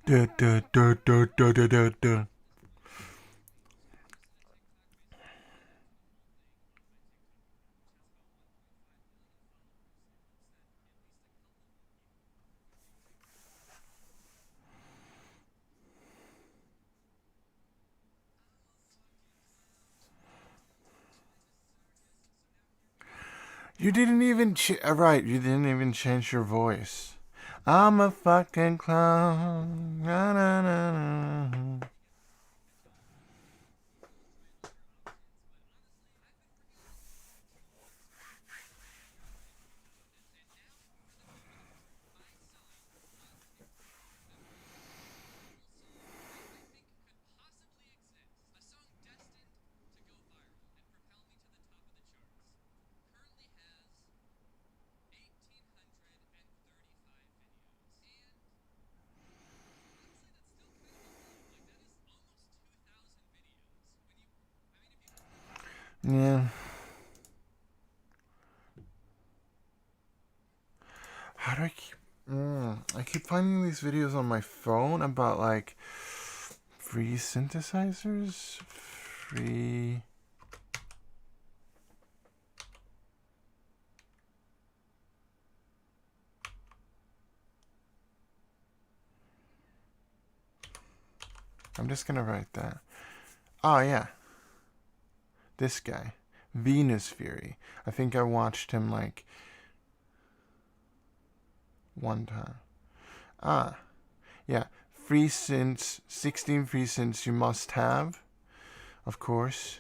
Duh, duh, duh, duh, duh, duh, duh, duh. You didn't even right. You didn't even change your voice. I'm a fucking clown. Na, na, na, na. Yeah. How do I keep? I keep finding these videos on my phone about like free synthesizers, free. I'm just gonna write that. Oh yeah, this guy, Venus Fury. I think I watched him like one time. Ah, yeah. Free synths, 16 free synths you must have, of course.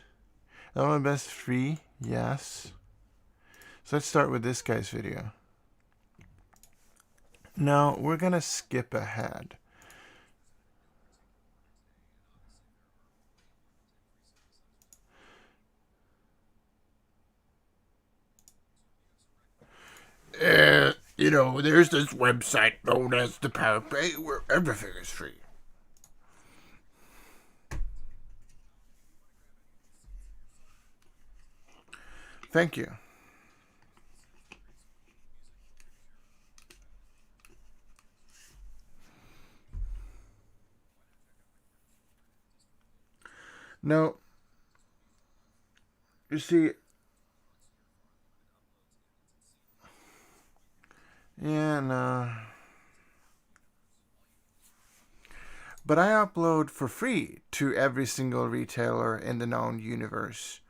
Oh, my best free, yes. So let's start with this guy's video. Now, we're gonna skip ahead. There's this website known as the Pirate Bay where everything is free. Thank you. No, you see, yeah, no. But I upload for free to every single retailer in the known universe.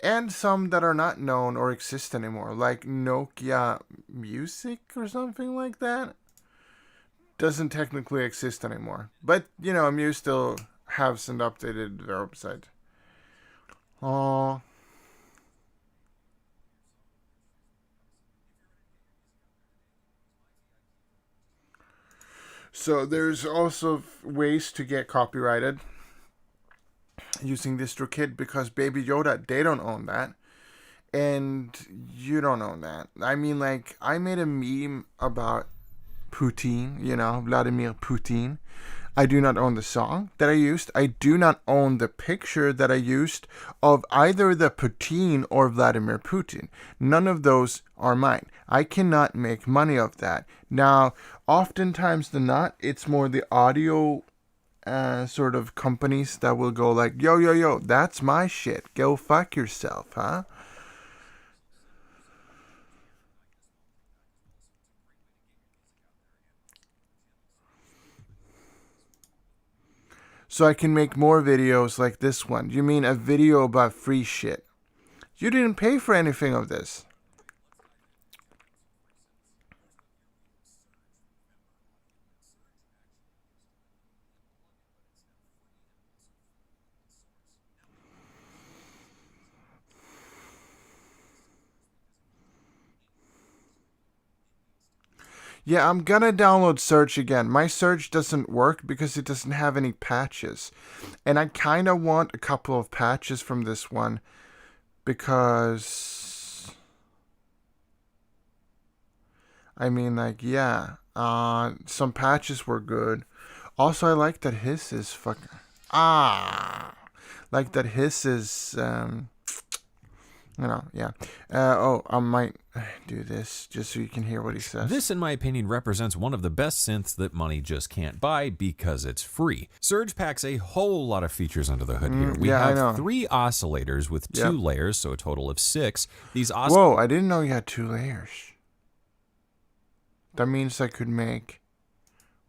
And some that are not known or exist anymore, like Nokia Music or something like that. Doesn't technically exist anymore. But, Muse still has and updated their website. Oh. So there's also ways to get copyrighted using DistroKid because Baby Yoda, they don't own that. And you don't own that. I mean, like, I made a meme about Putin, Vladimir Putin. I do not own the song that I used. I do not own the picture that I used of either the Putin or Vladimir Putin. None of those are mine. I cannot make money of that. Now, oftentimes than not, it's more the audio sort of companies that will go like, yo, yo, yo, that's my shit. Go fuck yourself, huh? So I can make more videos like this one. You mean a video about free shit? You didn't pay for anything of this. Yeah, I'm gonna download Search again. My Search doesn't work because it doesn't have any patches. And I kind of want a couple of patches from this one because I mean, like, yeah, some patches were good. Also, I like that his is fucking like that his is yeah. Oh, I might do this just so you can hear what he says. This, in my opinion, represents one of the best synths that money just can't buy because it's free. Surge packs a whole lot of features under the hood here. We have 3 oscillators with 2 layers, so a total of 6. These Whoa, I didn't know you had 2 layers. That means I could make...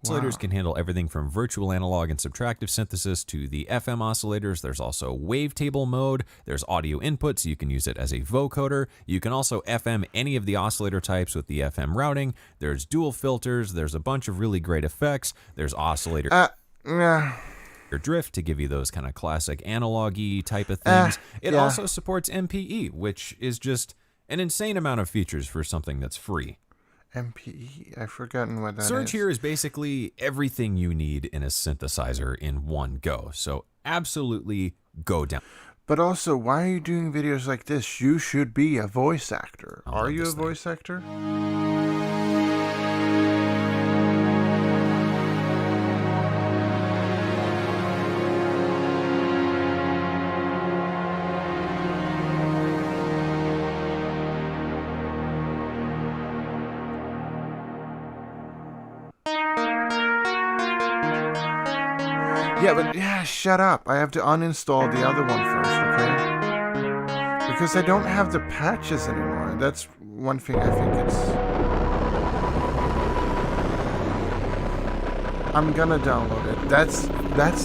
Oscillators can handle everything from virtual analog and subtractive synthesis to the FM oscillators. There's also wavetable mode. There's audio input, so you can use it as a vocoder. You can also FM any of the oscillator types with the FM routing. There's dual filters. There's a bunch of really great effects. There's oscillator drift to give you those kind of classic analog-y type of things. It also supports MPE, which is just an insane amount of features for something that's free. MPE? I've forgotten what that is. Surge here is basically everything you need in a synthesizer in one go. So absolutely go down. But also, why are you doing videos like this? You should be a voice actor. Are you a voice actor? Yeah, shut up. I have to uninstall the other one first, okay? Because I don't have the patches anymore. That's one thing I think it's... I'm gonna download it. That's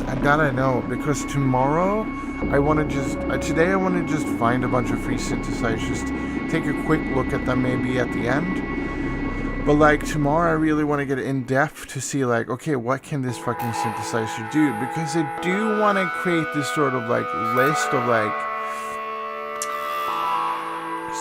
I gotta know, because tomorrow I want to just... today I want to just find a bunch of free synthesizers, take a quick look at them maybe at the end. But like tomorrow I really want to get in depth to see like, okay, what can this fucking synthesizer do? Because I do want to create this sort of like list of like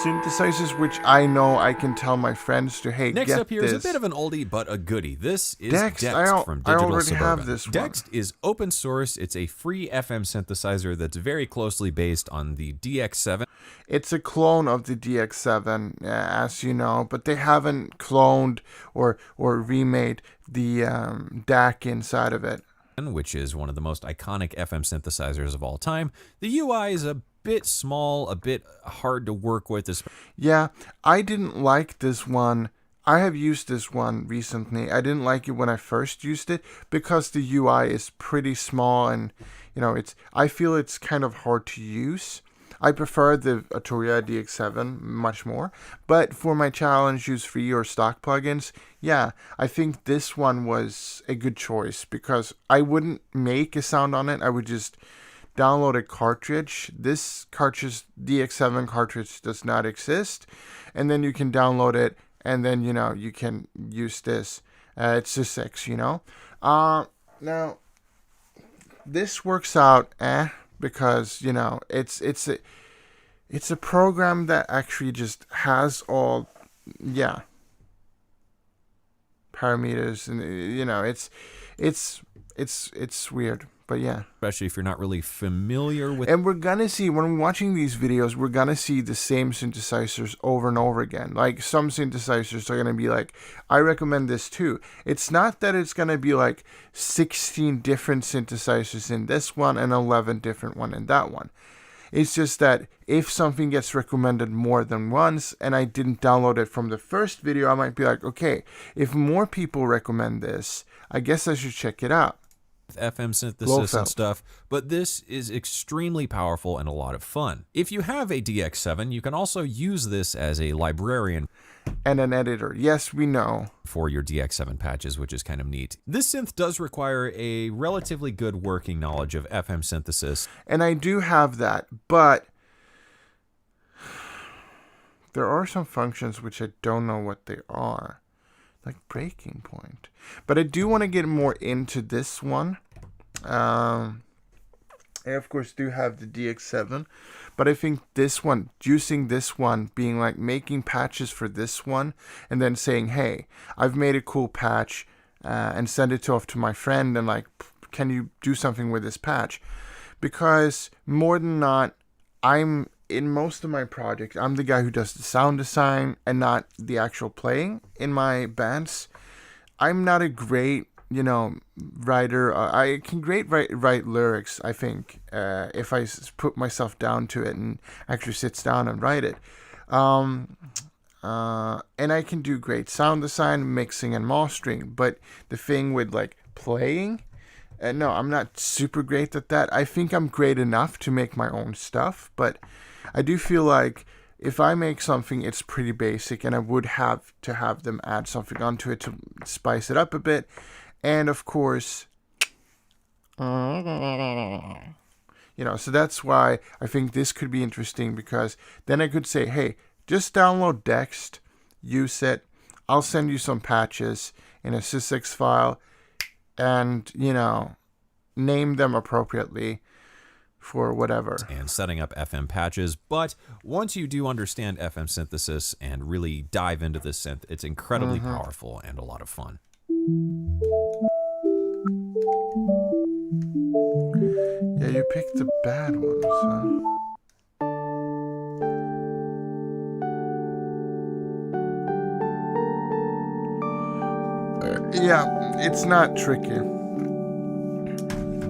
synthesizers which I know I can tell my friends to, hey, next get up here this. is a bit of an oldie but a goodie. This is Dext from I Digital already Suburban. have this one. Dext is open source. It's a free FM synthesizer that's very closely based on the DX7. It's a clone of the DX7, as you know, but they haven't cloned or remade the DAC inside of it, which is one of the most iconic FM synthesizers of all time. The UI is a bit small, a bit hard to work with. Yeah, I didn't like this one. I have used this one recently. I didn't like it when I first used it because the UI is pretty small and, you know, I feel it's kind of hard to use. I prefer the Arturia DX7 much more, but for my challenge, use free or stock plugins, yeah, I think this one was a good choice because I wouldn't make a sound on it. I would just download a cartridge. This cartridge, DX7 cartridge, does not exist, and then you can download it, and then, you know, you can use this. It's a 6, you know. Now, this works out, because, you know, it's a program that actually just has all, parameters, and, you know, it's weird, but yeah. Especially if you're not really familiar with... And we're gonna see, when we're watching these videos, we're gonna see the same synthesizers over and over again. Like, some synthesizers are gonna be like, I recommend this too. It's not that it's gonna be like 16 different synthesizers in this one and 11 different one in that one. It's just that if something gets recommended more than once and I didn't download it from the first video, I might be like, okay, if more people recommend this, I guess I should check it out. FM synthesis and stuff, but this is extremely powerful and a lot of fun. If you have a DX7, you can also use this as a librarian and an editor. Yes, we know. For your DX7 patches, which is kind of neat. This synth does require a relatively good working knowledge of FM synthesis. And I do have that, but there are some functions which I don't know what they are. Like breaking point. But I do want to get more into this one. I of course do have the DX7, but I think this one, using this one, being like making patches for this one, and then saying, hey, I've made a cool patch, and send it off to my friend, and like, can you do something with this patch? Because more than not, in most of my projects, I'm the guy who does the sound design and not the actual playing in my bands. I'm not a great, you know, writer. I can write lyrics, I think, if I put myself down to it and actually sits down and write it. And I can do great sound design, mixing, and mastering. But the thing with like playing, no, I'm not super great at that. I think I'm great enough to make my own stuff, but I do feel like if I make something, it's pretty basic, and I would have to have them add something onto it to spice it up a bit. And of course, so that's why I think this could be interesting, because then I could say, hey, just download Dext, use it. I'll send you some patches in a sysx file, and, name them appropriately for whatever. And setting up FM patches. But once you do understand FM synthesis and really dive into this synth, it's incredibly powerful and a lot of fun. Yeah, you picked the bad ones, huh? Yeah, it's not tricky.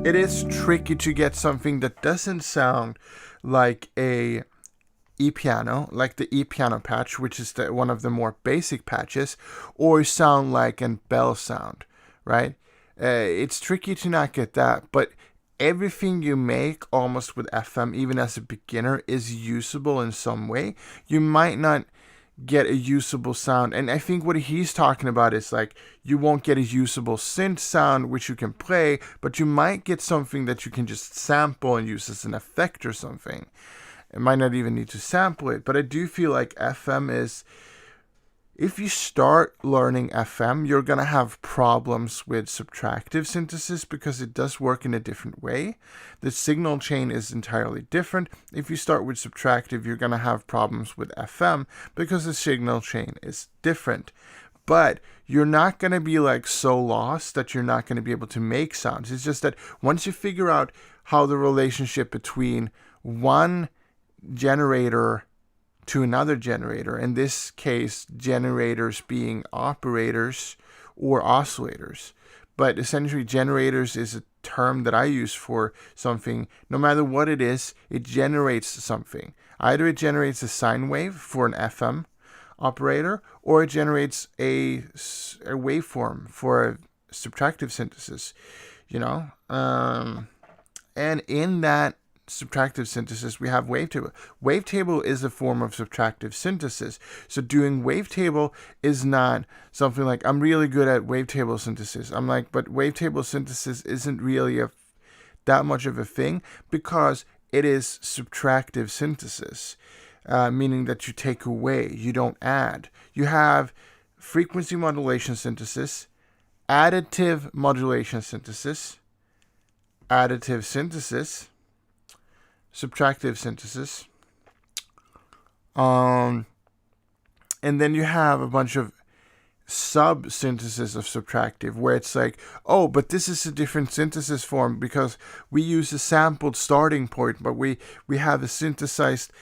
It is tricky to get something that doesn't sound like a e-piano, like the e-piano patch, which is one of the more basic patches, or sound like a bell sound, right? It's tricky to not get that, but everything you make almost with FM, even as a beginner, is usable in some way. You might not get a usable sound, and I think what he's talking about is like you won't get a usable synth sound which you can play, but you might get something that you can just sample and use as an effect or something. It might not even need to sample it, but I do feel like FM is, if you start learning FM, you're going to have problems with subtractive synthesis because it does work in a different way. The signal chain is entirely different. If you start with subtractive, you're going to have problems with FM because the signal chain is different. But you're not going to be like so lost that you're not going to be able to make sounds. It's just that once you figure out how the relationship between one generator to another generator, in this case generators being operators or oscillators, but essentially generators is a term that I use for something. No matter what it is, it generates something. Either it generates a sine wave for an FM operator, or it generates a waveform for a subtractive synthesis, and in that subtractive synthesis, we have wavetable. Wavetable is a form of subtractive synthesis. So doing wavetable is not something like, I'm really good at wavetable synthesis. I'm like, but wavetable synthesis isn't really that much of a thing because it is subtractive synthesis, meaning that you take away, you don't add. You have frequency modulation synthesis, additive modulation synthesis, additive synthesis, subtractive synthesis, and then you have a bunch of sub-synthesis of subtractive where it's like, oh, but this is a different synthesis form because we use a sampled starting point, but we have a synthesized,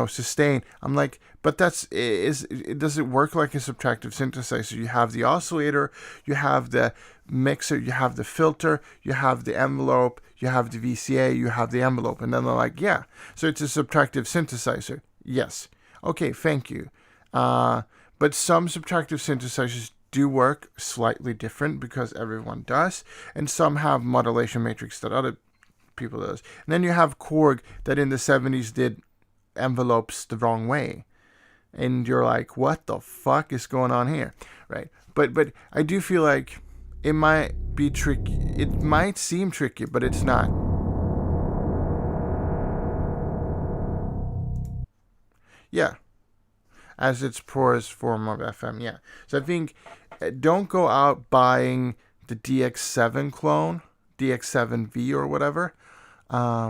sustain. I'm like, but does it work like a subtractive synthesizer? You have the oscillator, you have the mixer, you have the filter, you have the envelope, you have the VCA, you have the envelope. And then they're like, yeah, so it's a subtractive synthesizer. Yes. Okay, thank you. But some subtractive synthesizers do work slightly different because everyone does. And some have modulation matrix that other people does. And then you have Korg that in the 70s did envelopes the wrong way. And you're like, what the fuck is going on here? Right? But I do feel like it might be tricky. It might seem tricky, but it's not. Yeah. As its purest form of FM, yeah. So I think don't go out buying the DX7 clone, DX7V or whatever,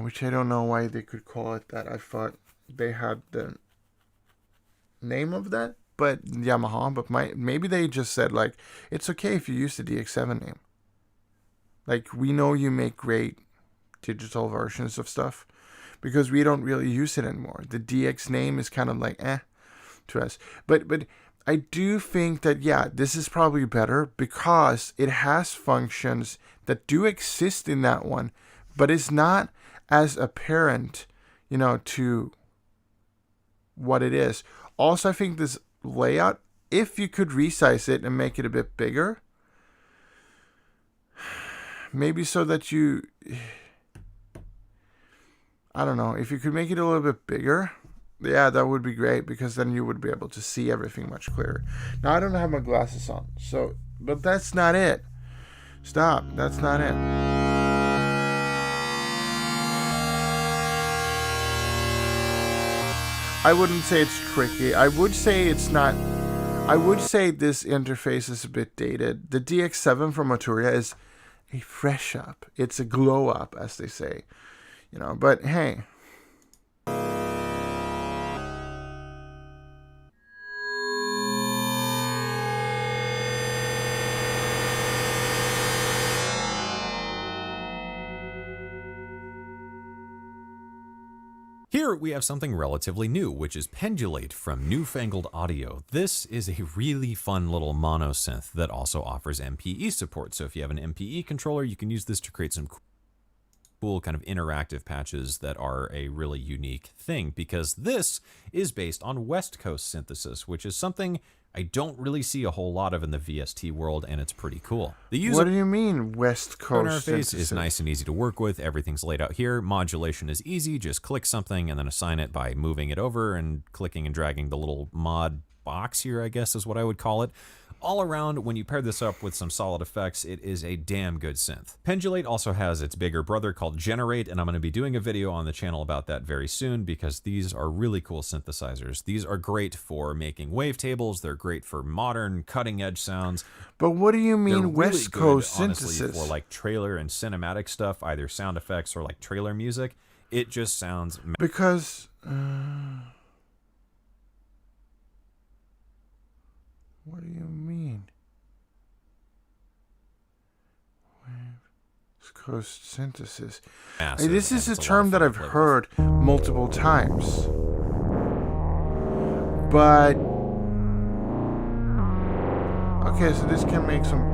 which I don't know why they could call it that. I thought they had the name of that, but Yamaha, but maybe they just said like, it's okay if you use the DX7 name. Like, we know you make great digital versions of stuff because we don't really use it anymore. The DX name is kind of like, to us. But I do think that, yeah, this is probably better because it has functions that do exist in that one, but it's not as apparent, to what it is. Also, I think this layout, if you could resize it and make it a bit bigger, maybe so that I don't know, if you could make it a little bit bigger, yeah, that would be great, because then you would be able to see everything much clearer. Now, I don't have my glasses on, but that's not it. Stop, that's not it. I wouldn't say it's tricky. I would say it's not. I would say this interface is a bit dated. The DX7 from Arturia is a fresh up. It's a glow up, as they say. But hey. Here we have something relatively new, which is Pendulate from Newfangled Audio. This is a really fun little mono synth that also offers MPE support. So if you have an MPE controller, you can use this to create some cool kind of interactive patches that are a really unique thing, because this is based on West Coast synthesis, which is something I don't really see a whole lot of in the VST world, and it's pretty cool. The user What do you mean, West Coast interface synthesis? is nice and easy to work with. Everything's laid out here. Modulation is easy. Just click something and then assign it by moving it over and clicking and dragging the little mod box here, I guess is what I would call it. All around, when you pair this up with some solid effects, it is a damn good synth. Pendulate also has its bigger brother called Generate, and I'm going to be doing a video on the channel about that very soon, because these are really cool synthesizers. These are great for making wavetables. They're great for modern, cutting-edge sounds. But what do you mean, They're West really Coast good, honestly, synthesis? for like trailer and cinematic stuff, either sound effects or like trailer music. It just sounds... Because... what do you mean? West Coast synthesis. massive, This is and a it's term lot that of I've fun to play with. heard multiple times. But... okay, so this can make some...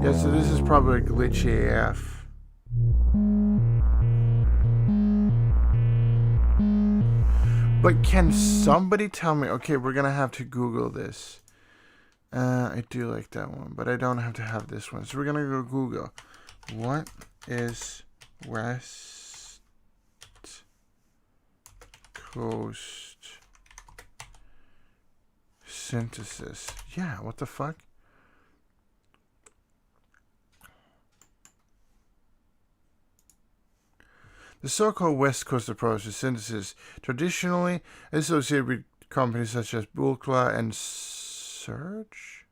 yeah, so this is probably glitchy AF. But can somebody tell me... okay, we're gonna have to Google this. I do like that one, but I don't have to have this one. So we're gonna go Google. What is West Coast synthesis? Yeah, what the fuck? The so-called West Coast approach to synthesis, traditionally associated with companies such as Bulkla and Surge.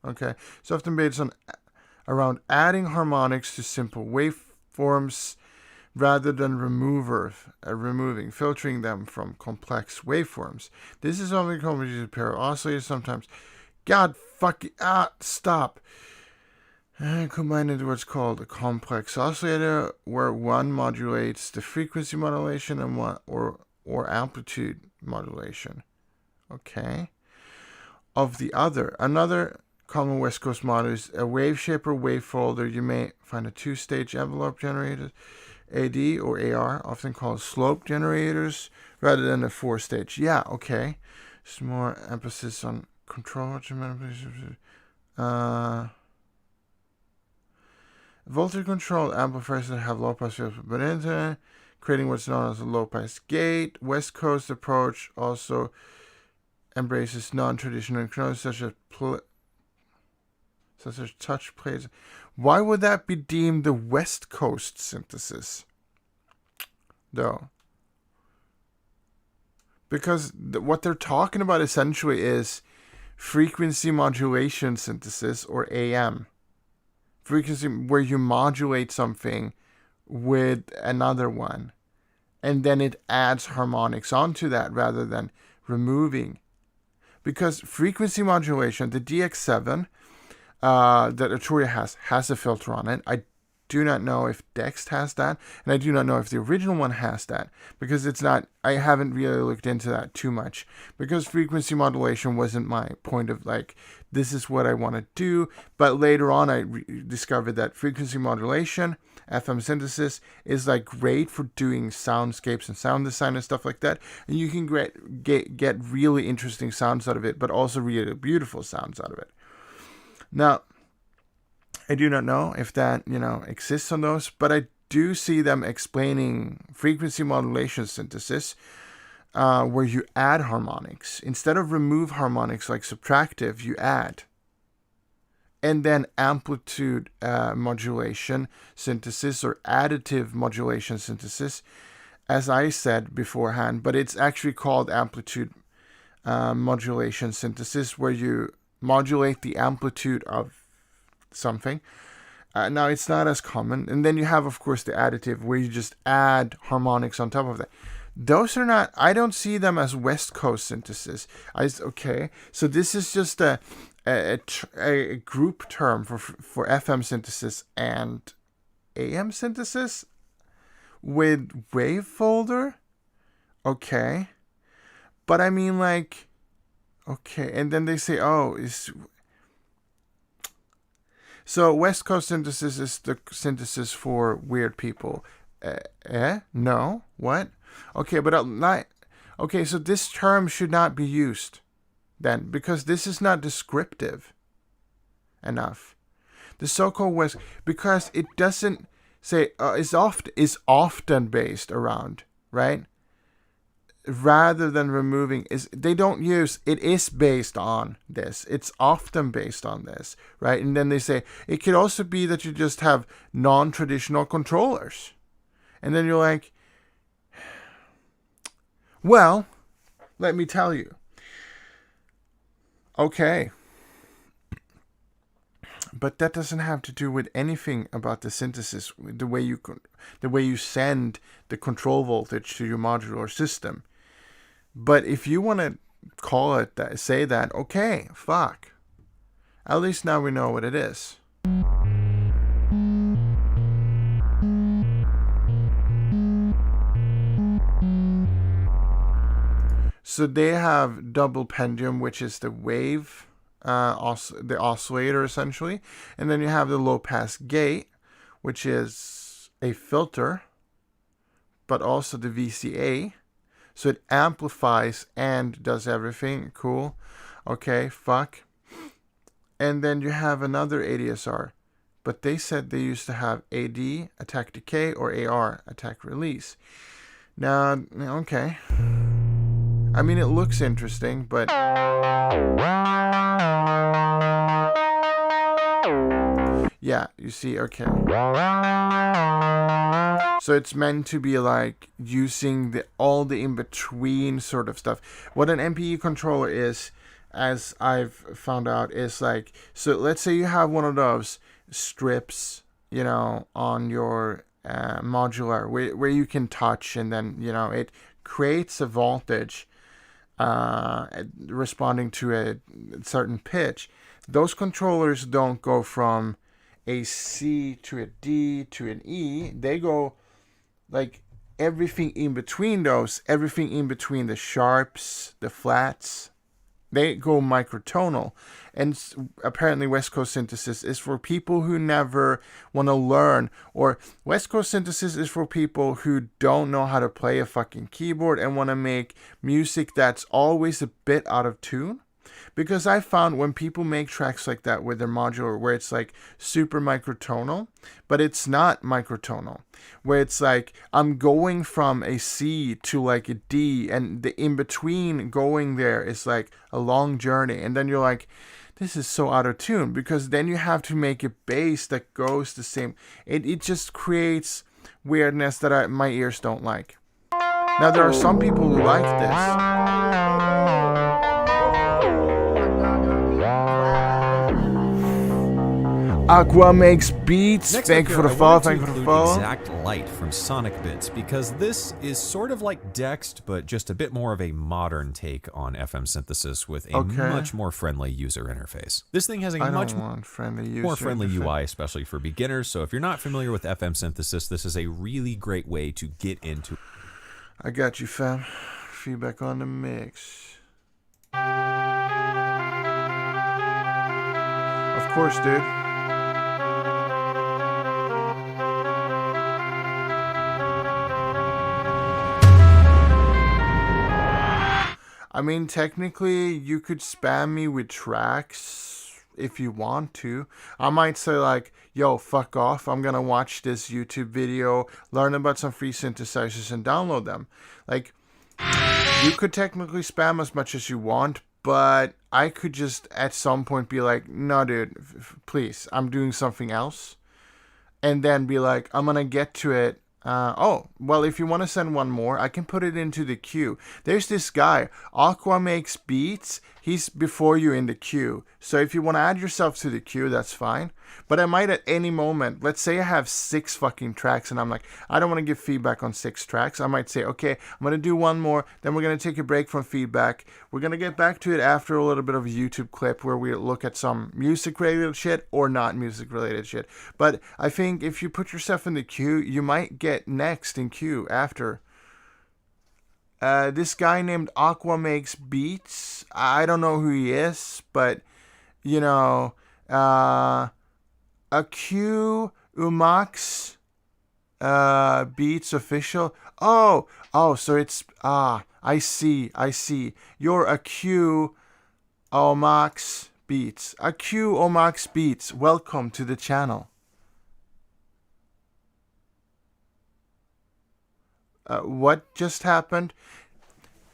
Okay, it's often based on around adding harmonics to simple waveforms rather than removing, filtering them from complex waveforms. This is only companies use a pair of oscillators sometimes. God fucking stop. Combined into what's called a complex oscillator, where one modulates the frequency modulation and one or amplitude modulation. Okay. Of the other, another common West Coast model is a wave shaper wave folder. You may find a two-stage envelope generator, AD or AR, often called slope generators, rather than a four-stage. Yeah, okay. Just more emphasis on control. Voltage-controlled amplifiers that have low-pass filters but into creating what's known as a low-pass gate. West Coast approach also embraces non-traditional technologies such as touch plates. Why would that be deemed the West Coast synthesis, though? Because what they're talking about essentially is frequency modulation synthesis, or AM. Frequency where you modulate something with another one, and then it adds harmonics onto that rather than removing. Because frequency modulation, the DX7 that Arturia has a filter on it. I do not know if Dext has that, and I do not know if the original one has that, because it's not, I haven't really looked into that too much, because frequency modulation wasn't my point of like, this is what I want to do. But later on, I discovered that frequency modulation, FM synthesis, is like great for doing soundscapes and sound design and stuff like that. And you can get really interesting sounds out of it, but also really beautiful sounds out of it. Now, I do not know if that, exists on those, but I do see them explaining frequency modulation synthesis, where you add harmonics. Instead of remove harmonics like subtractive, you add. And then amplitude modulation synthesis, or additive modulation synthesis, as I said beforehand, but it's actually called amplitude modulation synthesis, where you modulate the amplitude of something. Now, it's not as common. And then you have, of course, the additive, where you just add harmonics on top of that. Those are not, I don't see them as West Coast synthesis. Okay, so this is just a group term for FM synthesis and AM synthesis with wave folder. Okay, but I mean, like, okay, and then they say, so West Coast synthesis is the synthesis for weird people. No, what? Okay, but okay, so this term should not be used then, because this is not descriptive enough. The so-called West, because it doesn't say is often based around, right? Rather than removing, they don't use it is based on this. It's often based on this, right? And then they say it could also be that you just have non-traditional controllers, and then you're like, well, let me tell you. Okay. But that doesn't have to do with anything about the synthesis, the way you send the control voltage to your modular system. But if you want to call it that, say that, okay, fuck. At least now we know what it is. So they have double pendium, which is the wave, the oscillator essentially. And then you have the low pass gate, which is a filter, but also the VCA. So it amplifies and does everything. Cool. Okay, fuck. And then you have another ADSR. But they said they used to have AD, attack decay, or AR, attack release. Now, okay. I mean, it looks interesting, but yeah, you see, okay. So it's meant to be like using all the in-between sort of stuff. What an MPE controller is, as I've found out, is like, so let's say you have one of those strips, on your modular where you can touch, and then, it creates a voltage responding to a certain pitch. Those controllers don't go from a C to a D to an E. They go like everything in between those, everything in between the sharps, the flats, they go microtonal. And apparently West Coast synthesis is for people who never want to learn, or West Coast synthesis is for people who don't know how to play a fucking keyboard and want to make music that's always a bit out of tune. Because I found when people make tracks like that with their modular, where it's like super microtonal, but it's not microtonal, where it's like I'm going from a C to like a D, and the in between going there is like a long journey, and then you're like, this is so out of tune, because then you have to make a bass that goes the same. It just creates weirdness that my ears don't like. Now there are some people who like this. Aqua makes beats. Next Thank up you for here, the I follow. wanted to Thank you for the include follow. Exact Light from Sonic Bits because this is sort of like Dext, but just a bit more of a modern take on FM synthesis with a Okay. much more friendly user interface. This thing has a I much don't want friendly user more friendly interface. UI, especially for beginners. So if you're not familiar with FM synthesis, this is a really great way to get into. I got you, fam. Feedback on the mix. Of course, dude. I mean, technically, you could spam me with tracks if you want to. I might say like, yo, fuck off. I'm going to watch this YouTube video, learn about some free synthesizers and download them. Like, you could technically spam as much as you want, but I could just at some point be like, no, dude, please, I'm doing something else. And then be like, I'm going to get to it. Well, if you want to send one more, I can put it into the queue. There's this guy, Aqua Makes Beats. He's before you in the queue. So if you want to add yourself to the queue, that's fine. But I might at any moment, let's say I have 6 fucking tracks and I'm like, I don't want to give feedback on 6 tracks. I might say, okay, I'm going to do one more. Then we're going to take a break from feedback. We're going to get back to it after a little bit of a YouTube clip where we look at some music related shit or not music related shit. But I think if you put yourself in the queue, you might get next in queue after. This guy named Aqua Makes Beats. I don't know who he is, but you know, Aq Umax Beats official. Oh, so it's I see. You're Aq Umax Beats. Aq Umax Beats. Welcome to the channel. What just happened?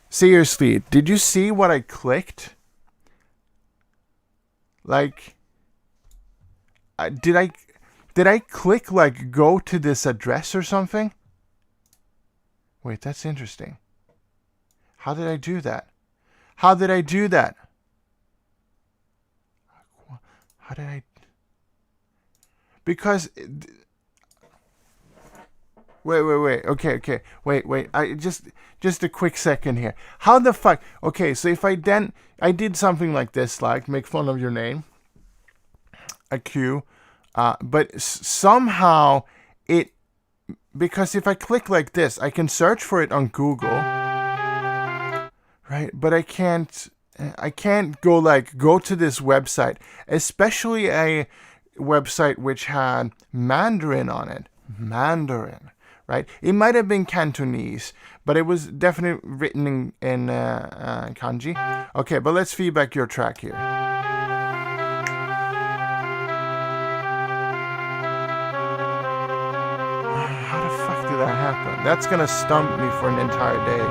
Seriously, did you see what I clicked? Like, did I click like go to this address or something? Wait, that's interesting. How did I do that? How did I? Because wait. Okay. Wait. I just a quick second here. How the fuck? Okay, so if I did something like this, like make fun of your name, a Q, but somehow because if I click like this, I can search for it on Google, right? But I can't go to this website, especially a website which had Mandarin on it. Mandarin. Right? It might have been Cantonese, but it was definitely written in kanji. Okay, but let's feedback your track here. How the fuck did that happen? That's gonna stump me for an entire day.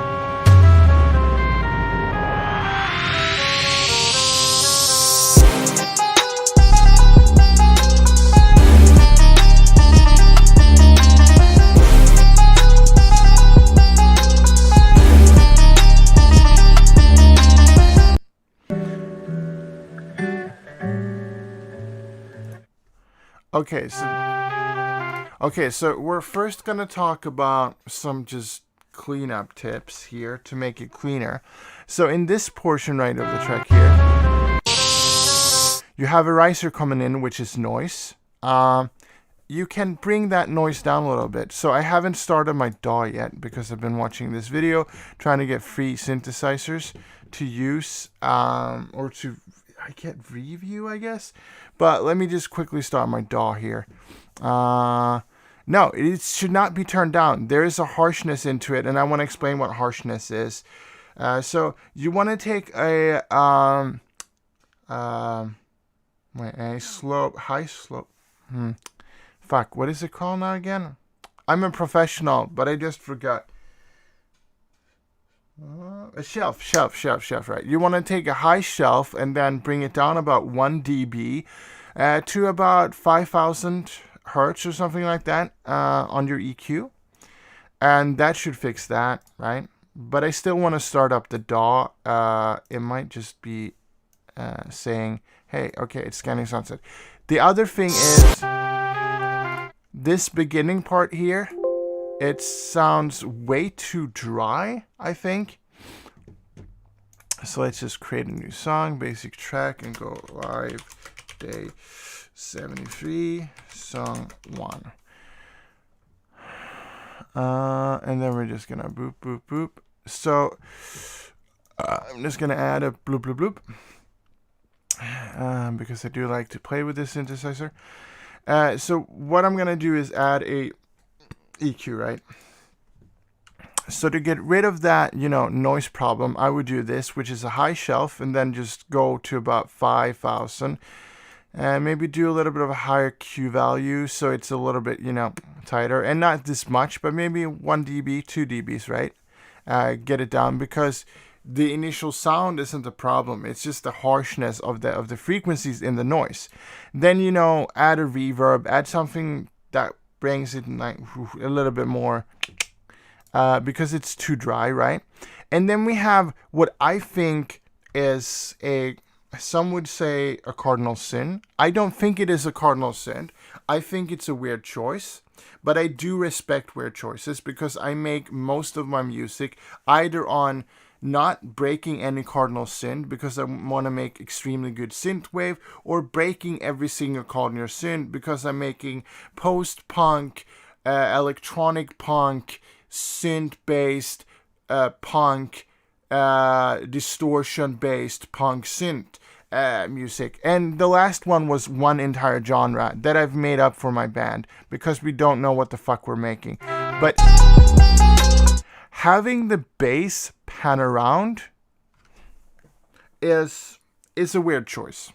Okay, so we're first going to talk about some just cleanup tips here to make it cleaner. So in this portion right of the track here, you have a riser coming in, which is noise. You can bring that noise down a little bit. So I haven't started my DAW yet because I've been watching this video trying to get free synthesizers to use or to get review, I guess. But let me just quickly start my DAW here. No, it should not be turned down. There is a harshness into it, and I want to explain what harshness is. So you want to take a high slope. Fuck, what is it called now again? I'm a professional, but I just forgot. A shelf, right? You want to take a high shelf and then bring it down about 1 dB to about 5,000 hertz or something like that on your EQ. And that should fix that, right? But I still want to start up the DAW. It might just be saying, hey, okay, it's scanning sunset. The other thing is this beginning part here. It sounds way too dry, I think. So let's just create a new song, basic track, and go live day 73, song 1. And then we're just gonna boop, boop, boop. So I'm just gonna add a bloop, bloop, bloop. Because I do like to play with this synthesizer. So what I'm gonna do is add a EQ, right? So to get rid of that, noise problem, I would do this, which is a high shelf, and then just go to about 5,000. And maybe do a little bit of a higher Q value, so it's a little bit, tighter. And not this much, but maybe 1 dB, 2 dBs, right? Get it down, because the initial sound isn't the problem. It's just the harshness of the frequencies in the noise. Then, add a reverb, add something that brings it like a little bit more, because it's too dry, right? And then we have what I think is some would say a cardinal sin. I don't think it is a cardinal sin. I think it's a weird choice, but I do respect weird choices, because I make most of my music either on not breaking any cardinal sin because I want to make extremely good synthwave, or breaking every single cardinal sin because I'm making post-punk, electronic punk, synth-based punk, distortion-based punk synth music. And the last one was one entire genre that I've made up for my band, because we don't know what the fuck we're making. But having the bass pan around is a weird choice.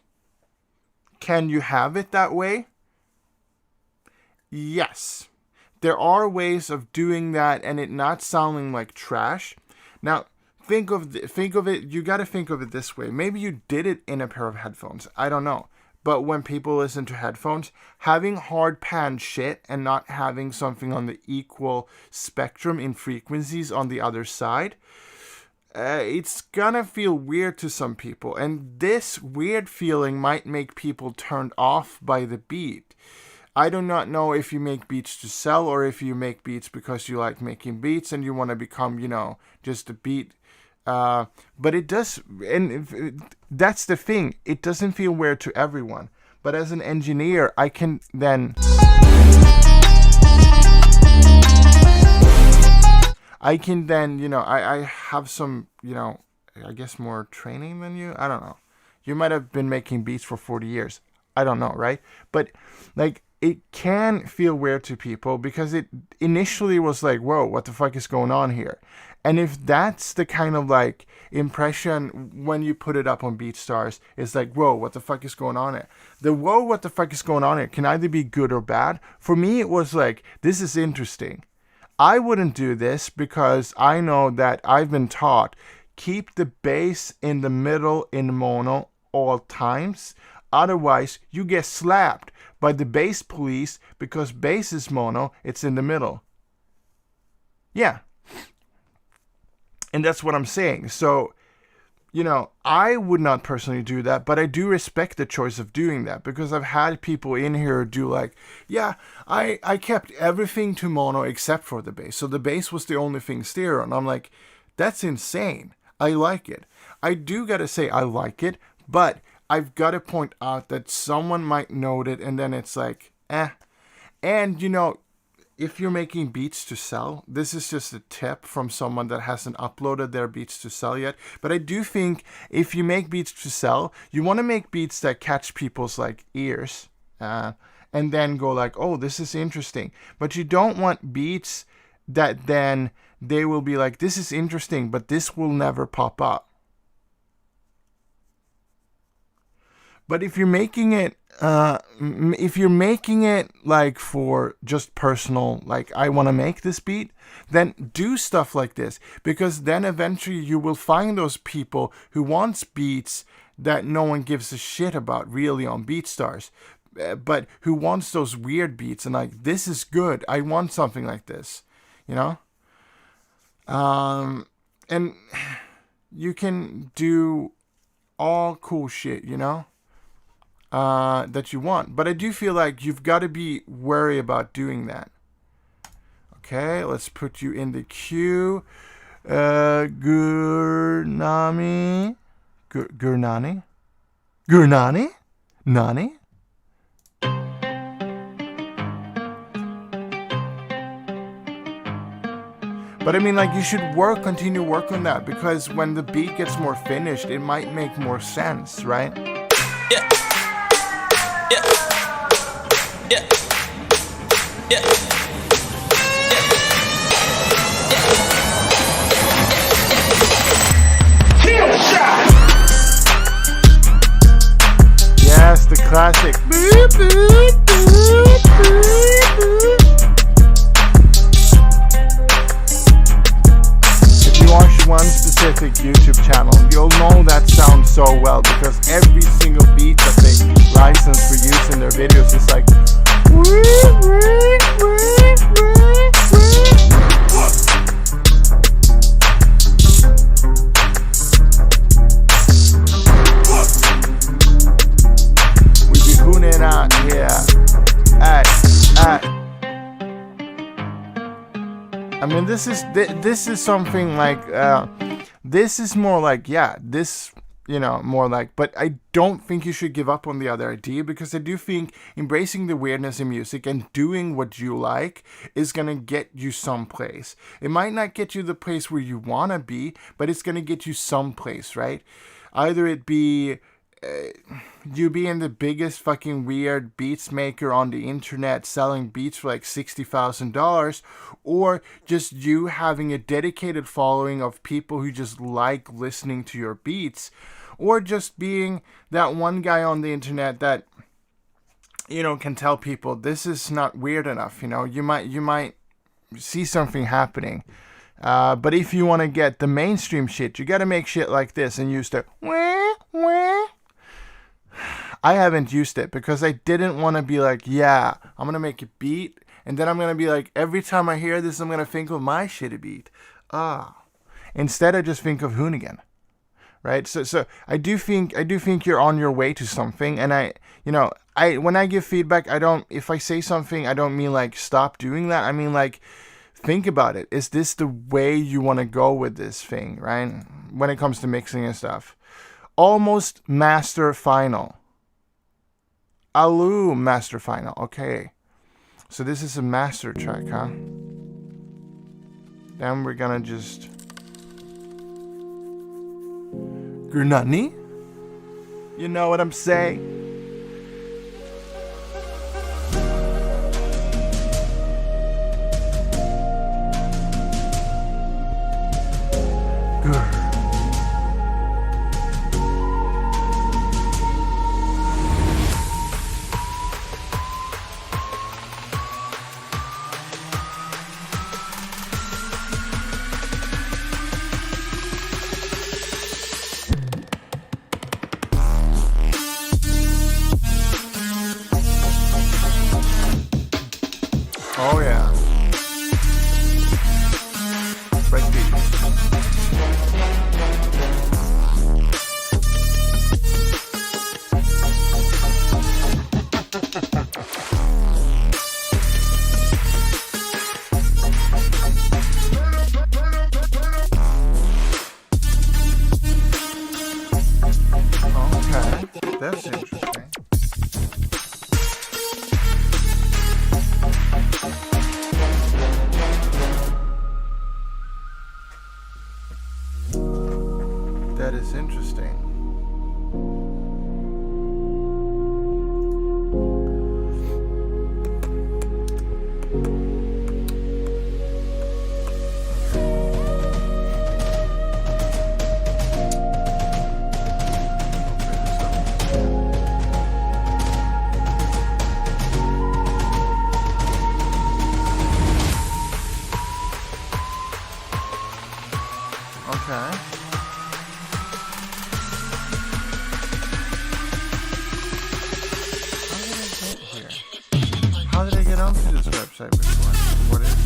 Can you have it that way? Yes. There are ways of doing that and it not sounding like trash. Now, think of it. You got to think of it this way. Maybe you did it in a pair of headphones. I don't know. But when people listen to headphones, having hard pan shit and not having something on the equal spectrum in frequencies on the other side, it's gonna feel weird to some people. And this weird feeling might make people turned off by the beat. I do not know if you make beats to sell, or if you make beats because you like making beats and you want to become, just a beat. But it does, and that's the thing. It doesn't feel weird to everyone. But as an engineer, I can then I have some, I guess more training than you. I don't know. You might have been making beats for 40 years. I don't know, right? But like, it can feel weird to people because it initially was like, whoa, what the fuck is going on here? And if that's the kind of like impression when you put it up on BeatStars, it's like, whoa, what the fuck is going on here? The whoa, what the fuck is going on here can either be good or bad. For me, it was like, this is interesting. I wouldn't do this because I know that I've been taught, keep the bass in the middle in mono all times. Otherwise, you get slapped by the bass police because bass is mono, it's in the middle. Yeah. And that's what I'm saying. So, I would not personally do that, but I do respect the choice of doing that, because I've had people in here do like, yeah, I kept everything to mono except for the bass. So the bass was the only thing stereo. And I'm like, that's insane. I like it. I do gotta say I like it, but I've got to point out that someone might note it, and then it's like, eh. And, if you're making beats to sell, this is just a tip from someone that hasn't uploaded their beats to sell yet. But I do think if you make beats to sell, you want to make beats that catch people's like ears, and then go like, oh, this is interesting. But you don't want beats that then they will be like, this is interesting, but this will never pop up. But if you're making it, like for just personal, like I want to make this beat, then do stuff like this, because then eventually you will find those people who wants beats that no one gives a shit about really on BeatStars, but who wants those weird beats and like, this is good. I want something like this, and you can do all cool shit, that you want. But I do feel like you've got to be wary about doing that. Okay, let's put you in the queue. Gurnani? Gurnani? Gurnani? Nani? But I mean, like, you should continue work on that, because when the beat gets more finished, it might make more sense, right? Yeah. Yeah. Yeah. Yeah. Yes, the classic. Boop, boop, boop, boop, boop. If you watch one specific YouTube channel, you'll know that sound so well, because every single beat that they license for use in their videos is like. Out here. I mean, this is something like this is more like, this, more like, but I don't think you should give up on the other idea, because I do think embracing the weirdness in music and doing what you like is gonna get you someplace. It might not get you the place where you wanna be, but it's gonna get you someplace, right? Either it be you being the biggest fucking weird beats maker on the internet selling beats for like $60,000, or just you having a dedicated following of people who just like listening to your beats, or just being that one guy on the internet that can tell people this is not weird enough. You might see something happening. But if you want to get the mainstream shit, you got to make shit like this and use the wah, wah. I haven't used it because I didn't want to be like, I'm going to make a beat, and then I'm going to be like, every time I hear this, I'm going to think of my shitty beat. Instead, I just think of Hoonigan, right? So I do think you're on your way to something, and I when I give feedback, if I say something, I don't mean like stop doing that. I mean like, think about it. Is this the way you want to go with this thing, right? When it comes to mixing and stuff. Almost master final. Alu master final. Okay. So this is a master track, huh? Then we're gonna just... Gurnani? You know what I'm saying? Oh yeah. Breakbeat. Okay, that's interesting. That is interesting. Okay. How did I get onto this website before? What is it?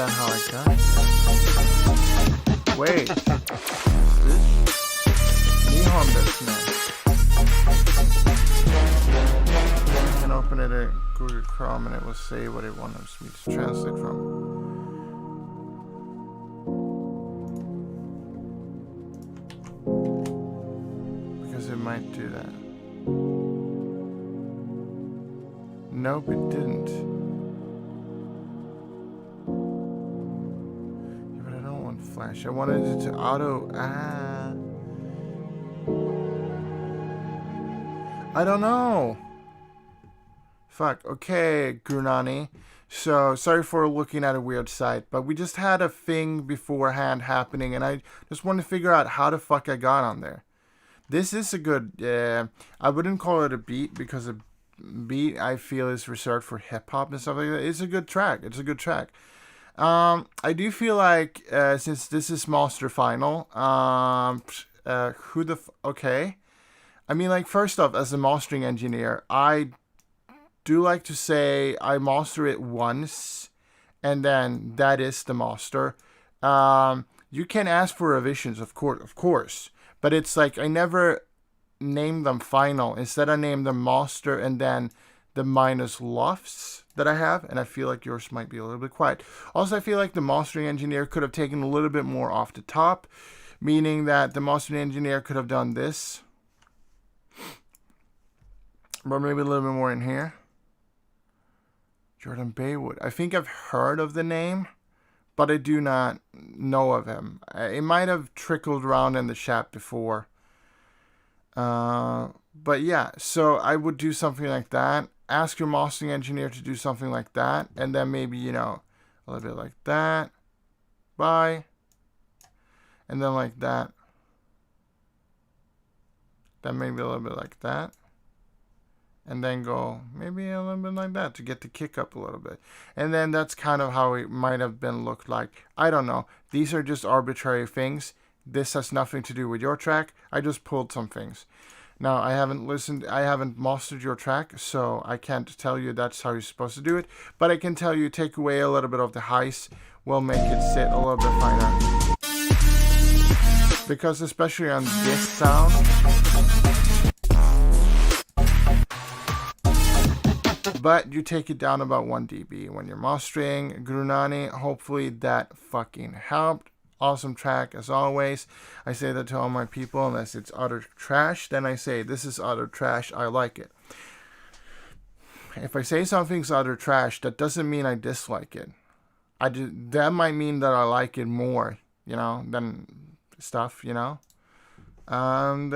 understand how I got it. Wait. Is this? Nihon desu ne? I can open it at Google Chrome and it will say what it wants me to translate from. Because it might do that. Nope, it didn't. Yeah, but I don't want flash. I wanted it to auto. I don't know. Fuck. Okay, Gurnani. So, sorry for looking at a weird site, but we just had a thing beforehand happening, and I just wanted to figure out how the fuck I got on there. This is a good, I wouldn't call it a beat, because a beat I feel is reserved for hip-hop and stuff like that. It's a good track. I do feel like, since this is Master Final, okay. I mean, like, first off, as a mastering engineer, I do like to say I master it once, and then that is the master. You can ask for revisions, of course, but it's like I never name them final. Instead, I name them master and then the minus lofts that I have, and I feel like yours might be a little bit quiet. Also, I feel like the mastering engineer could have taken a little bit more off the top, meaning that the mastering engineer could have done this, but maybe a little bit more in here. Jordan Baywood. I think I've heard of the name, but I do not know of him. It might have trickled around in the chat before. But yeah, so I would do something like that. Ask your mastering engineer to do something like that. And then maybe, a little bit like that. Bye. And then like that. Then maybe a little bit like that. And then go maybe a little bit like that to get the kick up a little bit. And then that's kind of how it might have been looked like. I don't know. These are just arbitrary things. This has nothing to do with your track. I just pulled some things. Now, I haven't mastered your track, so I can't tell you that's how you're supposed to do it. But I can tell you take away a little bit of the highs will make it sit a little bit finer. Because especially on this sound, but you take it down about 1 dB when you're mastering. Grunani, hopefully that fucking helped. Awesome track as always. I say that to all my people, unless it's utter trash, then I say this is utter trash, I like it. If I say something's utter trash, that doesn't mean I dislike it. That might mean that I like it more, than stuff, And,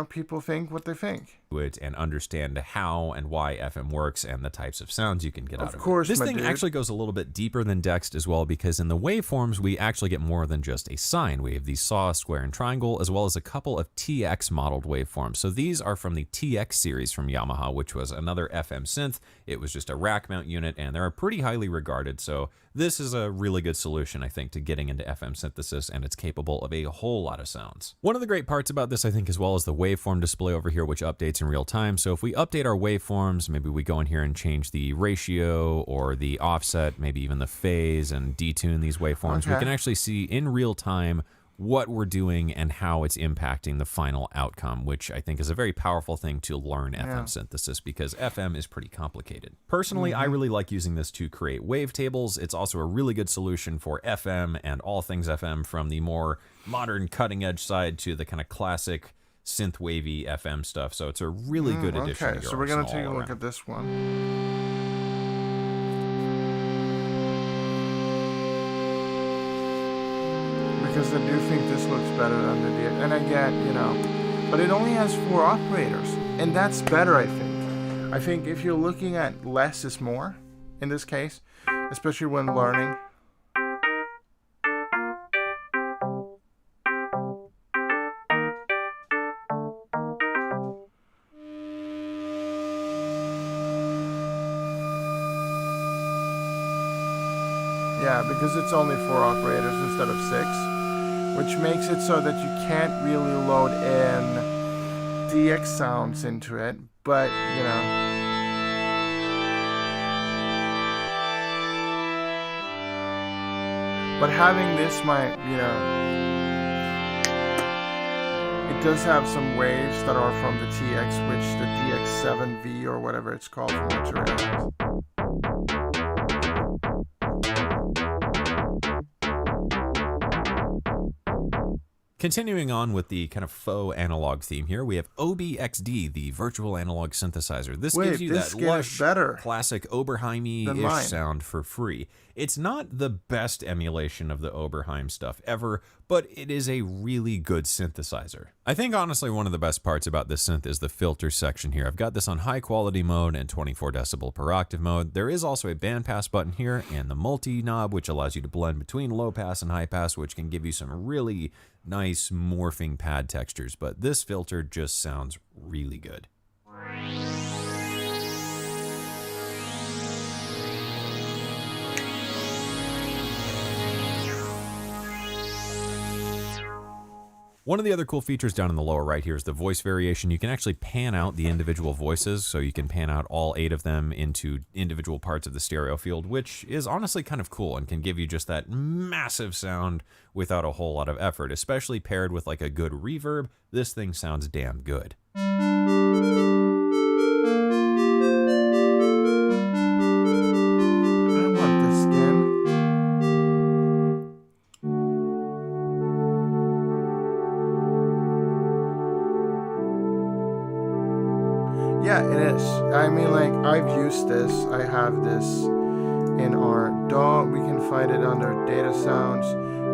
people think what they think. It and understand how and why FM works and the types of sounds you can get out of it. Of course, this thing actually goes a little bit deeper than Dext as well, because in the waveforms we actually get more than just a sine wave. These saw, square, and triangle, as well as a couple of TX modeled waveforms. So these are from the TX series from Yamaha, which was another FM synth. It was just a rack mount unit, and they're pretty highly regarded. So this is a really good solution, I think, to getting into FM synthesis, and it's capable of a whole lot of sounds. One of the great parts about this, I think, as well, is the waveform display over here, which updates in real time. So if we update our waveforms, maybe we go in here and change the ratio or the offset, maybe even the phase, and detune these waveforms, we can actually see in real time what we're doing and how it's impacting the final outcome, which I think is a very powerful thing to learn FM synthesis, because FM is pretty complicated. Personally, I really like using this to create wavetables. It's also a really good solution for FM and all things FM, from the more modern cutting edge side to the kind of classic synth wavy FM stuff. So it's a really good addition to your so we're going to take a arsenal look at this one. Because I do think this looks better than the DX. And again, but it only has 4 operators. And that's better, I think. I think if you're looking at less is more, in this case, especially when learning. Yeah, because it's only 4 operators instead of 6, which makes it so that you can't really load in DX sounds into it, but, But having this might, it does have some waves that are from the TX, which the DX7V or whatever it's called from Montreal. Continuing on with the kind of faux analog theme here, we have OBXD, the virtual analog synthesizer. This gives you that lush, classic Oberheim-y-ish sound for free. It's not the best emulation of the Oberheim stuff ever, but it is a really good synthesizer. I think honestly one of the best parts about this synth is the filter section here. I've got this on high quality mode and 24 decibel per octave mode. There is also a bandpass button here and the multi knob, which allows you to blend between low pass and high pass, which can give you some really nice morphing pad textures, but this filter just sounds really good. One of the other cool features down in the lower right here is the voice variation. You can actually pan out the individual voices, so you can pan out all 8 of them into individual parts of the stereo field, which is honestly kind of cool and can give you just that massive sound without a whole lot of effort, especially paired with like a good reverb. This thing sounds damn good. Yeah, it is. I mean, like, I've used this. I have this in our DAW. We can find it under data sounds,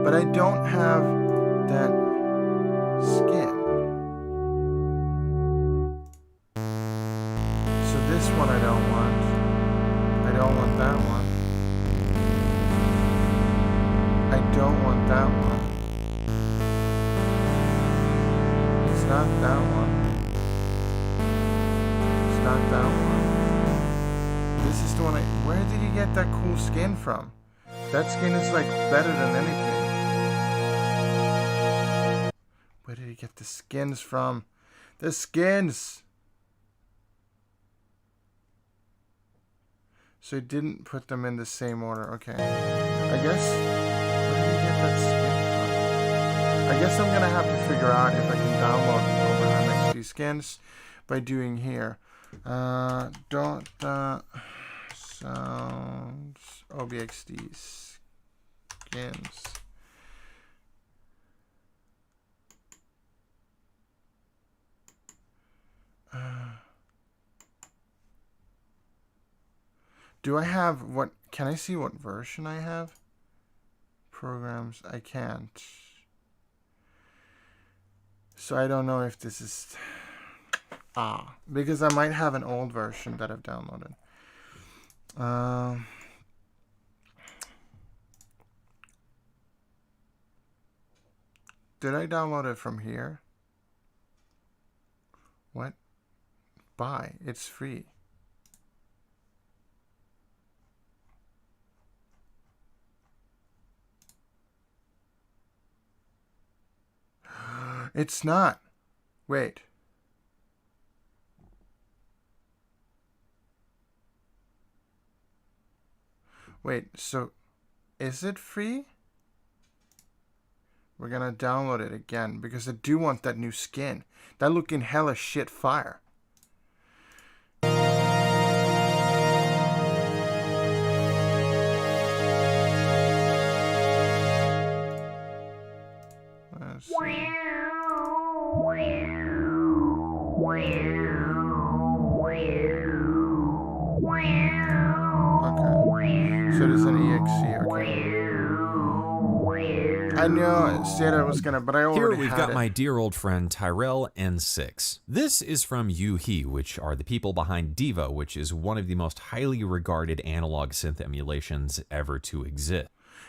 but I don't have that skin. So this one I don't want. I don't want that one. I don't want that one. It's not that one. Not that one. This is the one where did you get that cool skin from? That skin is like better than anything. Where did you get the skins from? The skins! So you didn't put them in the same order. Okay. I guess, where did you get that skin from? I guess I'm gonna have to figure out if I can download Oberheim XD skins by doing here. Sounds OBXD skins. Do I have what? Can I see what version I have? Programs, I can't. So I don't know if this is. Because I might have an old version that I've downloaded. Did I download it from here? What? Buy. It's free. It's not. Wait. Wait, so is it free? We're gonna download it again because I do want that new skin. That looking hella shit fire. Let's see. So it is an EXE, okay. I knew I said I was gonna, but I already Here we've had got it. my dear old friend Tyrell N6. This is from Yuhi, which are the people behind Diva, which is one of the most highly regarded analog synth emulations ever to exist.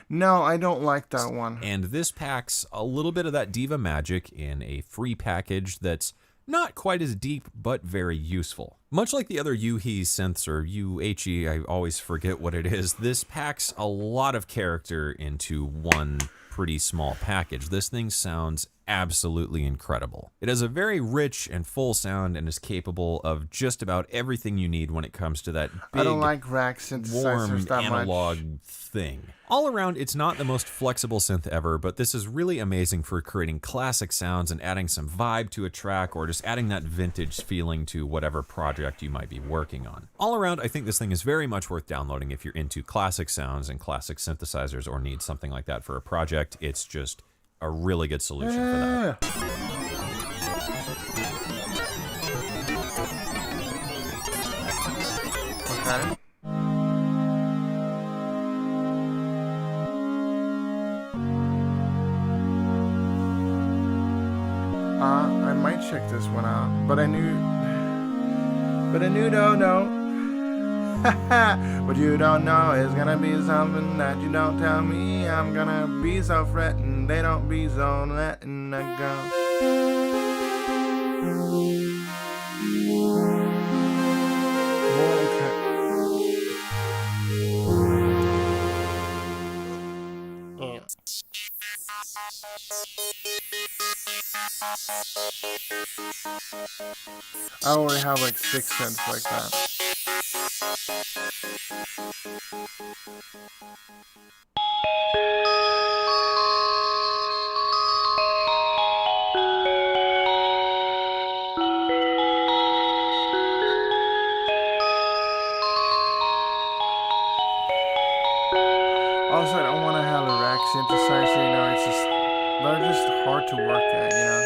No, I don't like that one. And this packs a little bit of that Diva magic in a free package that's not quite as deep, but very useful. Much like the other UHE synths, or UHE, I always forget what it is, this packs a lot of character into one pretty small package. This thing sounds absolutely incredible. It has a very rich and full sound and is capable of just about everything you need when it comes to that big, I don't like rack synthesizers warm that analog much. thing. All around, it's not the most flexible synth ever, but this is really amazing for creating classic sounds and adding some vibe to a track, or just adding that vintage feeling to whatever project you might be working on. All around, I think this thing is very much worth downloading if you're into classic sounds and classic synthesizers, or need something like that for a project. It's just a really good solution for that. Okay. I might check this one out, but I knew don't know. What you don't know is gonna be something that you don't tell me. I'm gonna be so fretting, they don't be so letting it go. I already have like 6 cents like that. Also, I don't want to have a rack synthesizer, you know, they're just hard to work at, you know.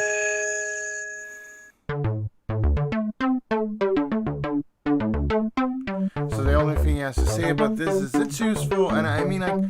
So the only thing he has to say about this is it's useful, and I mean, like,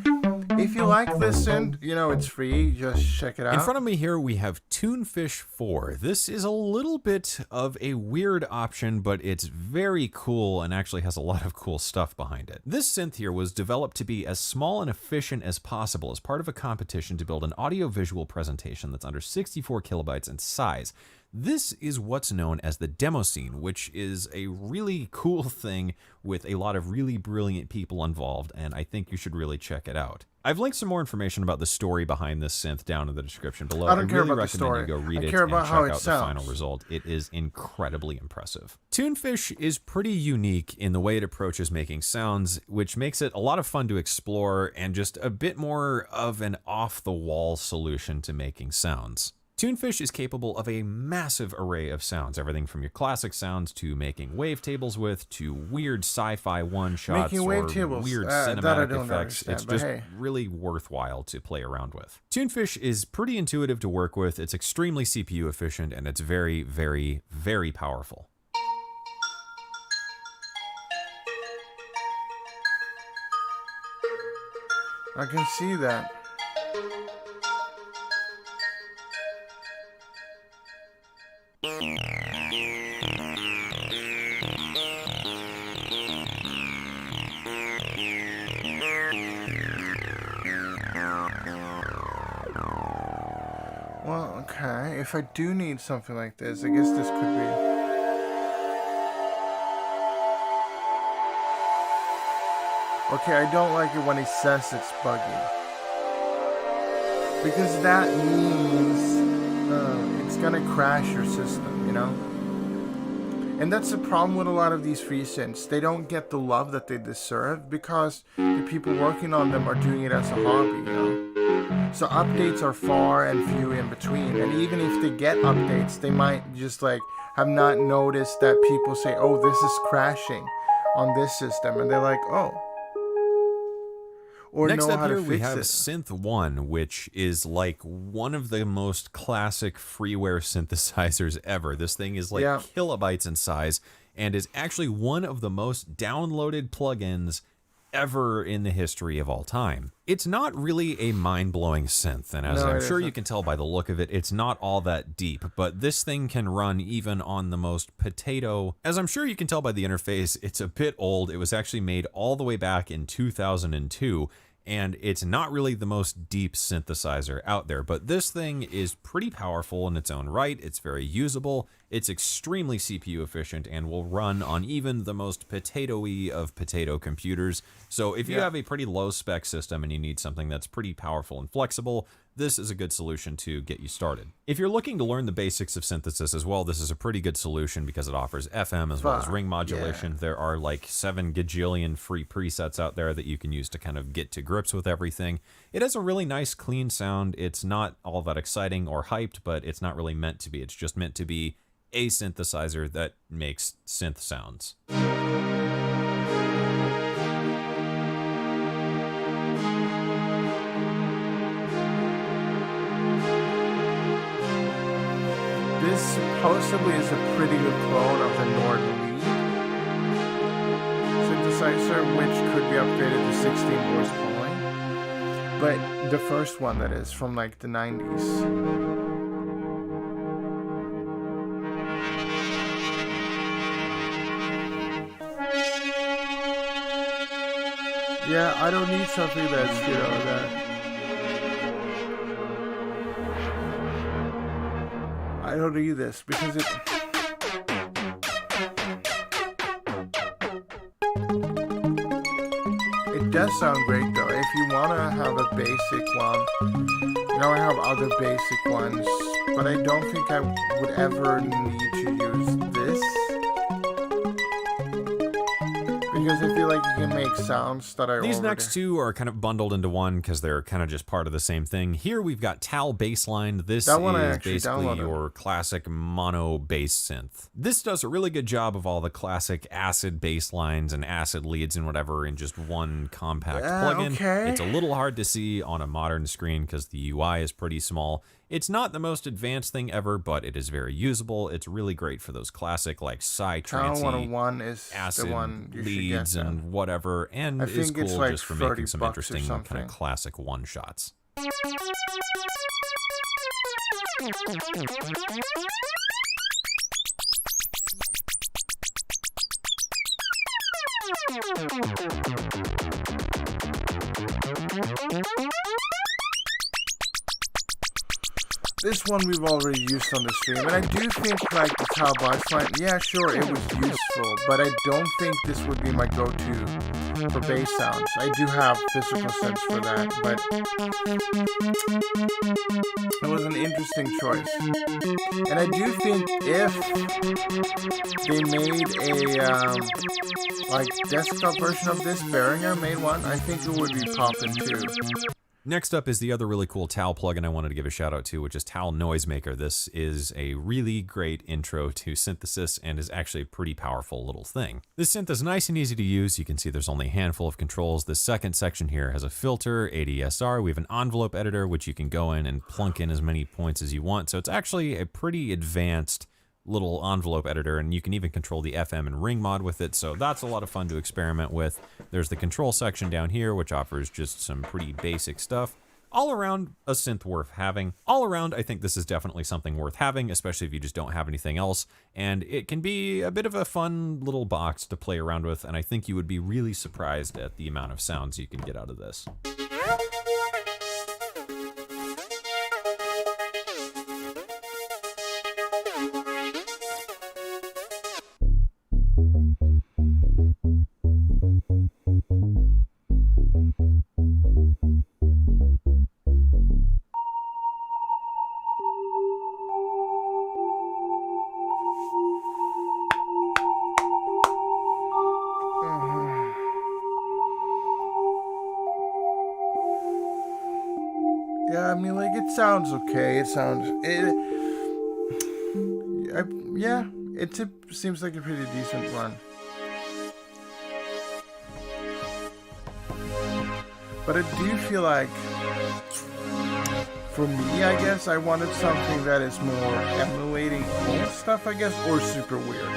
if you like this synth, you know, it's free, just check it out. In front of me here, we have Tunefish 4. This is a little bit of a weird option, but it's very cool and actually has a lot of cool stuff behind it. This synth here was developed to be as small and efficient as possible as part of a competition to build an audio-visual presentation that's under 64 kilobytes in size. This is what's known as the demo scene, which is a really cool thing with a lot of really brilliant people involved, and I think you should really check it out. I've linked some more information about the story behind this synth down in the description below. I don't care really about the recommend story. you go read I it care and about check how it out the sounds. final result. It is incredibly impressive. Tunefish is pretty unique in the way it approaches making sounds, which makes it a lot of fun to explore and just a bit more of an off-the-wall solution to making sounds. Tunefish is capable of a massive array of sounds, everything from your classic sounds to making wavetables with, to weird sci-fi one-shots Making or wavetables, weird that I cinematic don't effects. understand, It's but just hey. really worthwhile to play around with. Tunefish is pretty intuitive to work with, it's extremely CPU efficient, and it's very, very, very powerful. I can see that. Well, okay. If I do need something like this, I guess this could be. Okay, I don't like it when he says it's buggy. Because that means it's gonna crash your system, you know? And that's the problem with a lot of these free synths. They don't get the love that they deserve because the people working on them are doing it as a hobby, you know? So updates are far and few in between. And even if they get updates, they might just like have not noticed that people say, oh, this is crashing on this system. And they're like, oh. Or Next know up how here, to we fix have it. Synth 1, which is like one of the most classic freeware synthesizers ever. This thing is like kilobytes in size and is actually one of the most downloaded plugins ever in the history of all time. It's not really a mind-blowing synth, and as I'm sure you can tell by the look of it, it's not all that deep, but this thing can run even on the most potato. As I'm sure you can tell by the interface, it's a bit old. It was actually made all the way back in 2002, and it's not really the most deep synthesizer out there, but this thing is pretty powerful in its own right. It's very usable. It's extremely CPU efficient and will run on even the most potato-y of potato computers. So if you have a pretty low spec system and you need something that's pretty powerful and flexible, this is a good solution to get you started. If you're looking to learn the basics of synthesis as well, this is a pretty good solution because it offers FM as well as ring modulation. There are like 7 gajillion free presets out there that you can use to kind of get to grips with everything. It has a really nice clean sound. It's not all that exciting or hyped, but it's not really meant to be. It's just meant to be a synthesizer that makes synth sounds. This supposedly is a pretty good clone of the Nord Lead synthesizer, which could be upgraded to 16 voice calling. But the first one, that is, from like the 90s. Yeah, I don't need something that's, that... I don't need this because it does sound great though. If you want to have a basic one, I have other basic ones, but I don't think I would ever need to use this because I feel like you can make sounds that I These next two are kind of bundled into one because they're kind of just part of the same thing. Here we've got Tal Bassline. This is basically your classic mono bass synth. This does a really good job of all the classic acid bass lines and acid leads and whatever in just one compact plugin. Okay. It's a little hard to see on a modern screen because the UI is pretty small. It's not the most advanced thing ever, but it is very usable. It's really great for those classic like psy-trancey 101 is acid the one you leads should get, and whatever, and I is think cool it's like just for making some $30 or interesting kind something. of classic one-shots. This one we've already used on the stream, and I do think like the Tal Bassline, yeah, sure, it was useful, but I don't think this would be my go-to for bass sounds. I do have physical sense for that, but it was an interesting choice. And I do think if they made a like desktop version of this, Behringer made one, I think it would be poppin' too. Next up is the other really cool Tal plugin I wanted to give a shout out to, which is Tal Noisemaker. This is a really great intro to synthesis and is actually a pretty powerful little thing. This synth is nice and easy to use. You can see there's only a handful of controls. This second section here has a filter, ADSR. We have an envelope editor, which you can go in and plunk in as many points as you want. So it's actually a pretty advanced little envelope editor, and you can even control the FM and ring mod with it, so that's a lot of fun to experiment with. There's the control section down here, which offers just some pretty basic stuff. All around, a synth worth having. All around, I think this is definitely something worth having, especially if you just don't have anything else, and it can be a bit of a fun little box to play around with, and I think you would be really surprised at the amount of sounds you can get out of this. Yeah, I mean, like, it sounds okay. It seems like a pretty decent one. But I do feel like, for me, I guess, I wanted something that is more emulating old stuff, I guess, or super weird.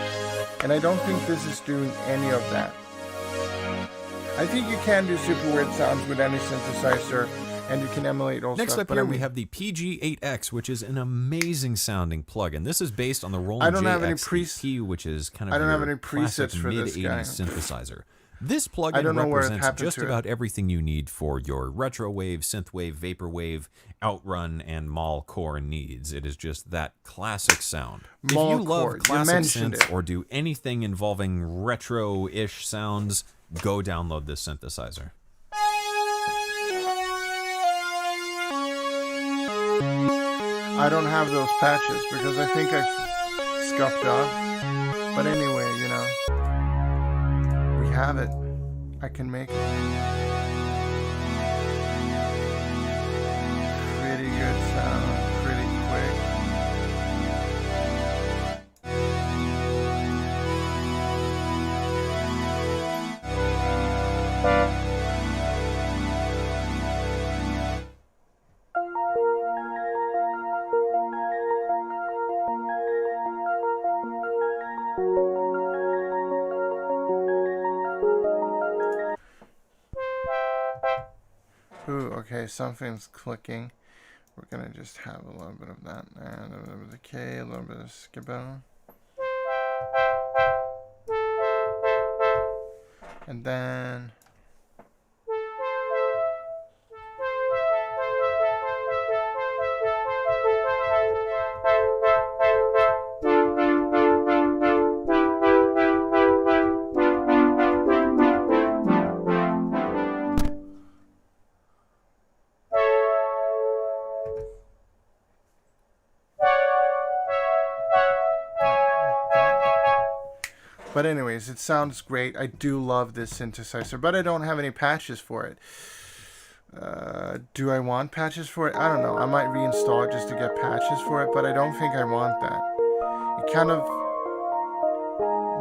And I don't think this is doing any of that. I think you can do super weird sounds with any synthesizer, and you can emulate old stuff. Next up here, we have the PG8X, which is an amazing sounding plugin. This is based on the Roland JXP, which is kind of I don't have any presets presets for this guy. synthesizer. This I plugin don't know where it represents happened just to it. about everything you need for your retrowave, synthwave, vaporwave, outrun, and mall core needs. It is just that classic sound. If you Mall love core, you classic mentioned synths it. or do anything involving retro-ish sounds, go download this synthesizer. I don't have those patches because I think I've scuffed up. But anyway, you know, we have it. I can make it. Pretty good sound, pretty quick. Ooh, okay, something's clicking. We're gonna just have a little bit of that, and a little bit of K, a little bit of skibbo. And then but anyways, it sounds great. I do love this synthesizer, but I don't have any patches for it. Do I want patches for it? I don't know. I might reinstall it just to get patches for it, but I don't think I want that. It kind of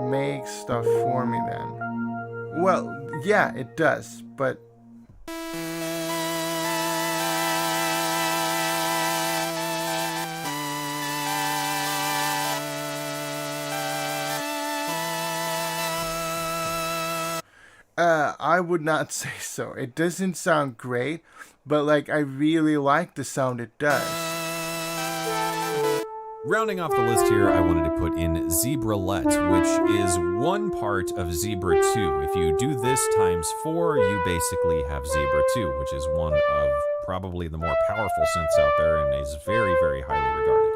makes stuff for me then. Well, yeah, it does, but I would not say so. It doesn't sound great, but like I really like the sound it does. Rounding off the list here, I wanted to put in Zebralette, which is one part of Zebra 2. If you do this times 4, you basically have Zebra 2, which is one of probably the more powerful synths out there and is very, very highly regarded.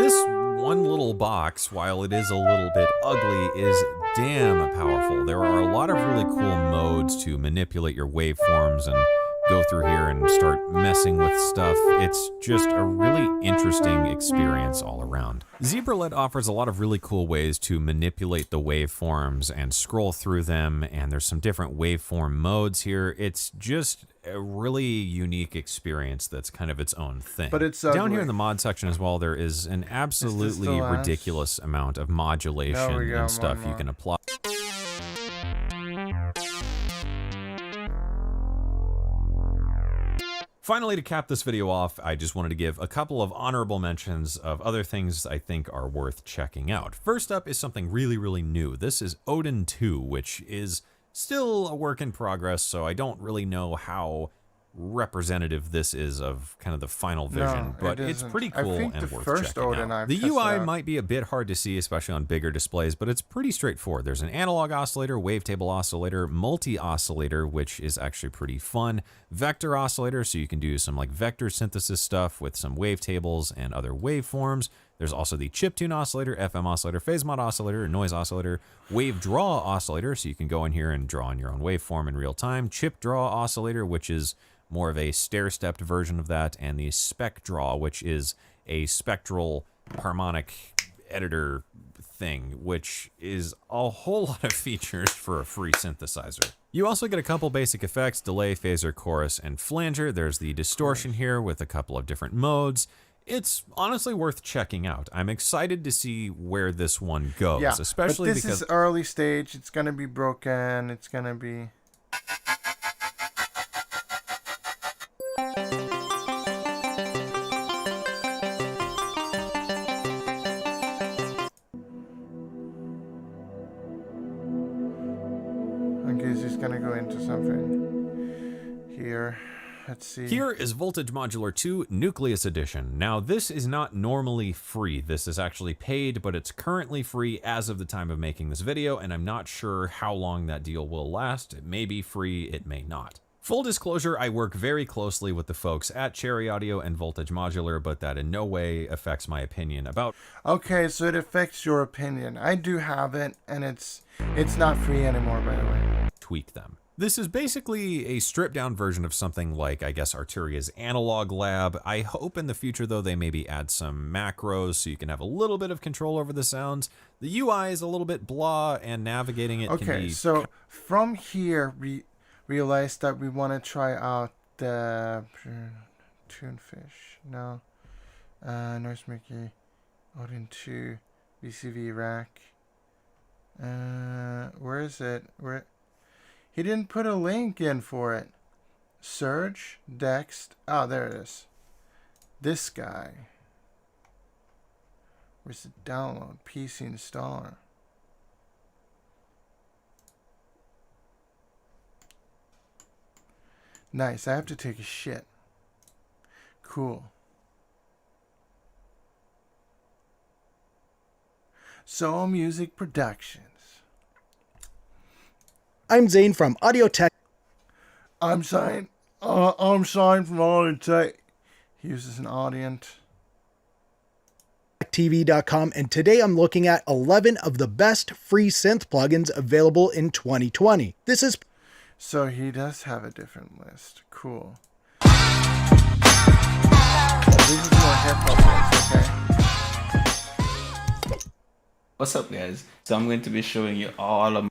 This one little box, while it is a little bit ugly, is damn powerful. There are a lot of really cool modes to manipulate your waveforms and go through here and start messing with stuff. It's just a really interesting experience all around. Zebralette offers a lot of really cool ways to manipulate the waveforms and scroll through them, and there's some different waveform modes here. It's just a really unique experience that's kind of its own thing. But it's down ugly. here in the mod section as well, there is an absolutely last? ridiculous amount of modulation No, we got and stuff one you more. can apply. Finally, to cap this video off, I just wanted to give a couple of honorable mentions of other things I think are worth checking out. First up is something really, really new. This is Odin 2, which is still a work in progress, so I don't really know how representative this is of kind of the final vision, No, but it it's isn't. pretty I cool think and the worth first checking Odin out. I've The tested UI out. might be a bit hard to see, especially on bigger displays, but it's pretty straightforward. There's an analog oscillator, wavetable oscillator, multi-oscillator, which is actually pretty fun, vector oscillator, so you can do some like vector synthesis stuff with some wavetables and other waveforms. There's also the chiptune oscillator, FM oscillator, phase mod oscillator, noise oscillator, wave draw oscillator, so you can go in here and draw on your own waveform in real time, chip draw oscillator, which is more of a stair-stepped version of that, and the spec draw, which is a spectral harmonic editor thing, which is a whole lot of features for a free synthesizer. You also get a couple basic effects: delay, phaser, chorus, and flanger. There's the distortion here with a couple of different modes. It's honestly worth checking out. I'm excited to see where this one goes, Yeah, especially but this because is early stage. It's gonna be broken. It's gonna be. Okay, so he's gonna go into something here. Let's see. Here is Voltage Modular 2 Nucleus Edition. Now, this is not normally free. This is actually paid, but it's currently free as of the time of making this video, and I'm not sure how long that deal will last. It may be free, it may not. Full disclosure, I work very closely with the folks at Cherry Audio and Voltage Modular, but that in no way affects my opinion about... Okay, so it affects your opinion. I do have it, and it's not free anymore, by the way. Tweak them. This is basically a stripped down version of something like, I guess, Arturia's Analog Lab. I hope in the future, though, they maybe add some macros so you can have a little bit of control over the sounds. The UI is a little bit blah, and navigating it can be... Okay, so from here, we realized that we want to try out the Tunefish. No. Noisemaker, Odin 2, VCV Rack. Where is it? Where... He didn't put a link in for it. Surge, Dext. Oh, there it is. This guy. Where's the download? PC installer. Nice. I have to take a shit. Cool. Soul Music Productions. I'm Zane from Audio Tech. I'm signed. I'm signed from Audio Tech. He uses an Audient. TV.com, and today I'm looking at 11 of the best free synth plugins available in 2020. This is... So he does have a different list. Cool. This is more hip-hop things, okay? What's up, guys? So I'm going to be showing you all of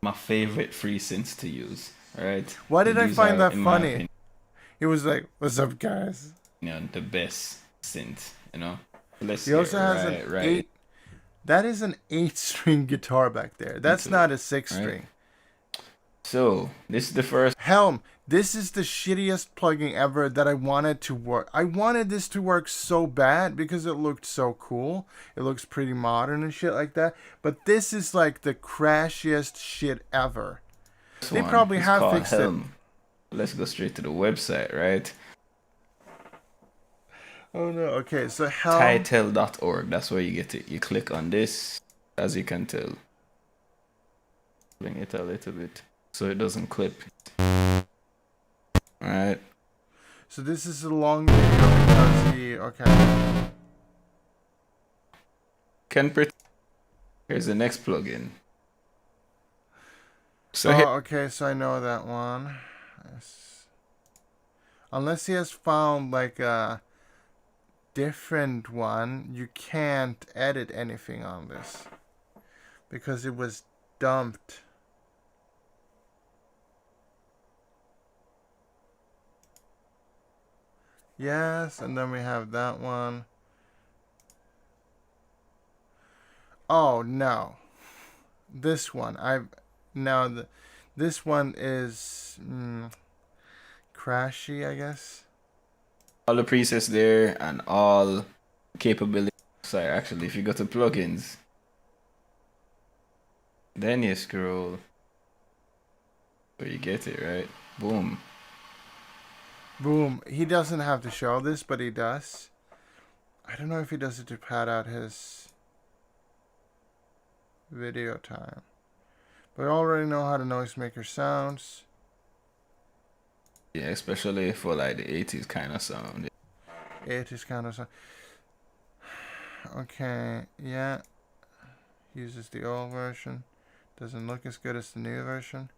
my favorite free synths to use. All right. Why did I These find are, that in my funny? opinion, He was like, "What's up, guys?" the best synth. Let's He also get has right, an right. 8. That is an 8-string guitar back there. That's not a 6-string. So this is the first. Helm, this is the shittiest plugin ever that I wanted to work. I wanted this to work so bad because it looked so cool. It looks pretty modern and shit like that. But this is like the crashiest shit ever. They probably is have called fixed Helm. Let's go straight to the website, right? it. Oh no, okay, so Helm. Title.org. That's where you get it. You click on this, as you can tell. Bring it a little bit so it doesn't clip. Alright. So this is a long video because he, okay. Here's the next plugin. So Oh, here, okay, so I know that one. Yes. Unless he has found like a different one, you can't edit anything on this because it was dumped. Yes, and then we have that one. Oh no, this one this one is crashy, I guess. all the presets there and all capabilities. Sorry, actually, if you go to plugins, then you scroll where you get it, right? Boom. Boom. He doesn't have to show this, but he does. I don't know if he does it to pad out his video time. But I already know how the noisemaker sounds. Yeah, especially for like the 80s kind of sound. It is kind of sound. Okay, yeah. Uses the old version. Doesn't look as good as the new version.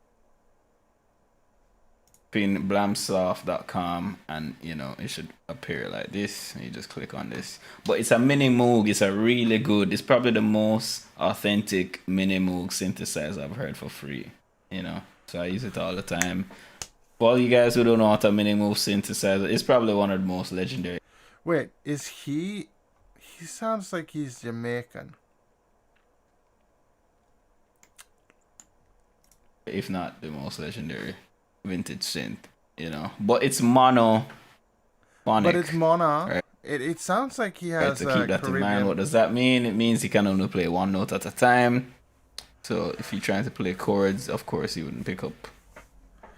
In blamsoft.com, and it should appear like this, and you just click on this. But it's a mini Moog. It's a really good, it's probably the most authentic mini Moog synthesizer I've heard for free, so I use it all the time. For all you guys who don't know what a mini Moog synthesizer, it's probably one of the most legendary. Wait, is he sounds like he's Jamaican. If not the most legendary vintage synth, but it's mono. But it's mono. Right. It sounds like he Right, has to keep that Caribbean. in mind. What does that mean? It means he can only play one note at a time. So if you're trying to play chords, of course you wouldn't pick up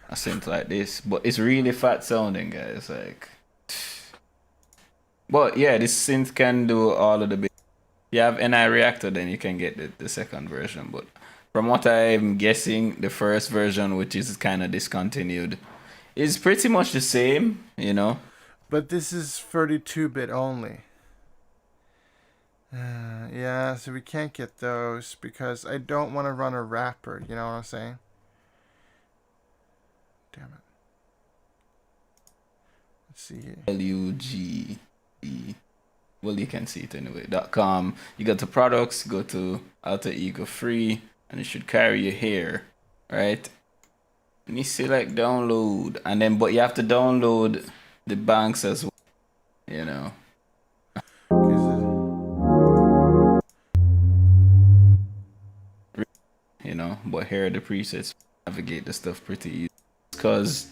a synth like this. But it's really fat sounding, guys. Like, but yeah, this synth can do all of the bits. You have NI Reactor, then you can get the second version. But from what I'm guessing, the first version, which is kind of discontinued, is pretty much the same, you know. But this is 32-bit only. Yeah, so we can't get those because I don't want to run a wrapper. You know what I'm saying? Damn it. Let's see here. LUGE. Well, you can see it anyway. .com. You go to products, go to Alter Ego Free, and it should carry you here, right? And you select download, and then but you have to download the banks as well, you know. You know, but here are the presets. Navigate the stuff pretty easy because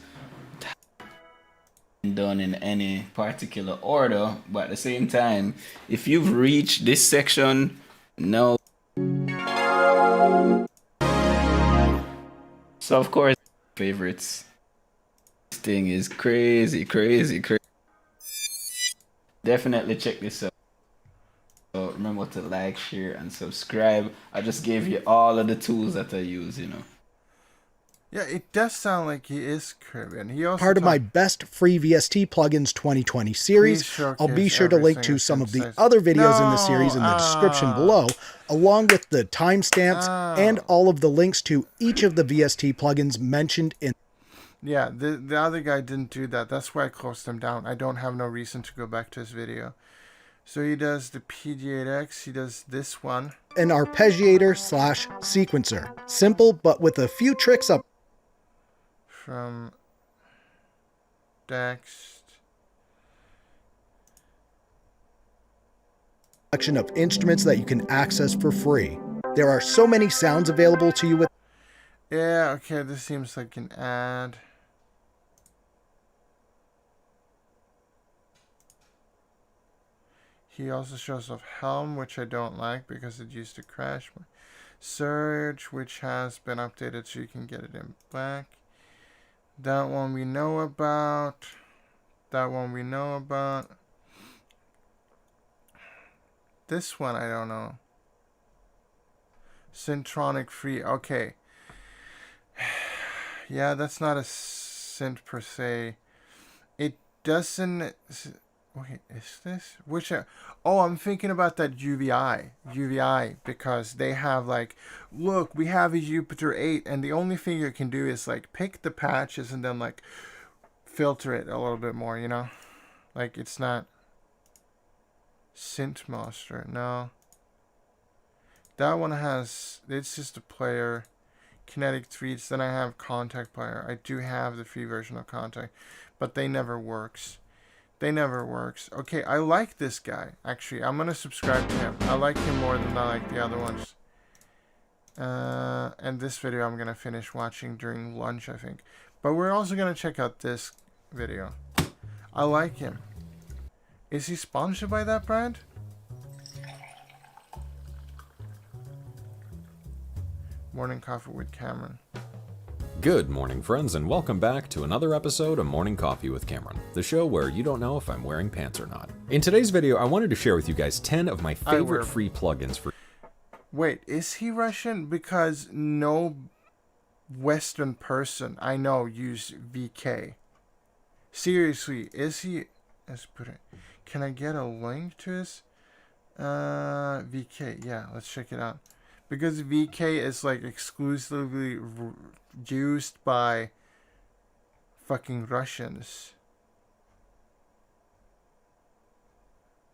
done in any particular order, but at the same time, if you've reached this section, no. So of course, favorites. This thing is crazy. Definitely check this out. So remember to like, share, and subscribe. I just gave you all of the tools that I use, you know. Yeah, it does sound like he is Caribbean. He also Part of my best free VST plugins 2020 series. I'll be sure to link to some of the other videos in the series in the description below, along with the timestamps and all of the links to each of the VST plugins mentioned in. Yeah, the other guy didn't do that. That's why I closed him down. I don't have no reason to go back to his video. So he does the PG8X, he does this one. An arpeggiator / sequencer. Simple, but with a few tricks up. From Dext. Collection of instruments that you can access for free. There are so many sounds available to you with. Yeah, okay, this seems like an ad. He also shows off Helm, which I don't like because it used to crash. Surge, which has been updated so you can get it in black. That one we know about. That one we know about. This one I don't know. Syntronic free. Okay. Yeah, that's not a synth per se. It doesn't. Wait, is this? Which? Oh, I'm thinking about that UVI, because they have like, look, we have a Jupiter 8, and the only thing you can do is like pick the patches and then like filter it a little bit more, you know? Like it's not Synth Master, no. That one has, it's just a player, kinetic tweets. Then I have Contact Player. I do have the free version of Contact, but they never works. Okay, I like this guy. Actually, I'm gonna subscribe to him. I like him more than I like the other ones. And this video I'm gonna finish watching during lunch, I think. But we're also gonna check out this video. I like him. Is he sponsored by that brand? Morning Coffee with Cameron. Good morning, friends, and welcome back to another episode of Morning Coffee with Cameron, the show where you don't know if I'm wearing pants or not. In today's video, I wanted to share with you guys 10 of my favorite free plugins for... Wait, is he Russian? Because no Western person I know use VK. Seriously, is he... Let's put it... Can I get a link to his... VK, yeah, let's check it out. Because VK is like exclusively used by fucking Russians.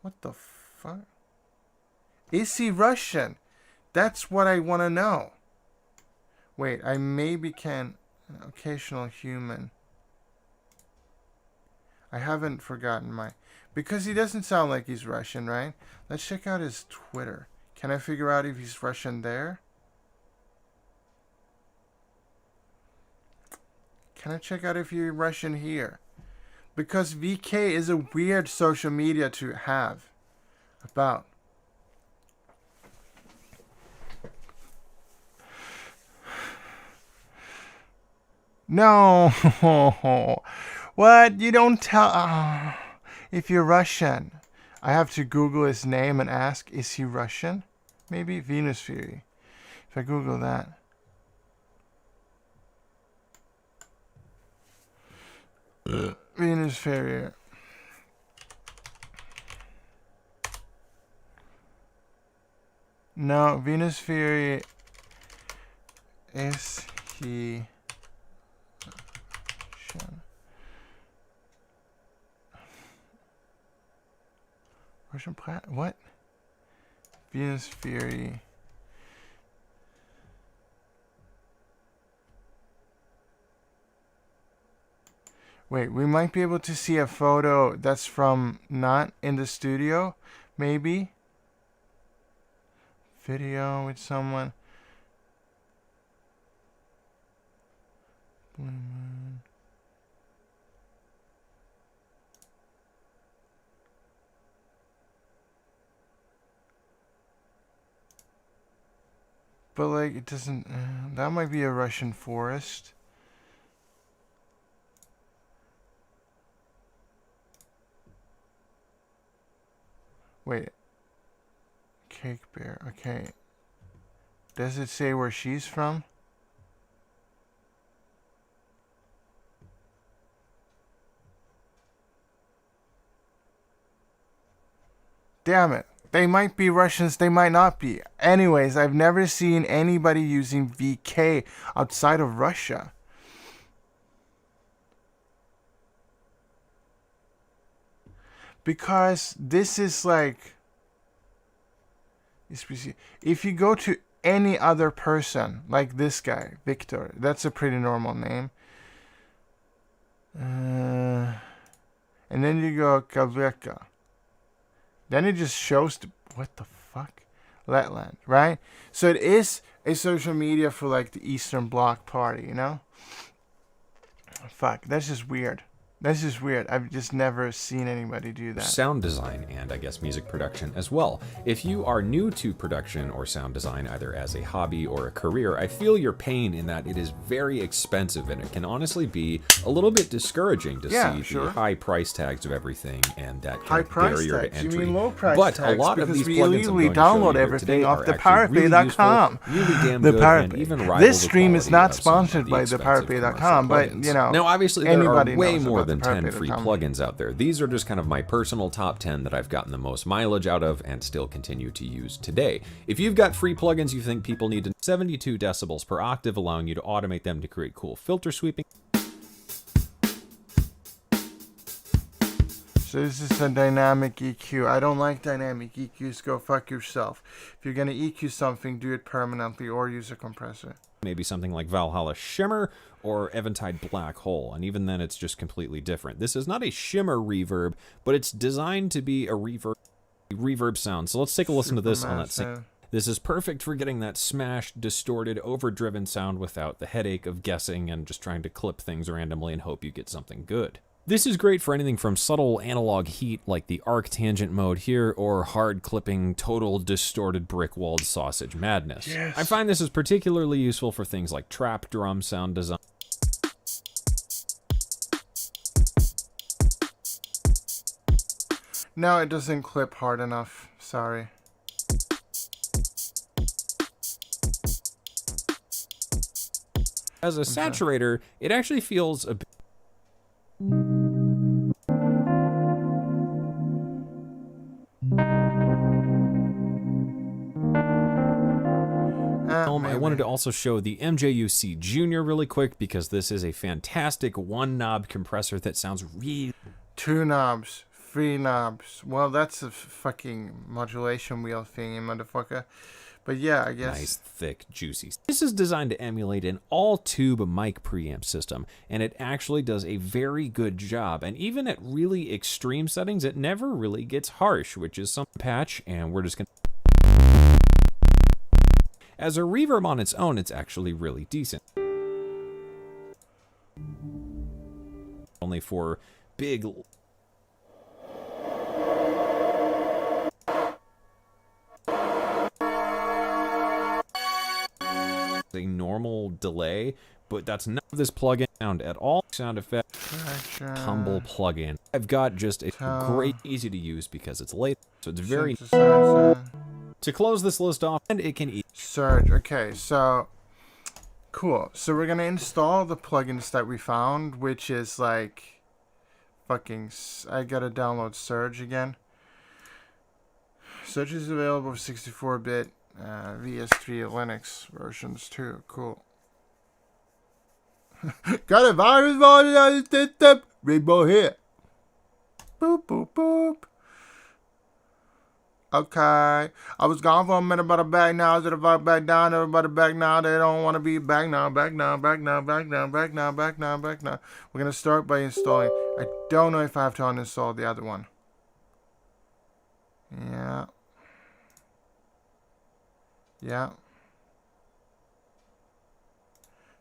What the fuck? Is he Russian? That's what I want to know. Wait, I maybe can... Occasional human. I haven't forgotten my... Because he doesn't sound like he's Russian, right? Let's check out his Twitter. Can I figure out if he's Russian there? Can I check out if you're Russian here? Because VK is a weird social media to have. About. No. What? You don't tell. If you're Russian, I have to Google his name and ask, is he Russian? Maybe Venus Fury. If I Google that. Venus Fury. No, Venus Fury. Is he Russian? Russian plat? What? Venus Fury. Wait, we might be able to see a photo that's from not in the studio, maybe. Video with someone. Blue Moon. But like it doesn't. That might be a Russian forest. Wait. Cake Bear. Okay. Does it say where she's from? Damn it. They might be Russians, they might not be. Anyways, I've never seen anybody using VK outside of Russia. Because this is like... If you go to any other person, like this guy, Victor, that's a pretty normal name. And then you go Kaveka. Then it just shows what the fuck? Letland, right? So it is a social media for like the Eastern Bloc party, you know? Fuck, that's just weird. That's just weird. I've just never seen anybody do that. Sound design and I guess music production as well. If you are new to production or sound design, either as a hobby or a career, I feel your pain in that it is very expensive and it can honestly be a little bit discouraging to see the high price tags of everything and that kind of barrier to entry. You mean low price but tags? A lot because of these we plugins illegally download everything off thepiratebay.com. Really damn good and even rival this stream is not sponsored by expensive thepiratebay.com, but you know. Now obviously there are way more than 10 free plugins out there. These are just kind of my personal top 10 that I've gotten the most mileage out of and still continue to use today. If you've got free plugins you think people need, 72 decibels per octave, allowing you to automate them to create cool filter sweeping. So this is a dynamic EQ. I don't like dynamic EQs. Go fuck yourself. If you're gonna EQ something, do it permanently or use a compressor. Maybe something like Valhalla Shimmer or Eventide Black Hole, and even then it's just completely different. This is not a shimmer reverb, but it's designed to be a reverb sound. So let's take a listen to this on that same. This is perfect for getting that smashed, distorted, overdriven sound without the headache of guessing and just trying to clip things randomly and hope you get something good. This is great for anything from subtle analog heat like the arc tangent mode here, or hard clipping, total distorted brick-walled sausage madness. Yes. I find this is particularly useful for things like trap drum sound design. No, it doesn't clip hard enough. Sorry. As a saturator, it actually feels a bit... I wanted to also show the MJUC Junior really quick because this is a fantastic one knob compressor that sounds really... 2 knobs, 3 knobs. Well, that's a fucking modulation wheel thingy, motherfucker. But yeah, I guess. Nice, thick, juicy. This is designed to emulate an all-tube mic preamp system, and it actually does a very good job. And even at really extreme settings, it never really gets harsh, which is some patch, and we're just gonna... As a reverb on its own, it's actually really decent. Only for big... a normal delay, but that's none of this plugin sound at all. Sound effect, humble plugin. I've got just a great, easy to use because it's late, so it's very. To close this list off, and it can Surge. Okay, so cool. So we're gonna install the plugins that we found, which is like fucking. I gotta download Surge again. Surge is available for 64-bit VS3 Linux versions too. Cool. Got a virus on the system. Rainbow here. Boop boop boop. Okay. I was gone for a minute, but I'm back now. Is it about back down? Everybody back now. They don't want to be back now. Back now. Back now. Back now. Back now. Back now. Back now. We're gonna start by installing. I don't know if I have to uninstall the other one. Yeah. Yeah.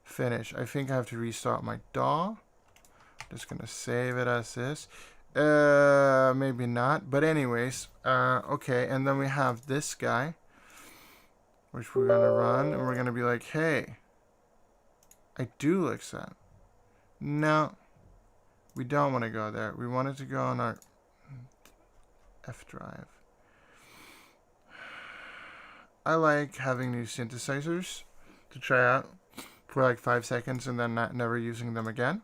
Finish. I think I have to restart my DAW. Just gonna save it as this. Maybe not. But anyways, okay. And then we have this guy, which we're gonna run, and we're gonna be like, hey, I do like that. No, we don't want to go there. We want it to go on our F drive. I like having new synthesizers to try out for like 5 seconds and then never using them again.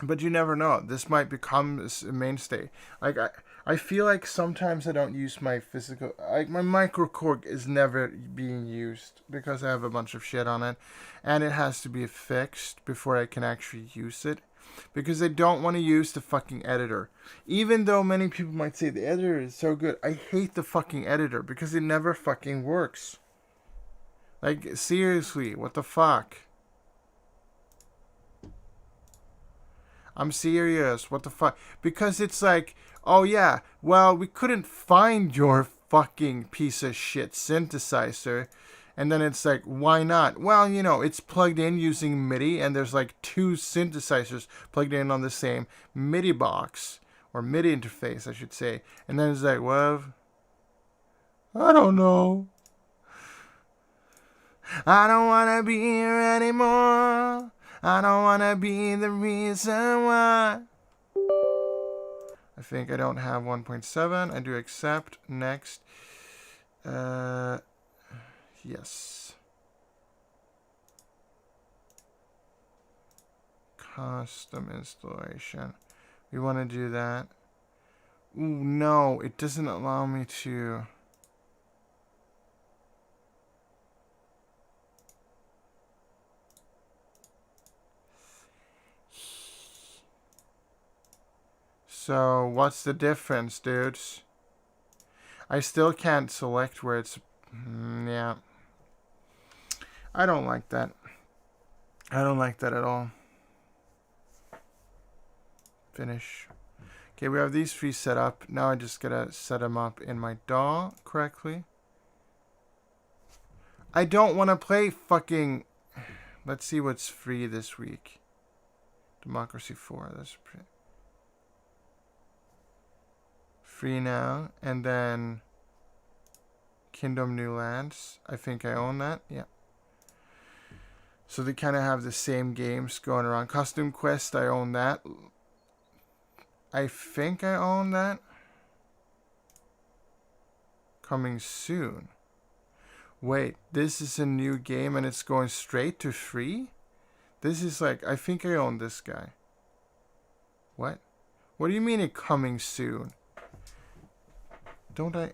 But you never know. This might become a mainstay. Like I feel like sometimes I don't use my physical. Like my micro cork is never being used because I have a bunch of shit on it, and it has to be fixed before I can actually use it. Because I don't want to use the fucking editor. Even though many people might say the editor is so good, I hate the fucking editor because it never fucking works. Like, seriously, what the fuck? I'm serious, what the fuck? Because it's like, oh yeah, well, we couldn't find your fucking piece of shit synthesizer. And then it's like, why not? Well, you know, it's plugged in using MIDI, and there's like 2 synthesizers plugged in on the same MIDI box, or MIDI interface, I should say. And then it's like, well, I don't know. I don't want to be here anymore. I don't want to be the reason why. I think I don't have 1.7. I do accept. Next. Yes. Custom installation. We want to do that. Ooh, no, it doesn't allow me to. So, what's the difference, dudes? I still can't select where it's. Yeah. I don't like that. I don't like that at all. Finish. Okay, we have these 3 set up. Now I just gotta set them up in my DAW correctly. I don't want to play fucking. Let's see what's free this week. Democracy 4. That's pretty. Free now. And then Kingdom New Lands. I think I own that. Yeah. So they kind of have the same games going around. Custom Quest, I own that. I think I own that. Coming soon. Wait, this is a new game and it's going straight to free? This is like, I think I own this guy. What? What do you mean it coming soon? Don't I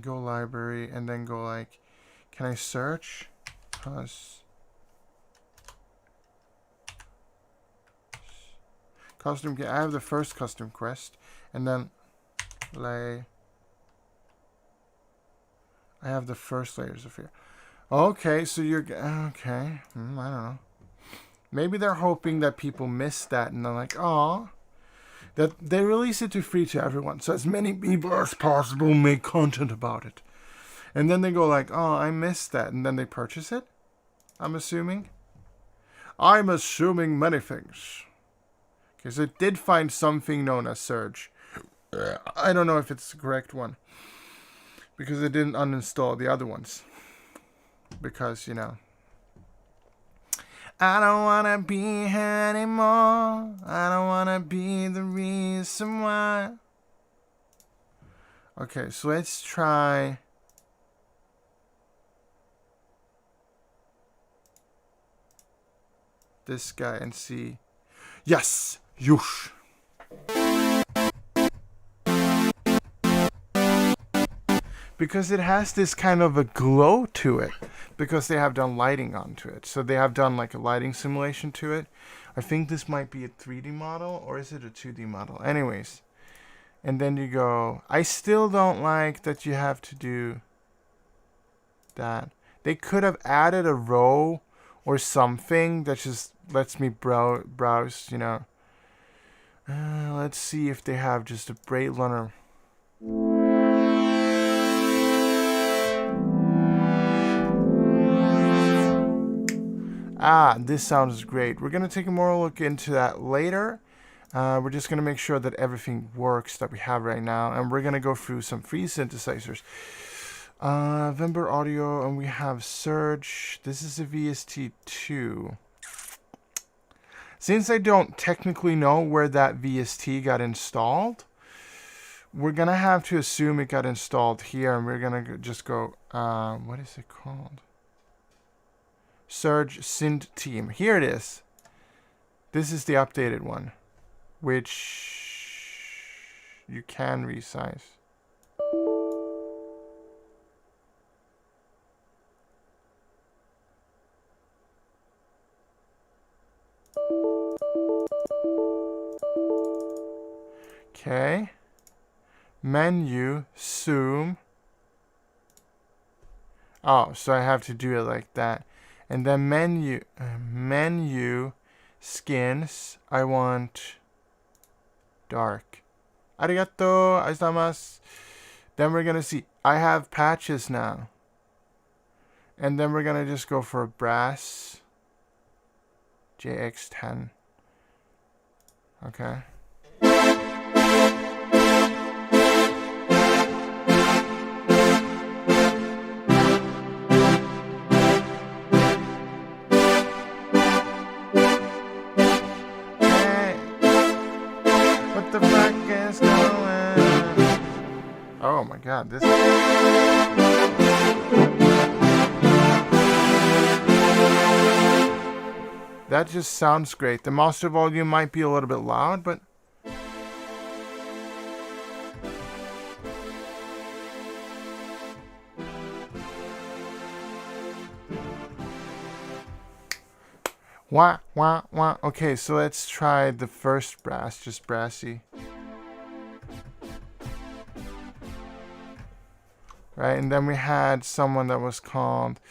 go library and then go like, can I search? Custom, I have the first custom quest, and then I have the first layers of fear. Okay, so you're okay. I don't know. Maybe they're hoping that people miss that, and they're like, "Oh, that they release it to free to everyone, so as many people as possible make content about it." And then they go like, "Oh, I missed that," and then they purchase it. I'm assuming. I'm assuming many things. Because it did find something known as Surge. I don't know if it's the correct one. Because it didn't uninstall the other ones. because, I don't want to be here anymore. I don't want to be the reason why. Okay, so let's try this guy and see. Yes! Yush! Because it has this kind of a glow to it. Because they have done lighting onto it. So they have done like a lighting simulation to it. I think this might be a 3D model, or is it a 2D model? Anyways. And then you go, I still don't like that you have to do that. They could have added a row or something that just lets me browse, let's see if they have just a Braid Runner. This sounds great. We're going to take a more look into that later. We're just going to make sure that everything works that we have right now. And we're going to go through some free synthesizers. Vember Audio, and we have Surge. This is a VST2. Since I don't technically know where that VST got installed, we're going to have to assume it got installed here. And we're going to just go, what is it called? Surge Synth Team. Here it is. This is the updated one, which you can resize. Okay. Menu, zoom. Oh, so I have to do it like that. And then menu, skins, I want dark. Arigato, aizaimasu. Then we're going to see, I have patches now. And then we're going to just go for brass, JX10. Okay. Oh my god, this that just sounds great. The master volume might be a little bit loud, but wah wah wah. Okay, so let's try the first brass, just brassy. Right, and then we had someone that was called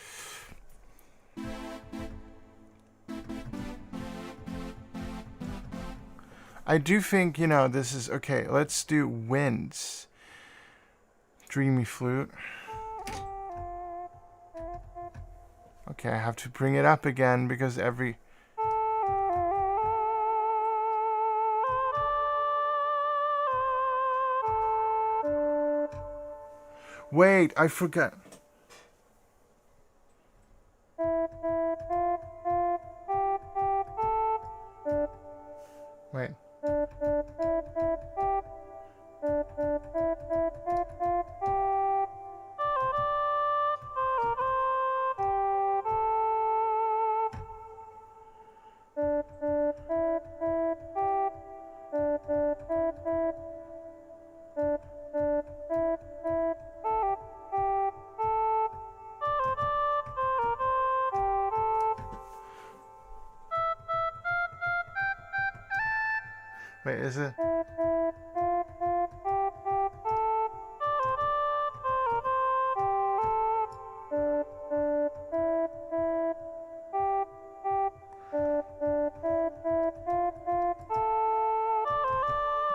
I do think, this is okay. Let's do winds. Dreamy flute. Okay, I have to bring it up again because every wait, I forgot. Wait. Wait, is it?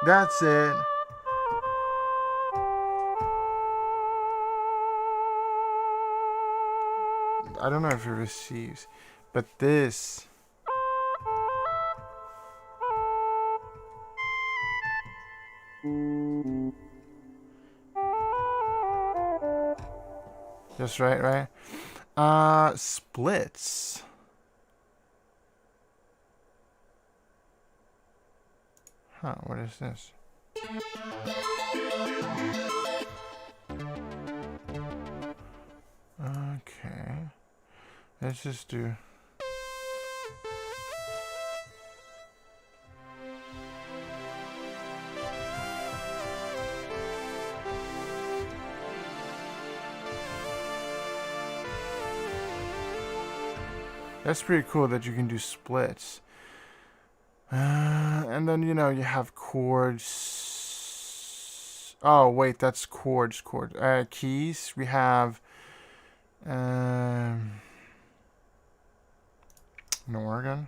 That's it. I don't know if it receives, but this. Just right? Splits. Huh, what is this? Okay. Let's just do... That's pretty cool that you can do splits. And then, you know, you have chords. Oh, wait, that's chords. Keys. We have an organ.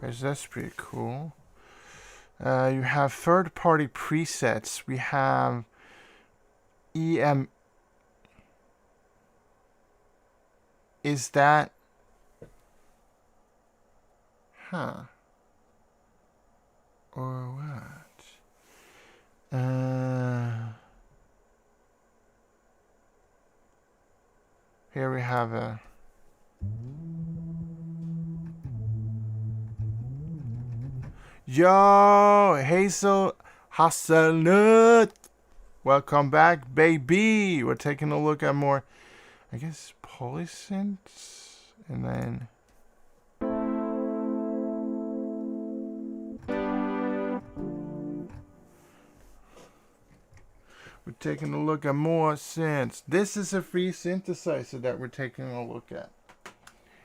That's pretty cool. You have third-party presets. We have EM. Is that? Huh. Or what? Here we have a. Yo, Hazel Hasselnut. Welcome back, baby. We're taking a look at more, I guess, polysynths, and then we're taking a look at more synths. This is a free synthesizer that we're taking a look at.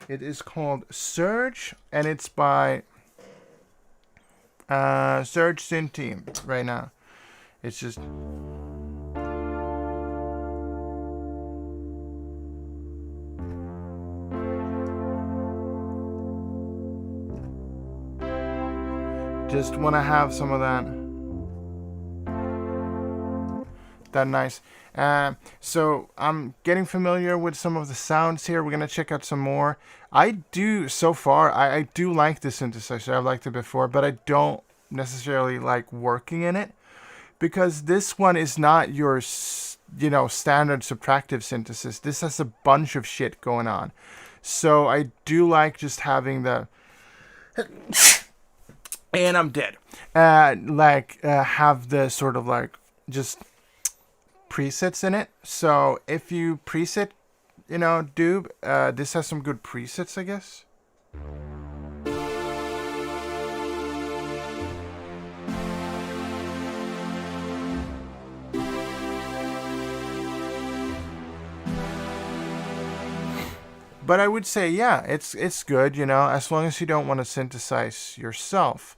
It is called Surge, and it's by Surge Synth Team right now. It's just want to have some of that nice. So I'm getting familiar with some of the sounds here. We're gonna check out some more. I do like this synthesizer. I've liked it before, but I don't necessarily like working in it because this one is not your standard subtractive synthesis. This has a bunch of shit going on. So I do like just having the and I'm dead. Have the sort of like just presets in it. So if you preset, Doob, this has some good presets, I guess. But I would say, yeah, it's good, as long as you don't want to synthesize yourself.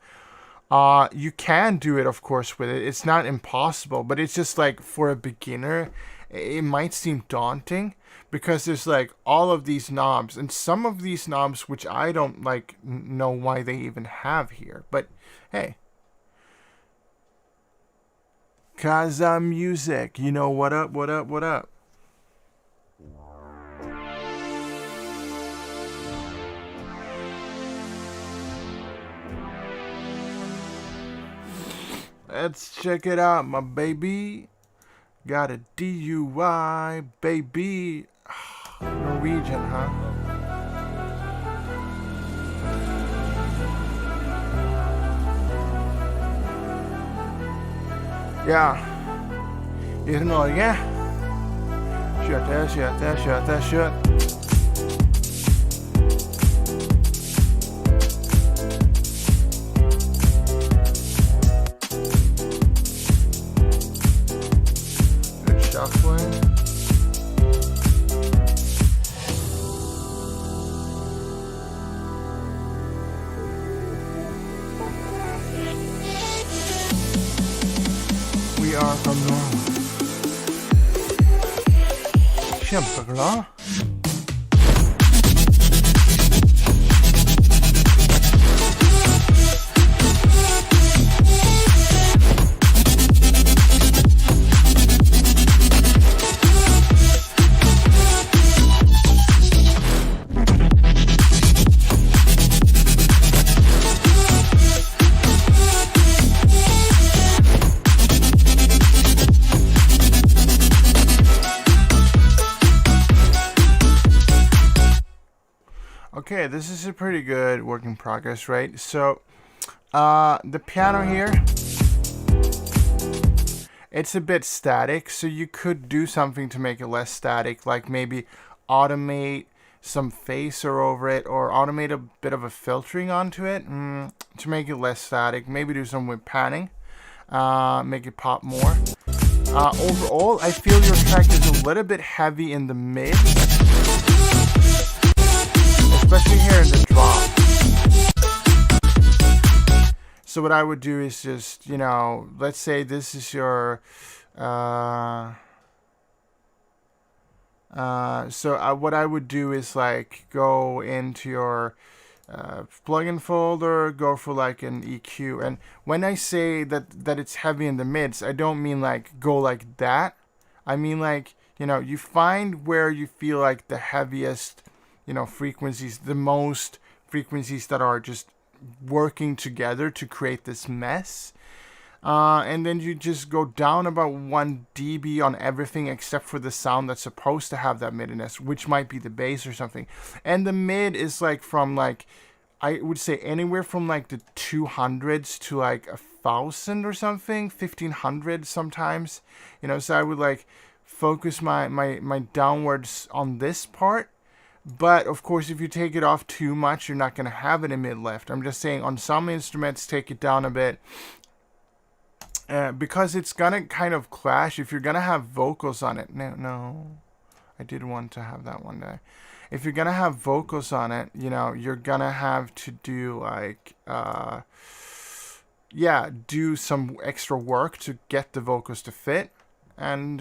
You can do it, of course, with it. It's not impossible, but it's just like for a beginner, it might seem daunting because there's like all of these knobs and some of these knobs which I don't know why they even have here. But hey, Kaza Music, what up, what up, what up? Let's check it out, my baby. Got a DUI, baby. Norwegian, huh? Ja. I Norge. Kjørt. We are from Norway. Kjempeglad. Okay, this is a pretty good work in progress, right? So, the piano here, it's a bit static, so you could do something to make it less static, like maybe automate some phaser over it, or automate a bit of a filtering onto it to make it less static. Maybe do some with panning, make it pop more. Overall, I feel your track is a little bit heavy in the mid, especially here in the drop. So what I would do is just, you know, let's say this is your, what I would do is like go into your plugin folder, go for like an EQ. And when I say that it's heavy in the mids, I don't mean like go like that. I mean like, you know, you find where you feel like the heaviest, you know, frequencies, the most frequencies that are just working together to create this mess. And then you just go down about 1 dB on everything except for the sound that's supposed to have that middiness, which might be the bass or something. And the mid is like from like, I would say anywhere from like the 200s to like 1,000 or something, 1,500 sometimes. You know, so I would like focus my downwards on this part. But of course, if you take it off too much, you're not going to have it in mid left. I'm just saying on some instruments, take it down a bit. Because it's going to kind of clash if you're going to have vocals on it. No, I did want to have that one there. If you're going to have vocals on it, you know, you're going to have to do like, do some extra work to get the vocals to fit. And,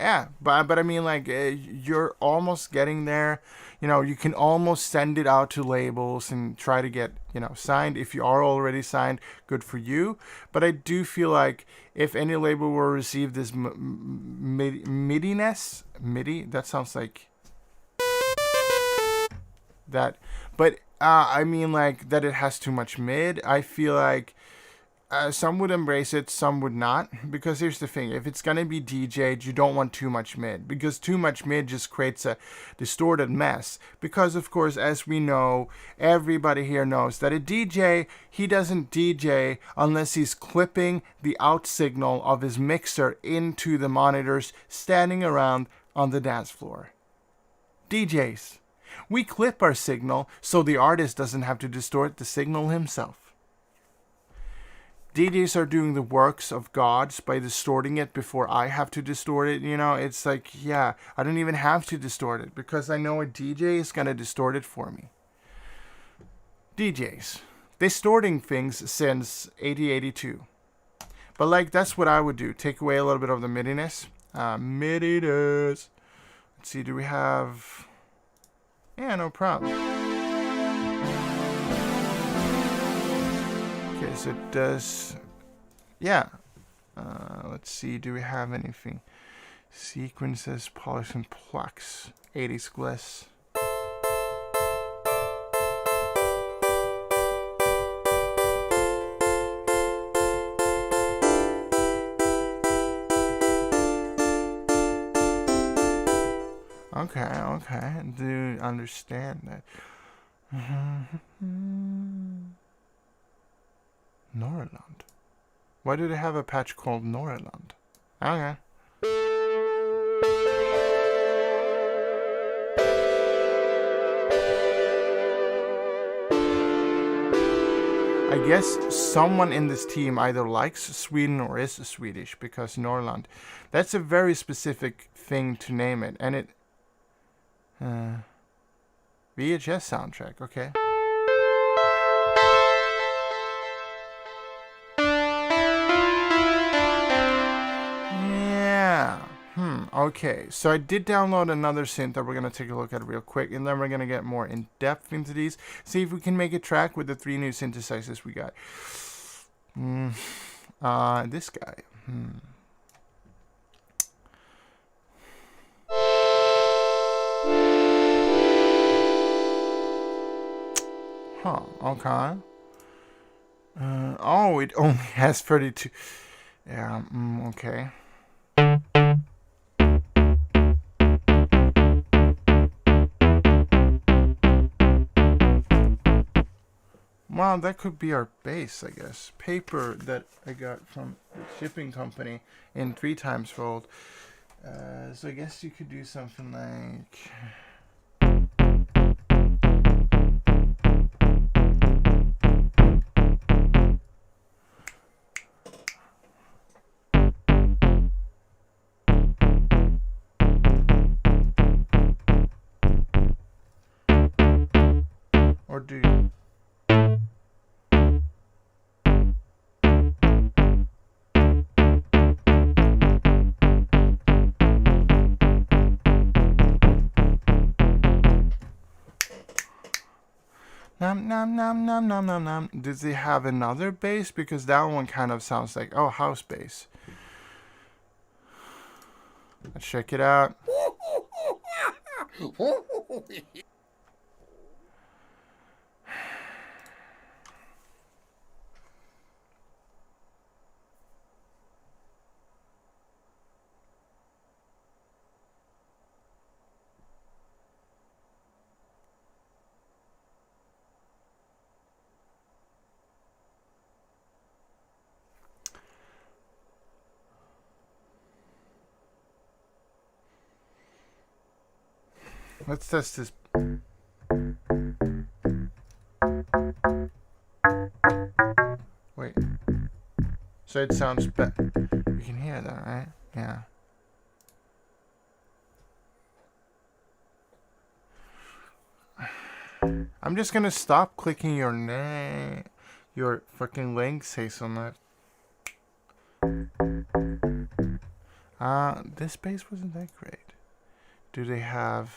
yeah, but I mean, like, you're almost getting there. You know, you can almost send it out to labels and try to get, you know, signed. If you are already signed, good for you. But I do feel like if any label will receive this midiness, MIDI, that sounds like that. But I mean, like, that it has too much mid. I feel like some would embrace it, some would not. Because here's the thing, if it's going to be DJ'd, you don't want too much mid. Because too much mid just creates a distorted mess. Because, of course, as we know, everybody here knows that a DJ, he doesn't DJ unless he's clipping the out signal of his mixer into the monitors standing around on the dance floor. DJs, we clip our signal so the artist doesn't have to distort the signal himself. DJs are doing the works of gods by distorting it before I have to distort it. You know, it's like, yeah, I don't even have to distort it because I know a DJ is going to distort it for me. DJs, distorting things since 8082. But like, that's what I would do. Take away a little bit of the midiness. Midiness. Let's see, do we have... Yeah, no problem. Okay, so it does... Yeah. Let's see, do we have anything? Sequences, polish, and plucks. 80s bliss. Okay, I do understand that. Norrland. Why do they have a patch called Norrland? Okay. I guess someone in this team either likes Sweden or is Swedish, because Norrland, that's a very specific thing to name it, and it VHS soundtrack, okay. Yeah. Okay. So I did download another synth that we're going to take a look at real quick, and then we're going to get more in depth into these. See if we can make a track with the 3 new synthesizers we got. This guy. Huh, okay. Oh, it only has 32. Yeah, okay. Well, that could be our base, I guess. Paper that I got from the shipping company in 3 times fold. So I guess you could do something like... Or do you? Nom nom nom nom nom nom nom. Does they have another bass? Because that one kind of sounds like, oh, house bass. Let's check it out. Let's test this. Wait. So it sounds better. You can hear that, right? Yeah. I'm just gonna stop clicking your name, your fucking links, Hazelnut. This bass wasn't that great. Do they have...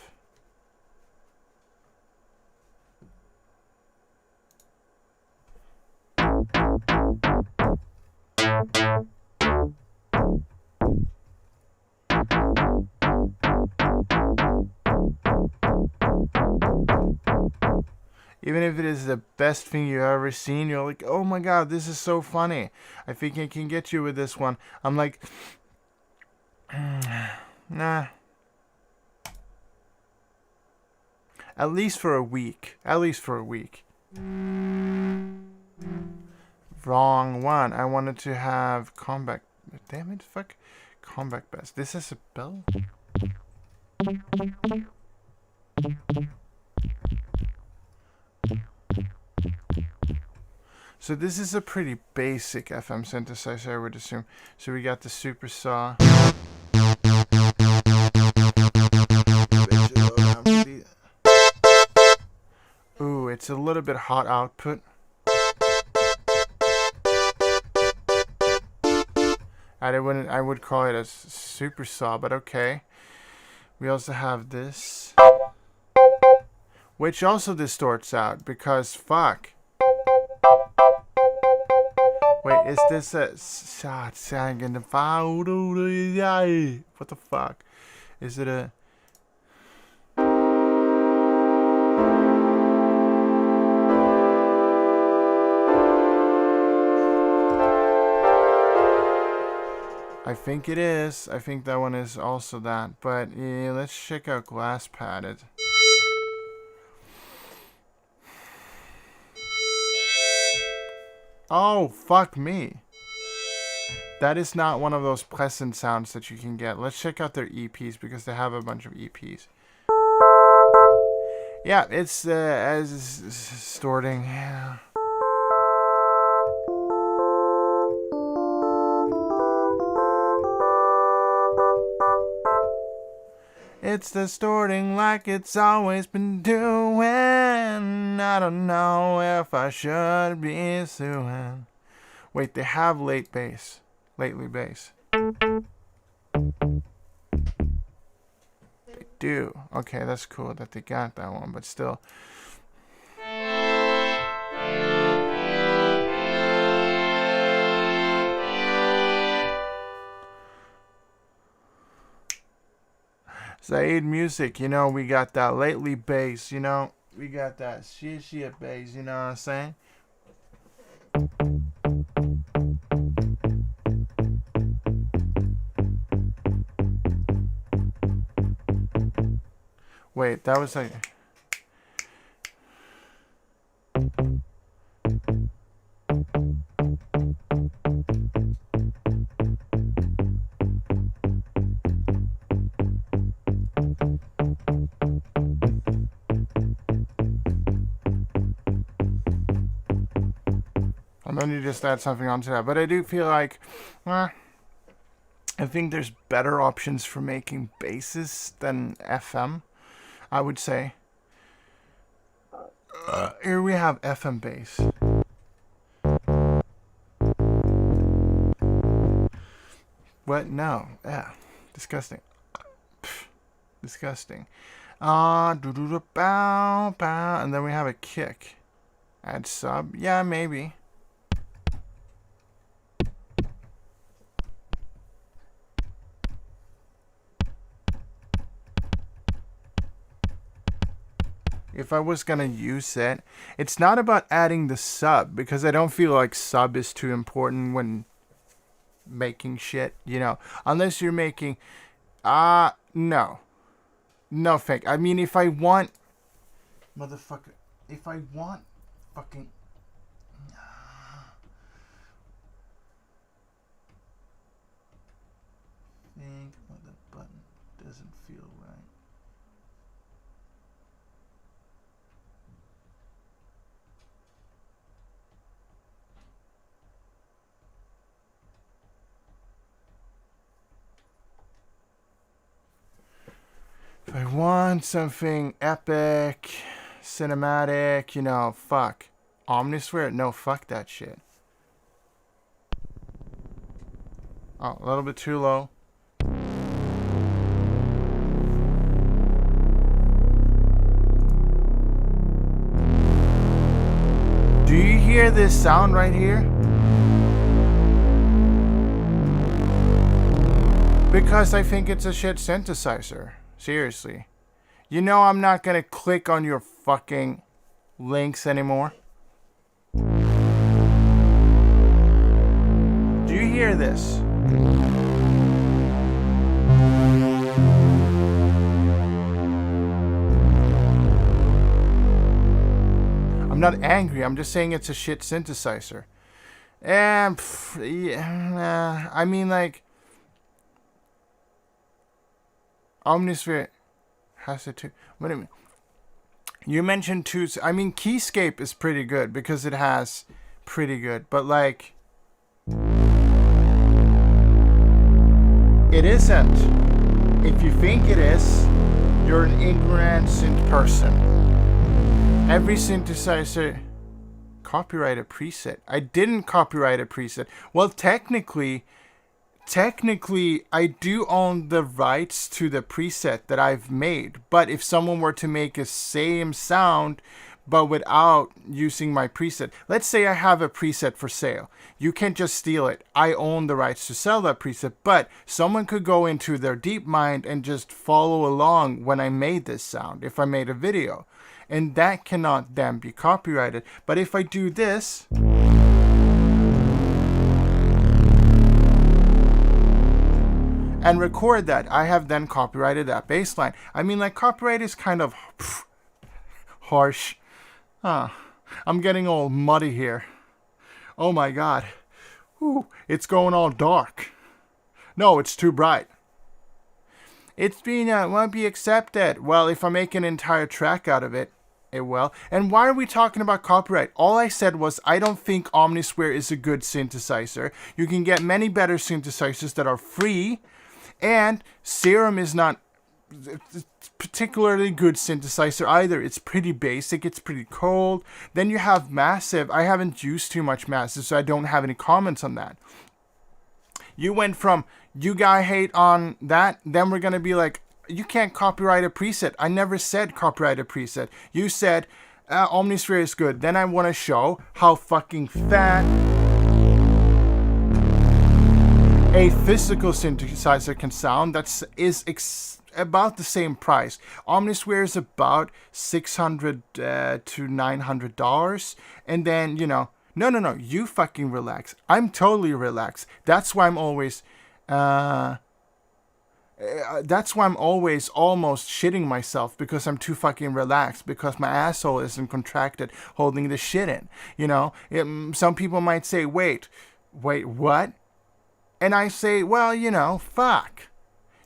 Even if it is the best thing you've ever seen, you're like, oh my god, this is so funny. I think I can get you with this one. I'm like, nah. At least for a week. At least for a week. Wrong one. I wanted to have combat. Damn it, fuck. Combat best. This is a bell? So this is a pretty basic FM synthesizer, I would assume. So we got the super saw. Ooh, it's a little bit hot output. I would call it a super saw, but okay. We also have this, which also distorts out because fuck. Wait, is this a shot sang in the what the fuck? Is it a... I think it is. I think that one is also that. But yeah, let's check out glass padded. Oh, fuck me. That is not one of those pleasant sounds that you can get. Let's check out their EPs because they have a bunch of EPs. Yeah, it's as distorting. Yeah. It's distorting like it's always been doing. I don't know if I should be suing. Wait, they have lately bass. They do. Okay, that's cool that they got that one, but still. Zaid Music, you know, we got that lately bass, you know, we got that shit bass, you know what I'm saying? Wait, that was like... And then you just add something onto that. But I do feel like, I think there's better options for making basses than FM, I would say. Here we have FM bass. What? No. Yeah. Disgusting. Pfft. Disgusting. Bow, bow. And then we have a kick. Add sub. Yeah, maybe. If I was gonna use it, it's not about adding the sub, because I don't feel like sub is too important when making shit, you know, unless you're making, no, fake. I mean, if I want, motherfucker, if I want fucking, think what the button doesn't feel right. If I want something epic, cinematic, you know, fuck. Omnisphere? No, fuck that shit. Oh, a little bit too low. Do you hear this sound right here? Because I think it's a shit synthesizer. Seriously. You know I'm not gonna click on your fucking links anymore. Do you hear this? I'm not angry, I'm just saying it's a shit synthesizer. And, yeah, I mean, like, Omnisphere has it too. What do you mean? You mentioned two. I mean, Keyscape is pretty good because it has pretty good, but like, it isn't. If you think it is, you're an ignorant synth person. Every synthesizer copyright a preset. I didn't copyright a preset. Well, technically, I do own the rights to the preset that I've made. But if someone were to make a same sound, but without using my preset, let's say I have a preset for sale. You can't just steal it. I own the rights to sell that preset, but someone could go into their deep mind and just follow along when I made this sound, if I made a video. And that cannot then be copyrighted. But if I do this, and record that, I have then copyrighted that bass line. I mean, like, copyright is kind of harsh. I'm getting all muddy here. Oh my god. Ooh, it's going all dark. No, it's too bright. It's being, won't be accepted. Well, if I make an entire track out of it, it will. And why are we talking about copyright? All I said was I don't think Omnisphere is a good synthesizer. You can get many better synthesizers that are free. And Serum is not particularly good synthesizer either. It's pretty basic. It's pretty cold. Then you have Massive. I haven't used too much Massive, so I don't have any comments on that. You went from, you guy hate on that, then we're going to be like, you can't copyright a preset. I never said copyright a preset. You said Omnisphere is good. Then I want to show how fucking fat a physical synthesizer can sound that is about the same price. Omnisphere is about $600 to $900, and then, you know, no, you fucking relax. I'm totally relaxed. That's why I'm always almost shitting myself, because I'm too fucking relaxed, because my asshole isn't contracted holding the shit in. You know, some people might say, wait, what? And I say, well, you know, fuck.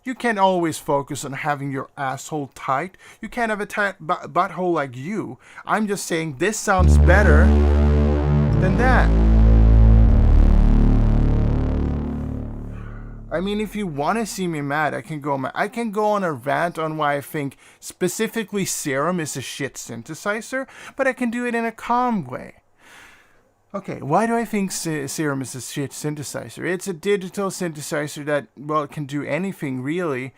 You can't always focus on having your asshole tight. You can't have a tight butthole like you. I'm just saying this sounds better than that. I mean, if you want to see me mad, I can go on a rant on why I think specifically Serum is a shit synthesizer, but I can do it in a calm way. Okay, why do I think Serum is a shit synthesizer? It's a digital synthesizer that, well, it can do anything really.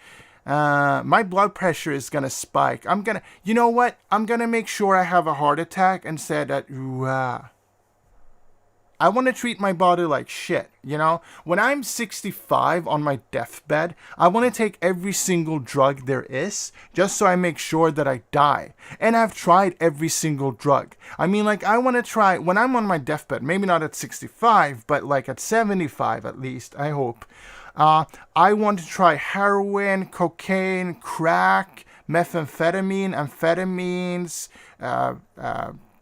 My blood pressure is gonna spike. You know what? I'm gonna make sure I have a heart attack and say that, I want to treat my body like shit, you know? When I'm 65 on my deathbed, I want to take every single drug there is just so I make sure that I die. And I've tried every single drug. I mean, like, I want to try, when I'm on my deathbed, maybe not at 65, but like at 75 at least, I hope. I want to try heroin, cocaine, crack, methamphetamine, amphetamines,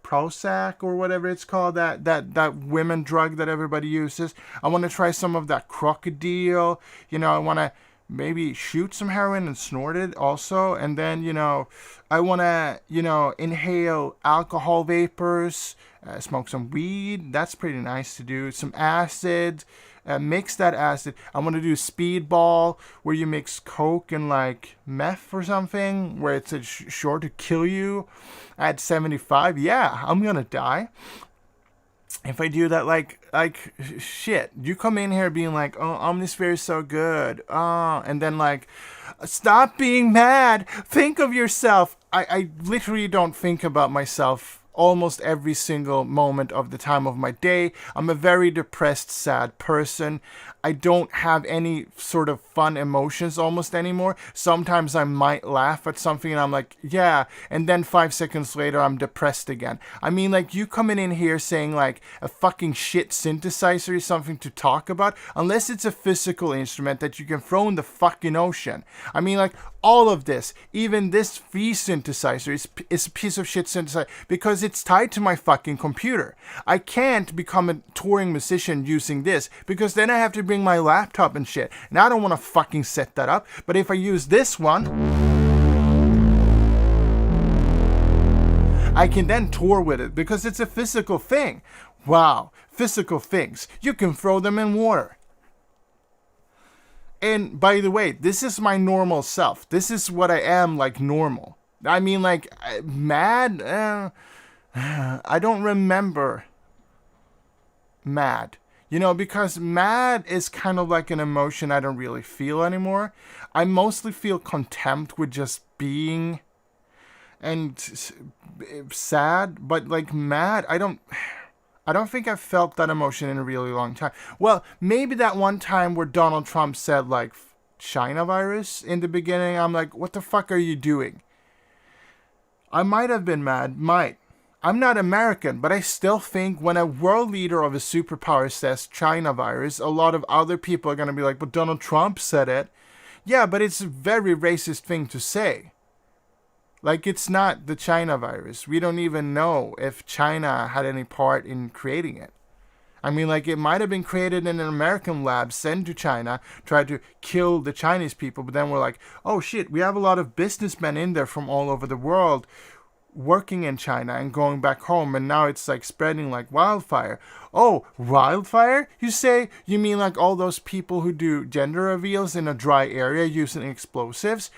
Prozac or whatever it's called, that women drug that everybody uses. I want to try some of that crocodile. You know, I want to maybe shoot some heroin and snort it also. And then, you know, I want to, you know, inhale alcohol vapors, smoke some weed. That's pretty nice to do. Some acid. Mix that acid. I want to do speedball, where you mix coke and like meth or something, where it's sure to kill you at 75. Yeah, I'm gonna die if I do that. Like shit. You come in here being like, oh, Omnisphere is so good. And then like, stop being mad. Think of yourself. I literally don't think about myself almost every single moment of the time of my day. I'm a very depressed, sad person. I don't have any sort of fun emotions almost anymore. Sometimes I might laugh at something and I'm like, yeah, and then 5 seconds later I'm depressed again. I mean, like, you coming in here saying like a fucking shit synthesizer is something to talk about, unless it's a physical instrument that you can throw in the fucking ocean. I mean, like, all of this, even this free synthesizer is a piece of shit synthesizer because it's tied to my fucking computer. I can't become a touring musician using this because then I have to bring my laptop and shit. And I don't want to fucking set that up. But if I use this one, I can then tour with it because it's a physical thing. Wow, physical things. You can throw them in water. And by the way, this is my normal self. This is what I am, like, normal. I mean, like, mad? I don't remember mad. You know, because mad is kind of like an emotion I don't really feel anymore. I mostly feel contempt with just being and sad. But, like, mad, I don't think I've felt that emotion in a really long time. Well, maybe that one time where Donald Trump said, like, China virus in the beginning. I'm like, what the fuck are you doing? I might have been mad. I'm not American, but I still think when a world leader of a superpower says China virus, a lot of other people are going to be like, but Donald Trump said it. Yeah, but it's a very racist thing to say. Like, it's not the China virus. We don't even know if China had any part in creating it. I mean, like, it might have been created in an American lab, sent to China, tried to kill the Chinese people, but then we're like, oh shit, we have a lot of businessmen in there from all over the world working in China and going back home, and now it's like spreading like wildfire. Oh, wildfire? You say? You mean like all those people who do gender reveals in a dry area using explosives?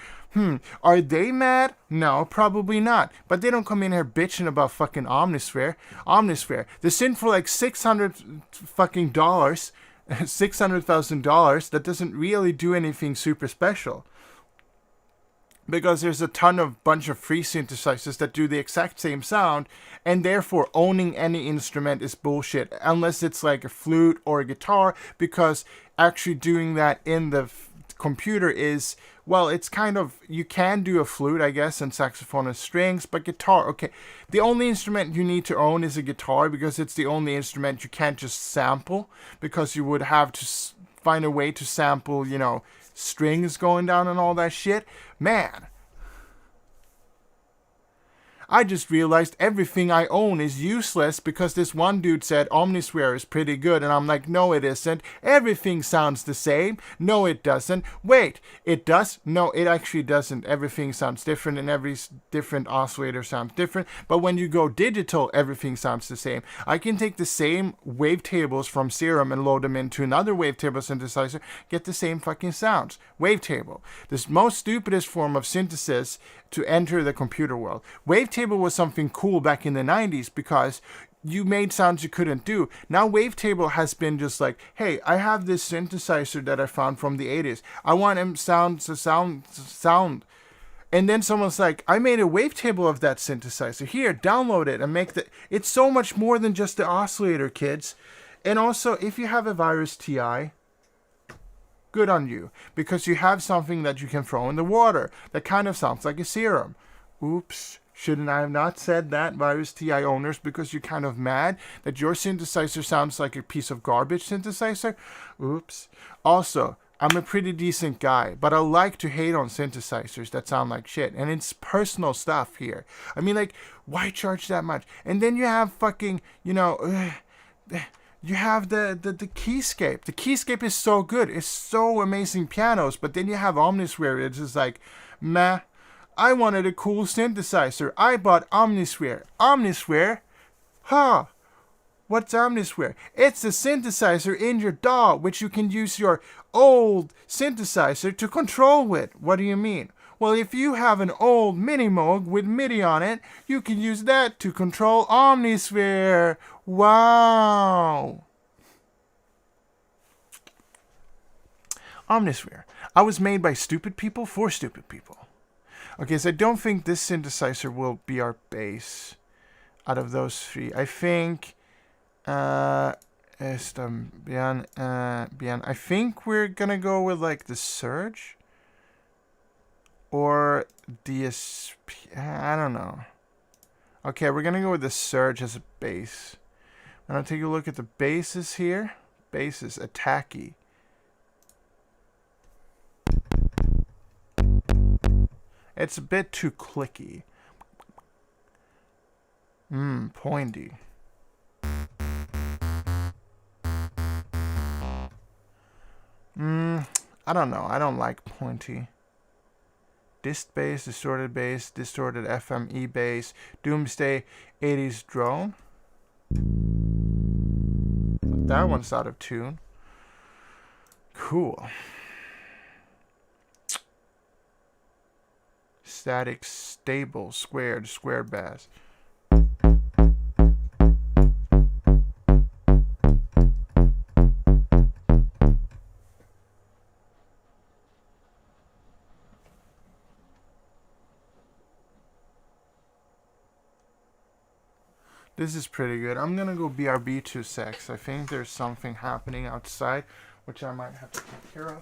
Are they mad? No, probably not. But they don't come in here bitching about fucking Omnisphere. They're sitting for like $600 fucking dollars, $600,000. That doesn't really do anything super special. Because there's a bunch of free synthesizers that do the exact same sound, and therefore owning any instrument is bullshit, unless it's like a flute or a guitar, because actually doing that in the computer is, well, it's kind of, you can do a flute, I guess, and saxophone and strings, but guitar, okay. The only instrument you need to own is a guitar, because it's the only instrument you can't just sample, because you would have to find a way to sample, you know, strings going down and all that shit. Man, I just realized everything I own is useless because this one dude said Omnisphere is pretty good. And I'm like, no, it isn't. Everything sounds the same. No, it doesn't. Wait, it does? No, it actually doesn't. Everything sounds different and every different oscillator sounds different. But when you go digital, everything sounds the same. I can take the same wavetables from Serum and load them into another wavetable synthesizer, get the same fucking sounds. Wavetable. This most stupidest form of synthesis to enter the computer world. Wavetable was something cool back in the 90s because you made sounds you couldn't do. Now Wavetable has been just like, hey, I have this synthesizer that I found from the 80s. I want him sound. And then someone's like, I made a wavetable of that synthesizer. Here, download it and make the... It's so much more than just the oscillator, kids. And also, if you have a Virus TI, good on you. Because you have something that you can throw in the water that kind of sounds like a Serum. Oops. Shouldn't I have not said that, Virus TI owners, because you're kind of mad that your synthesizer sounds like a piece of garbage synthesizer? Oops. Also, I'm a pretty decent guy, but I like to hate on synthesizers that sound like shit. And it's personal stuff here. I mean, like, why charge that much? And then you have fucking, you have the Keyscape. The Keyscape is so good. It's so amazing pianos. But then you have Omnisphere. It's just like, meh. I wanted a cool synthesizer. I bought Omnisphere. Omnisphere? Huh. What's Omnisphere? It's the synthesizer in your DAW, which you can use your old synthesizer to control with. What do you mean? Well, if you have an old mini Moog with MIDI on it, you can use that to control Omnisphere. Wow. Omnisphere. I was made by stupid people for stupid people. Okay, so I don't think this synthesizer will be our bass out of those three. I think... I think we're gonna go with like the Surge or DSP. I don't know. Okay, we're gonna go with the Surge as a bass. I'm gonna take a look at the basses here. Basses, attacky. It's a bit too clicky. Pointy. I don't know. I don't like pointy. Dist bass, distorted FME bass, Doomsday 80s drone. That one's out of tune. Cool. Static, stable, squared bass. This is pretty good. I'm gonna go BRB 2 secs. I think there's something happening outside, which I might have to take care of.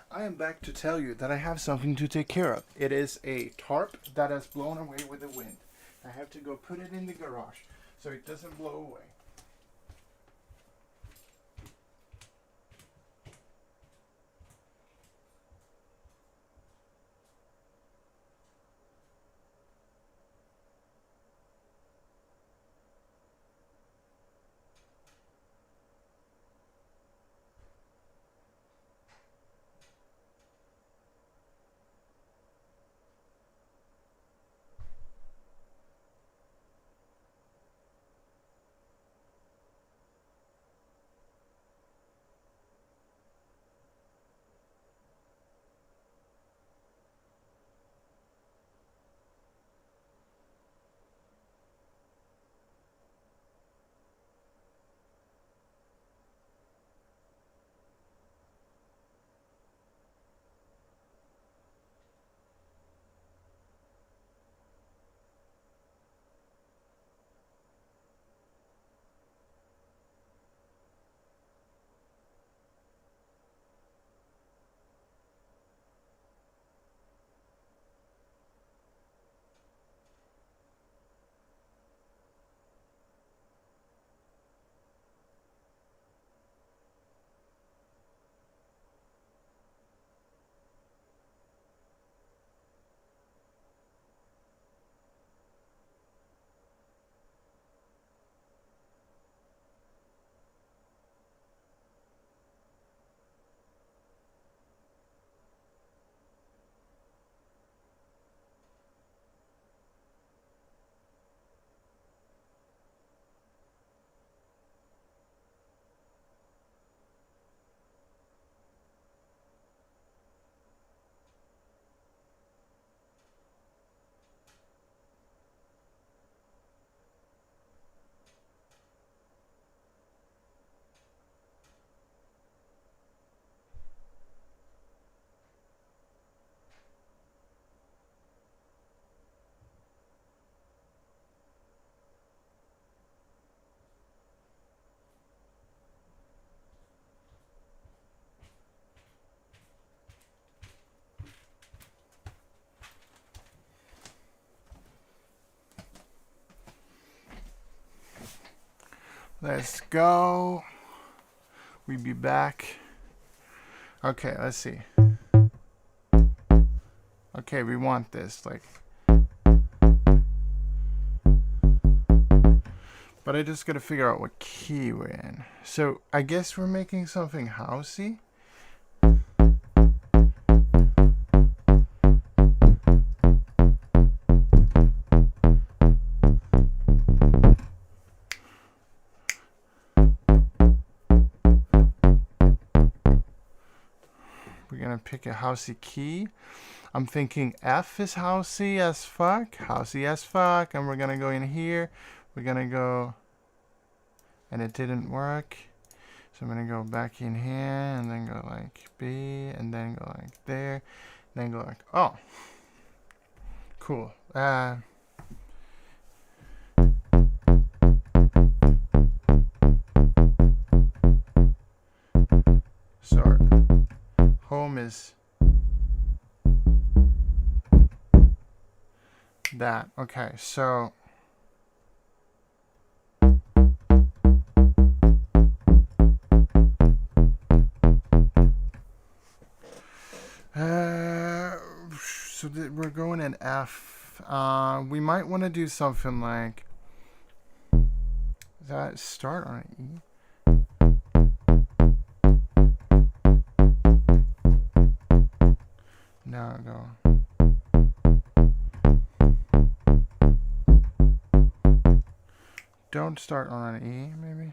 I am back to tell you that I have something to take care of. It is a tarp that has blown away with the wind. I have to go put it in the garage so it doesn't blow away. Let's go. We be back. Okay, let's see. Okay, we want this, like. But I just gotta figure out what key we're in. So I guess we're making something housey. We're gonna pick a housey key. I'm thinking F is housey as fuck. Housey as fuck. And we're gonna go in here. We're gonna go, and it didn't work. So I'm gonna go back in here and then go like B and then go like there. Then go like, oh, cool. Sort. Home is that. Okay, so we're going in F. We might want to do something like that. Start on an E. No, go. Don't start on an E, maybe.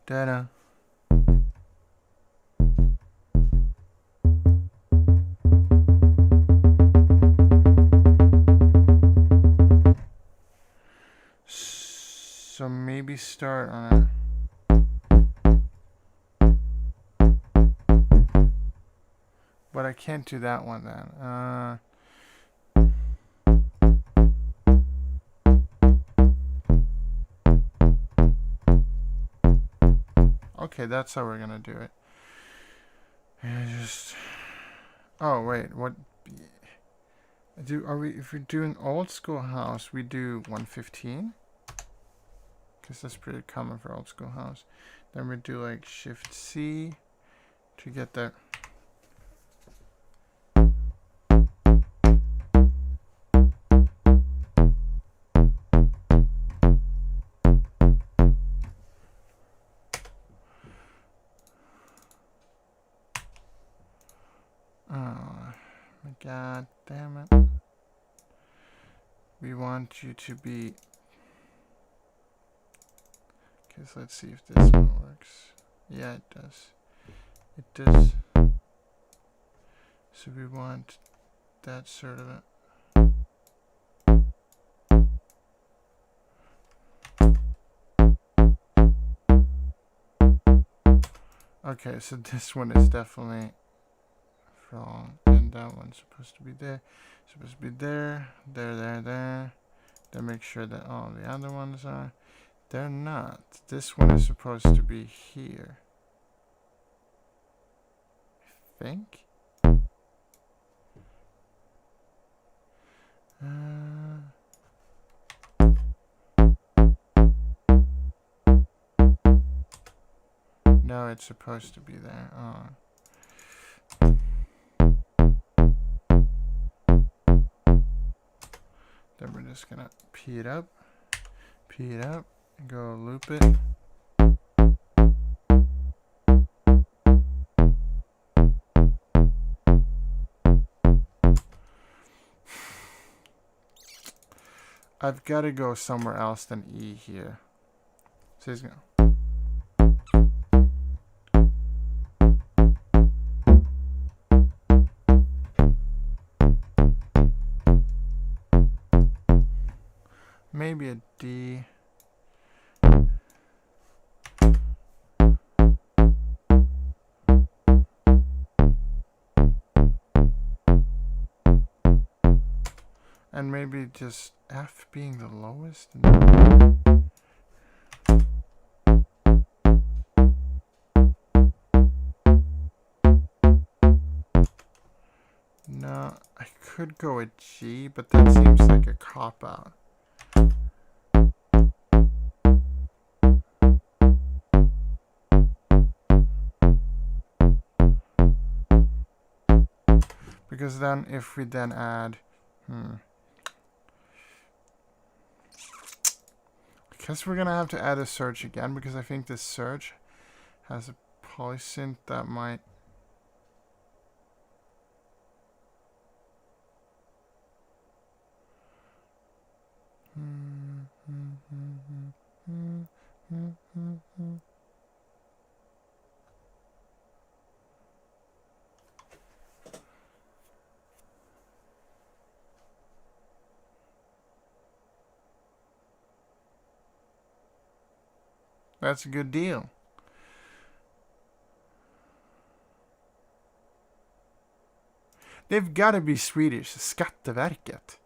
Da-da. So maybe start on a, but I can't do that one then. Okay, that's how we're gonna do it. And just, oh wait, what? If we're doing old school house, we do 115. Because that's pretty common for old school house. Then we do like Shift C to get that. Oh my god, damn it. We want you to be. Okay, so let's see if this one works. Yeah, it does. It does. So we want that sort of Okay, so this one is definitely wrong. And that one's supposed to be there. Supposed to be there. There. Then make sure that all the other ones are. They're not. This one is supposed to be here. I think. No, it's supposed to be there. Oh. Then we're just gonna P it up, and go loop it. I've got to go somewhere else than E here. So he's gonna. Maybe a D. And maybe just F being the lowest. could go with G, but that seems like a cop-out. Because then if we then add... I guess we're going to have to add a surge again, because I think this surge has a polysynth that might... That's a good deal. They've got to be Swedish. Skatteverket.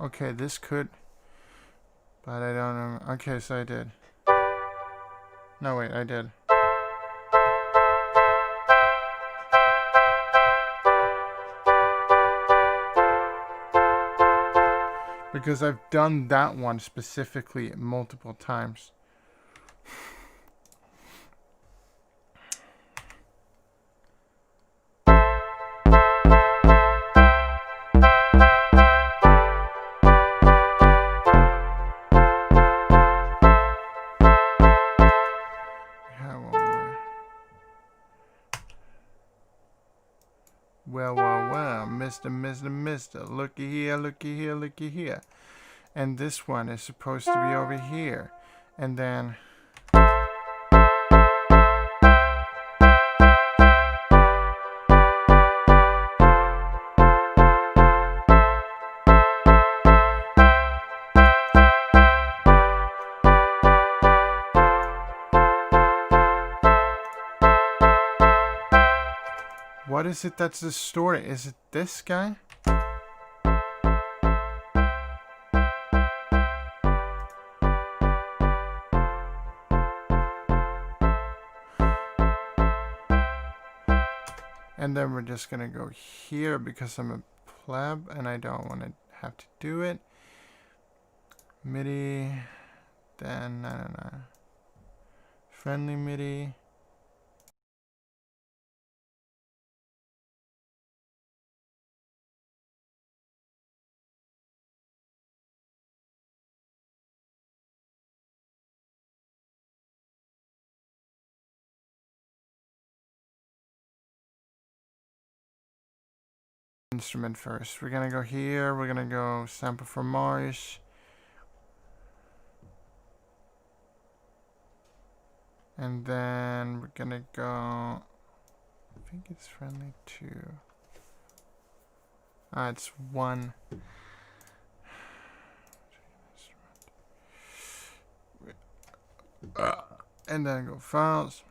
Okay, this could... But I don't know. Okay, so I did. No, wait, I did. Because I've done that one specifically multiple times. Well, Mister, looky here. And this one is supposed to be over here. And then... What is it that's the story? Is it this guy? And then we're just gonna go here because I'm a pleb and I don't want to have to do it. MIDI, then, I don't know. Friendly MIDI. Instrument first. We're gonna go here. We're gonna go sample from Mars. And then we're gonna go... I think it's friendly too. It's one. And then go files.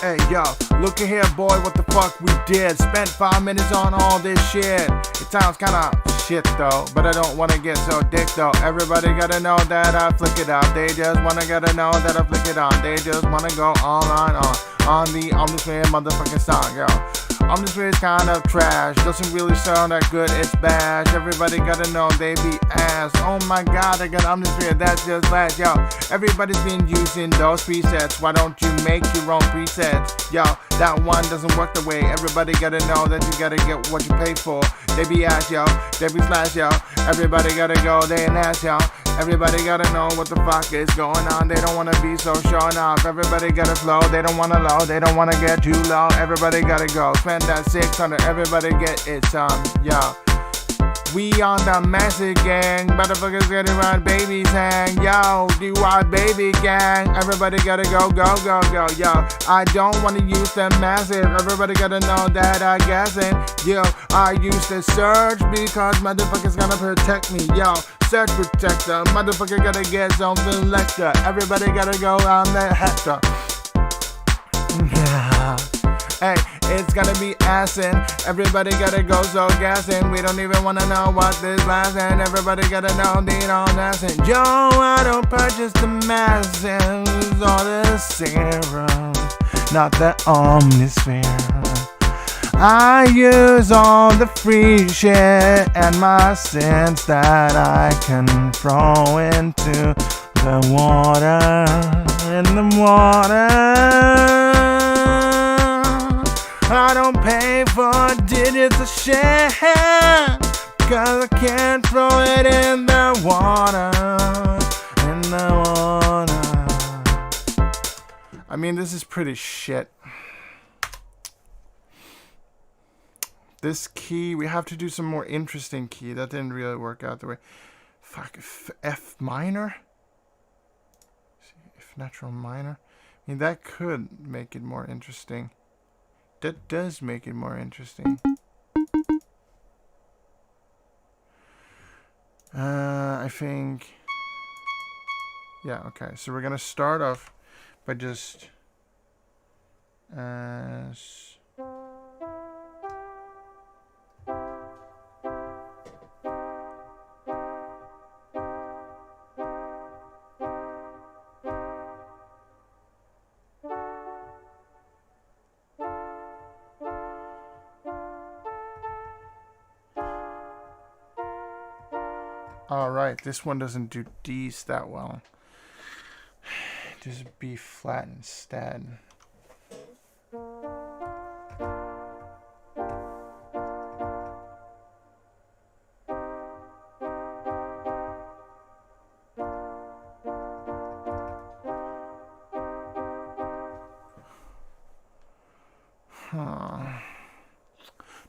Hey yo, look at here boy, what the fuck we did. Spent 5 minutes on all this shit. It sounds kinda shit though, but I don't wanna get so dick though. Everybody gotta know that I flick it out. They just wanna gotta know that I flick it on. They just wanna go on the Omnisphere motherfucking song, yo. Omnisphere is kind of trash, doesn't really sound that good, it's bash. Everybody gotta know they be ass. Oh my god, I got Omnisphere, that's just flash, yo. Everybody's been using those presets, why don't you make your own presets? Yo, that one doesn't work the way. Everybody gotta know that you gotta get what you pay for. They be ass, yo, they be slash, yo. Everybody gotta go, they an ass, yo. Everybody gotta know what the fuck is going on. They don't wanna be so showing off. Everybody gotta flow, they don't wanna low, they don't wanna get too low. Everybody gotta go, spend that 600, everybody get it some, yo. We on the massive gang, motherfuckers getting around babies hang. Yo, do our baby gang. Everybody gotta go, go, go, go. Yo, I don't wanna use the massive. Everybody gotta know that I guessing. Yo, I use the surge because motherfuckers gonna protect me. Yo, surge protector. Motherfucker gotta get zone selector. Everybody gotta go on the hector. Hey, it's gonna be assin'. Everybody gotta go so gassin'. We don't even wanna know what this lastin'. Everybody gotta know they don't assin'. Yo, I don't purchase the masses or the serum, not the omnisphere. I use all the free shit and my sins that I can throw into the water. In the water. I don't pay for digits of shit, cause I can't throw it in the water. In the water. I mean, this is pretty shit. This key, we have to do some more interesting key. That didn't really work out the way. Fuck, F minor? F natural minor? I mean, that could make it more interesting. That does make it more interesting. I think... Yeah, okay. So we're going to start off by just... Alright, this one doesn't do D's that well. Just B flat instead.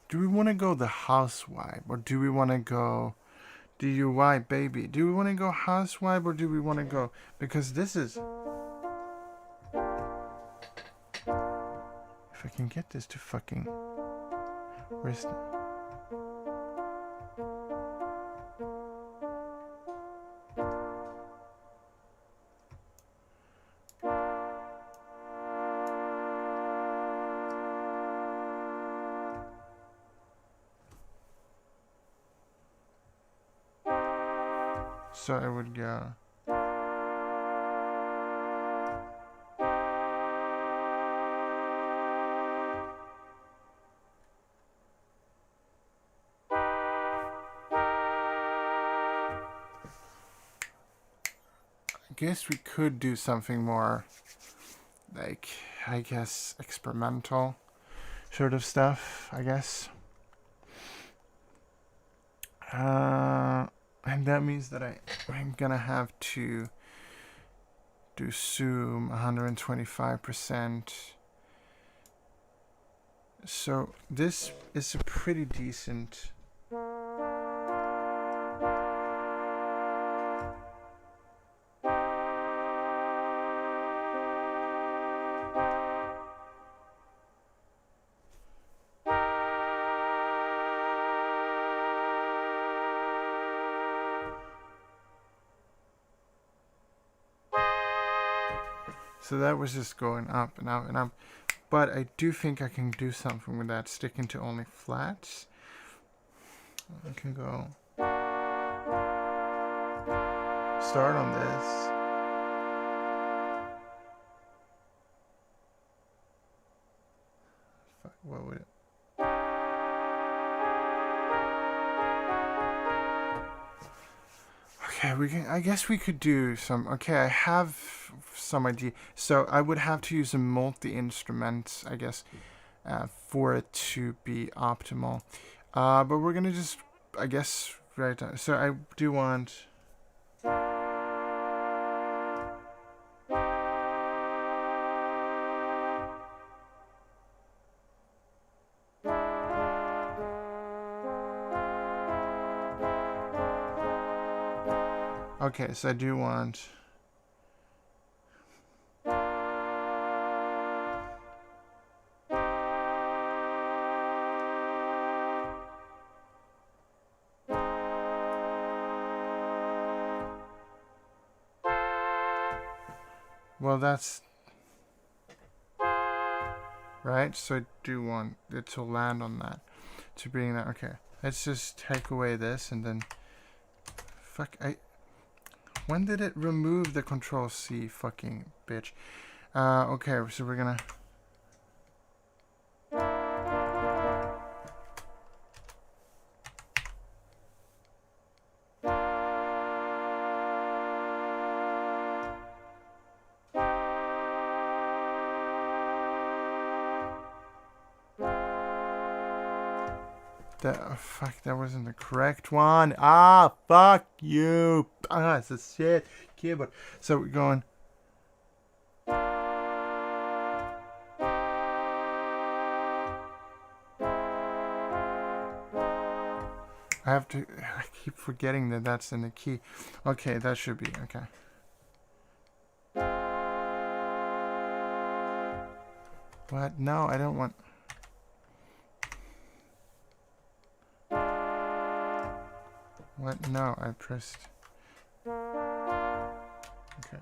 Do we want to go the housewife, or do we want to go DUI baby? Do we want to go housewife, or do we want to go, because this is, if I can get this to fucking, where's the, so I would go. I guess we could do something more, like, I guess, experimental sort of stuff, I guess. And that means that I'm gonna have to do zoom 125%. So this is a pretty decent. So that was just going up and up and up. But I do think I can do something with that, sticking to only flats. I can go start on this. Fuck, what would it? Okay, we can. I guess we could do some. Okay, I have some idea. So I would have to use a multi-instrument, I guess, for it to be optimal. But we're gonna just, I guess, write down. So I do want. Okay, so I do want... Well, that's... Right? So I do want it to land on that. To bring that... Okay. Let's just take away this and then... Fuck, when did it remove the Control C, fucking bitch? Okay, so we're gonna... Fuck, that wasn't the correct one. Ah, fuck you. Ah, it's a shit keyboard. So we're going... I keep forgetting that that's in the key. Okay, that should be, okay. What? No, I don't want... What? No, I pressed... Okay.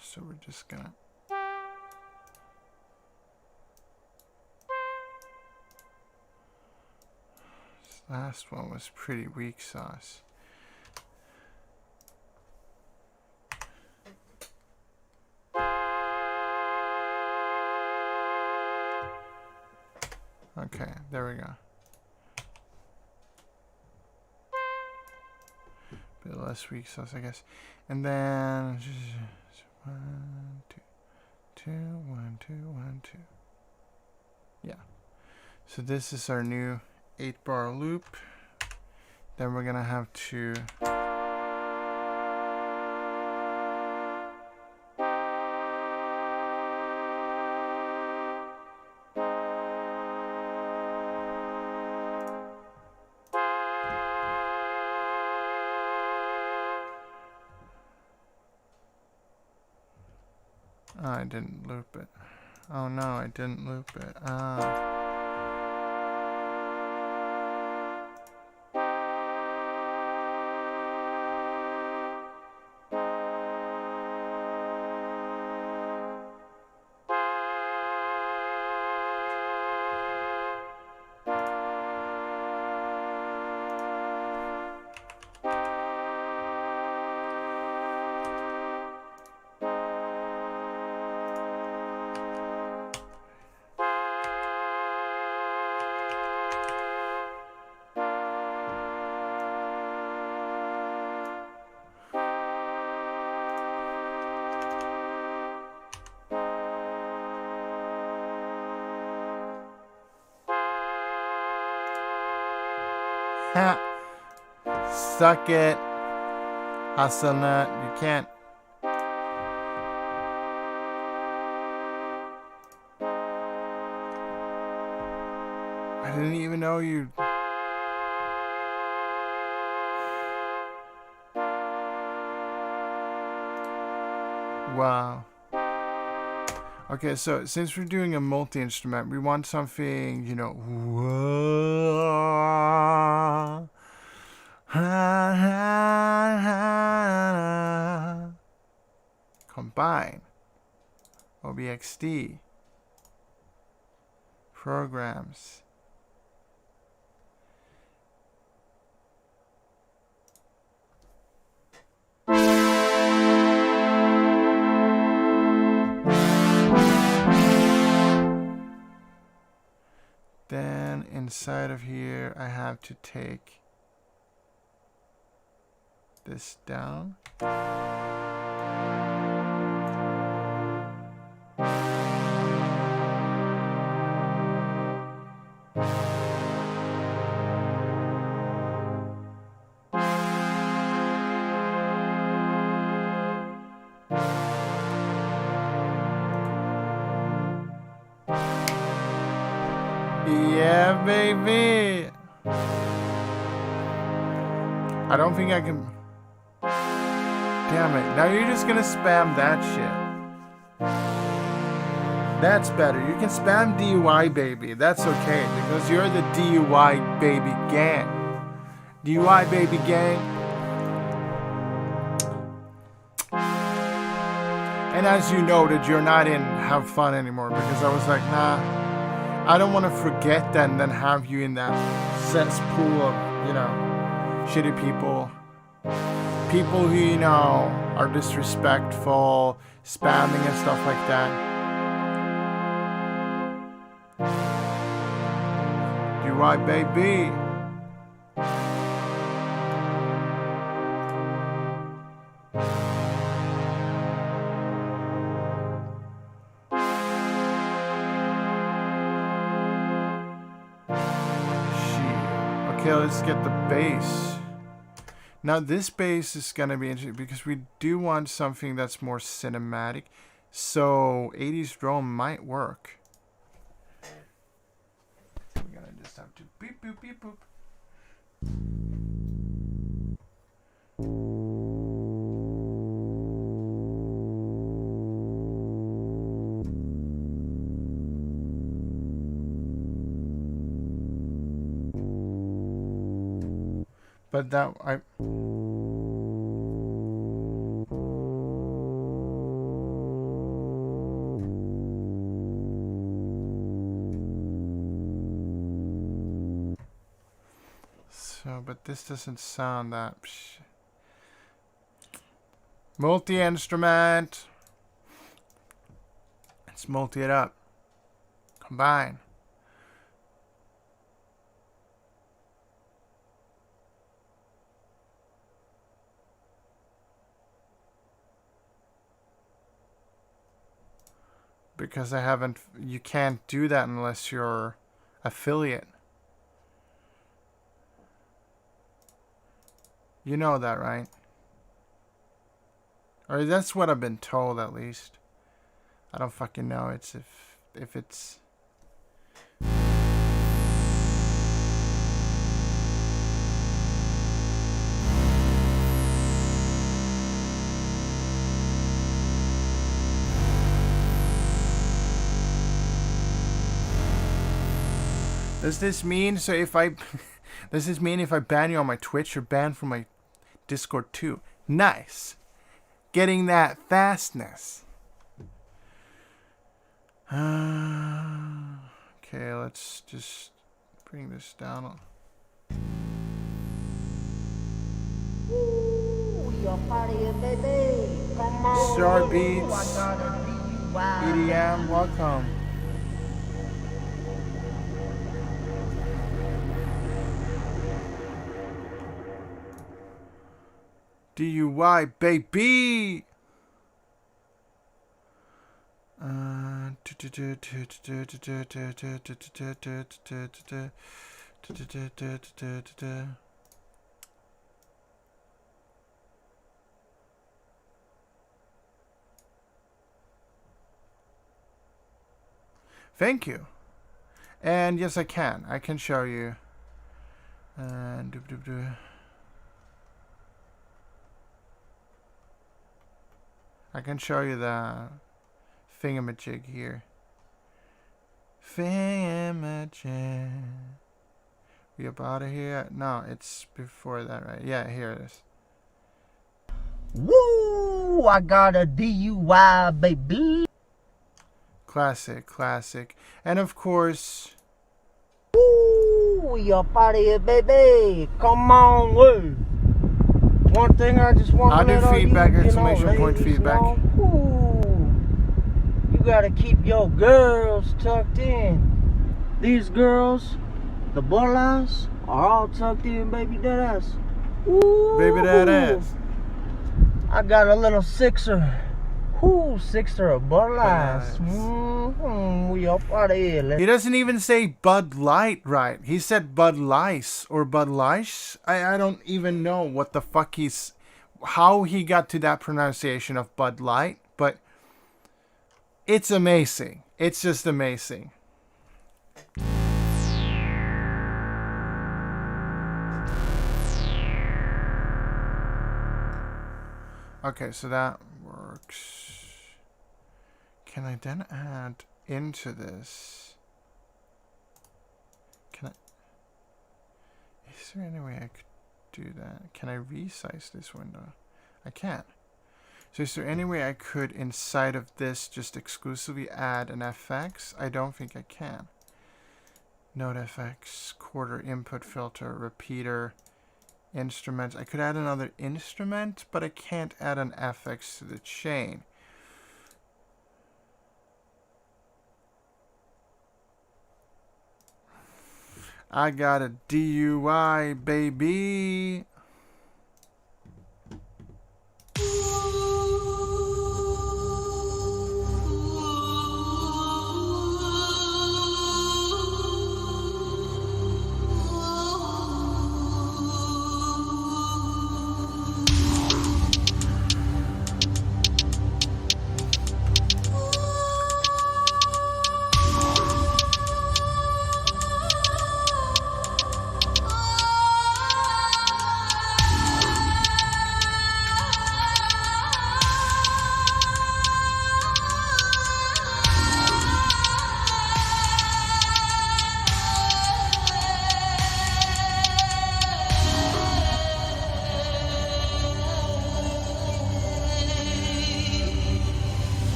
So we're just gonna... This last one was pretty weak sauce. Okay, there we go. Bit less weak sauce, I guess. And then... 1, 2, 2, 1, 2, 1, 2. Yeah. So this is our new 8-bar loop. Then we're gonna have to... Oh, I didn't loop it. Oh no, I didn't loop it. Ah. Ha! Suck it, Hasselnut. You can't. I didn't even know you. Wow. Okay, so since we're doing a multi-instrument, we want something, you know, combine, OBXD, programs. Then inside of here, I have to take this down. Yeah, baby. I don't think I can. Damn it. Now you're just gonna spam that shit. That's better. You can spam DUI baby. That's okay because you're the DUI baby gang. DUI baby gang. And as you noted, you're not in have fun anymore because I was like, nah, I don't want to forget that and then have you in that cesspool of, you know, shitty people. People who, you know, are disrespectful, spamming and stuff like that. DUI baby. Okay, let's get the bass. Now this bass is gonna be interesting because we do want something that's more cinematic. So 80s drone might work. We're gonna just have to beep boop beep boop. But that I. So, but this doesn't sound that. Multi-instrument. Let's multi it up. Combine. Because I haven't, you can't do that unless you're affiliate. You know that, right? Or that's what I've been told, at least. I don't fucking know. It's if it's. Does this mean so if I does this mean if I ban you on my Twitch, you're banned from my Discord too? Nice. Getting that fastness. Okay, let's just bring this down. Star Beats, EDM, welcome. DUI, baby. Thank you. And yes, I can. I can show you. And I can show you the thingamajig here. Thingamajig. We about to hear? No, it's before that, right? Yeah, here it is. Woo! I got a DUI, baby. Classic, classic. And of course... Woo! We up out of here, baby. Come on, woo. One thing I just want to let all feedback, you, exclamation point feedback. You gotta keep your girls tucked in. These girls, the bolas, are all tucked in, baby dead ass. Ooh. Baby dead ass. I got a little sixer. Whoo, sixer of Bud Light. We up out of here. He doesn't even say Bud Light right. He said Bud Lice or Bud Lice. I don't even know what the fuck how he got to that pronunciation of Bud Light, but it's amazing. It's just amazing. Okay, so that works. Can I then add into this? Is there any way I could do that? Can I resize this window? I can't. So is there any way I could, inside of this, just exclusively add an FX? I don't think I can. Node FX, quarter input filter, repeater, instruments. I could add another instrument, but I can't add an FX to the chain. I got a DUI, baby.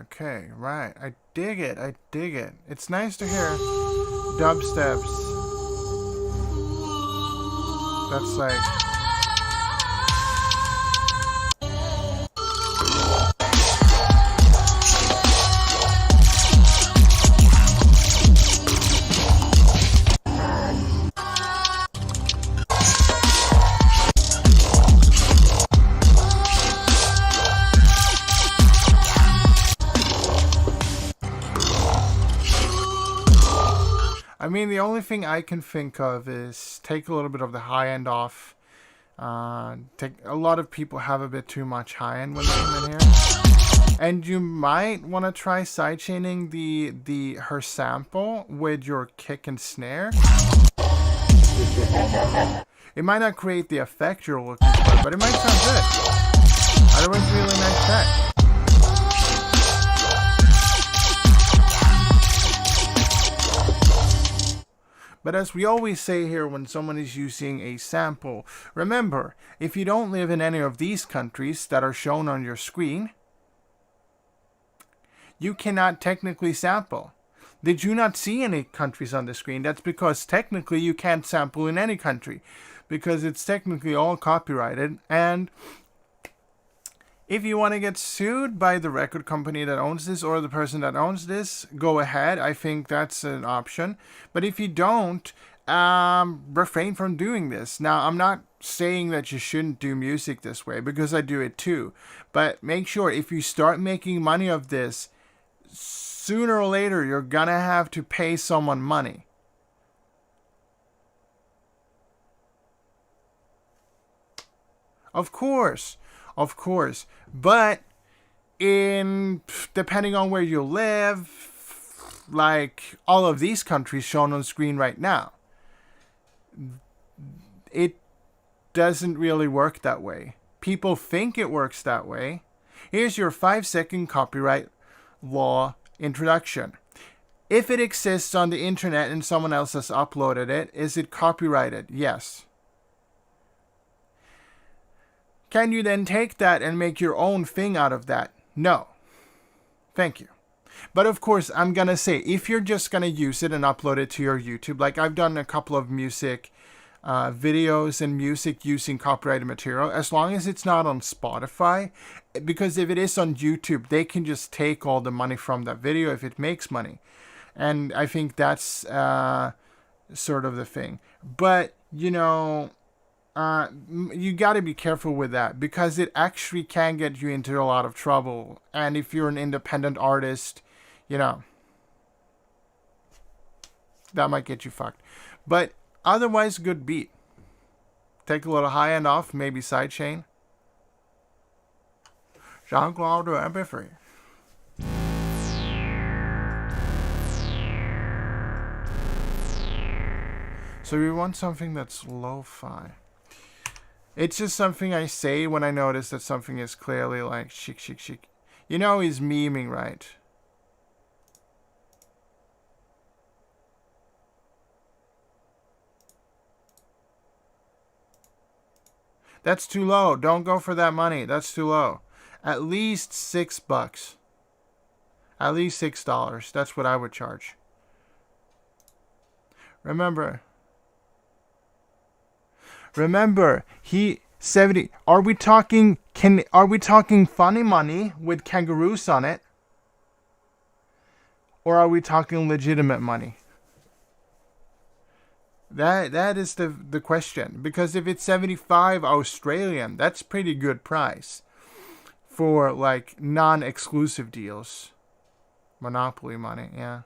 Okay, right. I dig it. It's nice to hear dubsteps. That's like... I mean, the only thing I can think of is take a little bit of the high end off. A lot of people have a bit too much high end when they come in here. And you might want to try sidechaining her sample with your kick and snare. It might not create the effect you're looking for, but it might sound good. Otherwise, really nice track. But as we always say here when someone is using a sample, remember, if you don't live in any of these countries that are shown on your screen, you cannot technically sample. Did you not see any countries on the screen? That's because technically you can't sample in any country, because it's technically all copyrighted. And if you want to get sued by the record company that owns this or the person that owns this, go ahead. I think that's an option. But if you don't, refrain from doing this. Now, I'm not saying that you shouldn't do music this way, because I do it too. But make sure if you start making money of this, sooner or later you're gonna have to pay someone money. Of course. But depending on where you live, like all of these countries shown on screen right now, it doesn't really work that way. People think it works that way. Here's your 5-second copyright law introduction. If it exists on the internet and someone else has uploaded it, is it copyrighted? Yes. Can you then take that and make your own thing out of that? No. Thank you. But of course, I'm going to say, if you're just going to use it and upload it to your YouTube, like I've done a couple of music videos and music using copyrighted material, as long as it's not on Spotify, because if it is on YouTube, they can just take all the money from that video if it makes money. And I think that's sort of the thing. But, you know, you got to be careful with that, because it actually can get you into a lot of trouble. And if you're an independent artist, you know, that might get you fucked. But otherwise, good beat. Take a little high end off, maybe sidechain. Jean-Claude MP3. So we want something that's lo-fi. It's just something I say when I notice that something is clearly like chic. You know he's memeing, right? That's too low. Don't go for that money. That's too low. At least $6. At least $6. That's what I would charge. Remember, he 70. Are we talking funny money with kangaroos on it? Or are we talking legitimate money? That is the question. Because if it's 75 Australian, that's pretty good price for like non-exclusive deals. Monopoly money, yeah.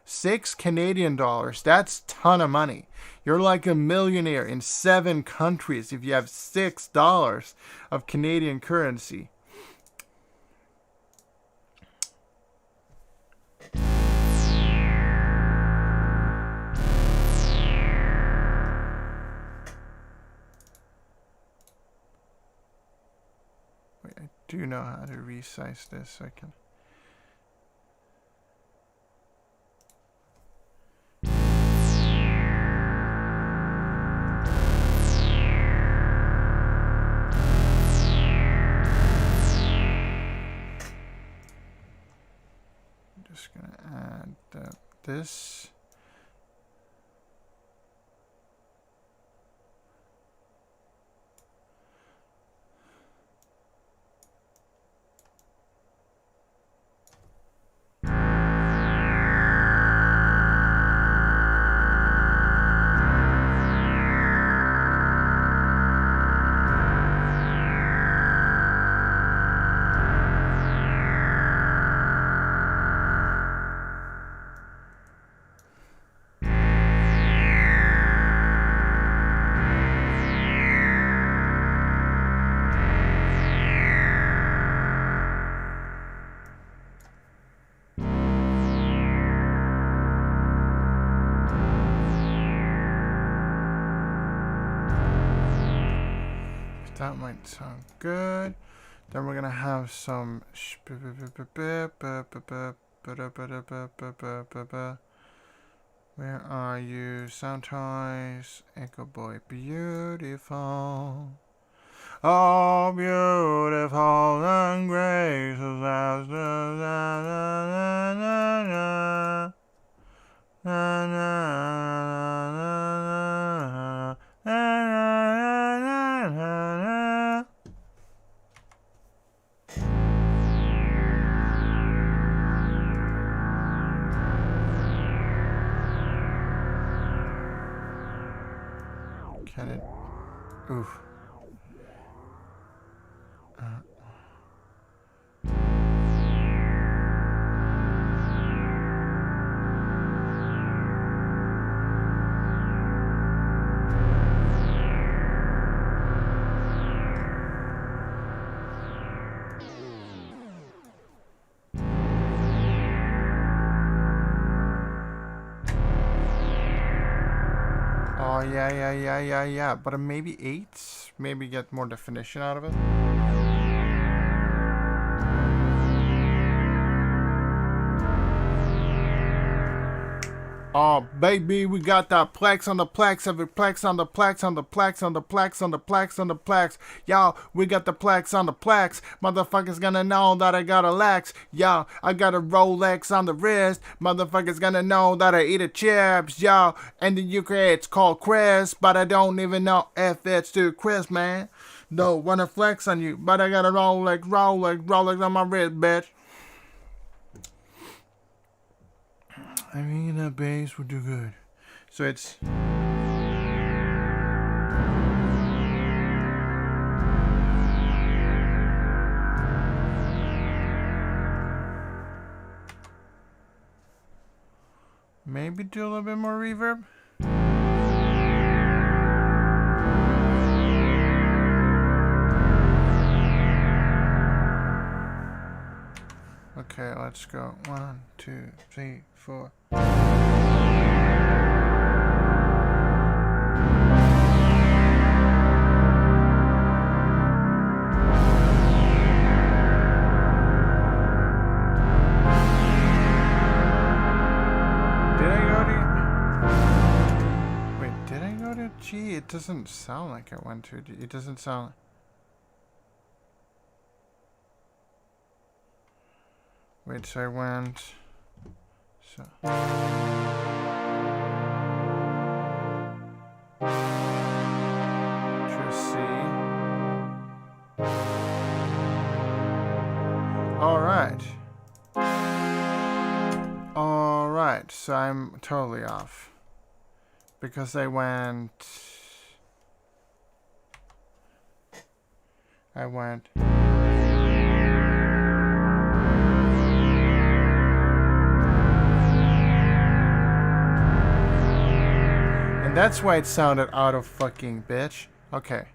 $6 Canadian, that's a ton of money. You're like a millionaire in 7 countries if you have $6 of Canadian currency. Wait, I do know how to resize this so I can... Just gonna add this. That might sound good. Then we're gonna have some Where are you, Sound Toys? Echo Boy, beautiful. Oh, beautiful and gracious as the na na na na na na na na na na. Can it? Oof. Oh, yeah. But maybe 8? Maybe get more definition out of it. Oh, baby, we got that plex on the plex, every plex on the plex on the plex on the plex on the plex on the plex. Yo, we got the plex on the plex. Motherfuckers gonna know that I got a Lex. Yo, I got a Rolex on the wrist. Motherfuckers gonna know that I eat a chips. Yo, and the UK it's called Chris, but I don't even know if it's too Chris, man. No, wanna flex on you, but I got a Rolex on my wrist, bitch. I mean, that bass would do good. So it's... Maybe do a little bit more reverb. Okay, let's go. 1, 2, 3, 4. G? It doesn't sound like I went to G. It doesn't sound... Wait, so I went... So... to C. Alright. Alright, so I'm totally off. Because I went... And that's why it sounded out of fucking bitch. Okay.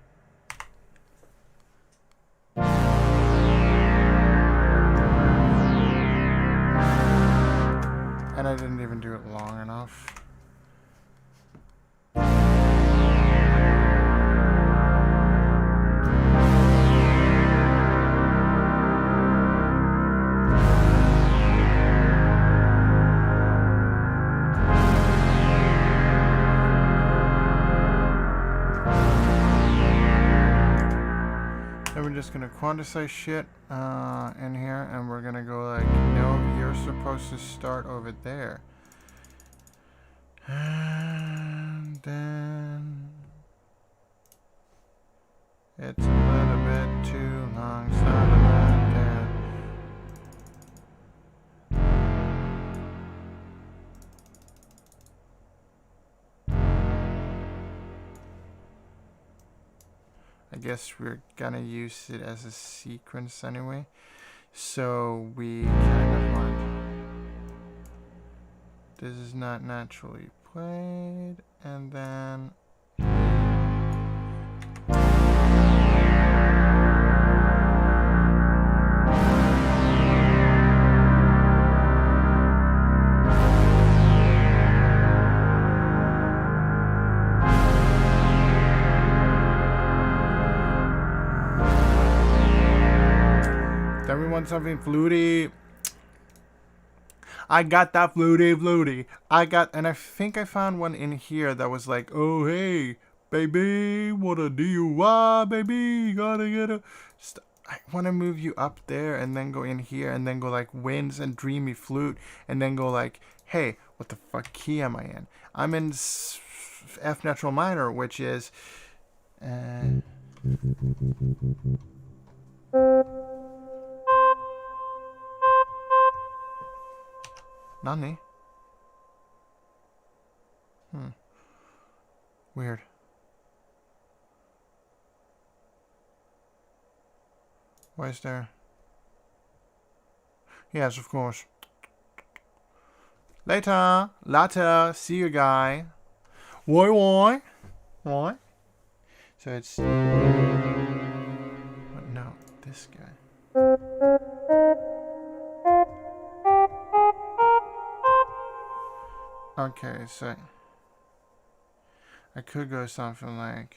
And I didn't even do it long enough. We're just gonna quantize shit in here, and we're gonna go like, no, you're supposed to start over there, and then it's a little bit too long. Start right there. I guess we're gonna use it as a sequence anyway, so we kind of want... This is not naturally played, and then... Then we want something fluty. I got that fluty. And I think I found one in here that was like, oh, hey, baby, what a DUI, baby, gotta get a... I want to move you up there and then go in here and then go like winds and dreamy flute and then go like, hey, what the fuck key am I in? I'm in F natural minor, which is... Nani? Weird. Why is there? Yes, of course. Later. See you, guy. Why? So it's... What? No, this guy. Okay, so... I could go something like...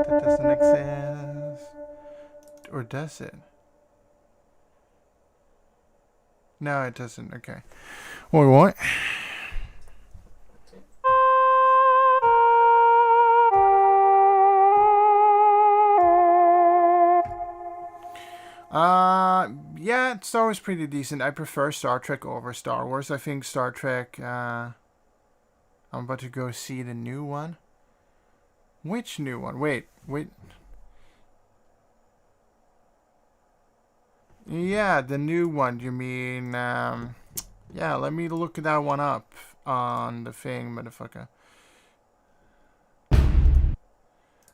That doesn't exist. Or does it? No, it doesn't. Okay. Wait, what? Yeah, Star Wars pretty decent. I prefer Star Trek over Star Wars. I think Star Trek, I'm about to go see the new one. Which new one? Wait. Yeah, the new one. You mean, yeah, let me look that one up on the thing, motherfucker.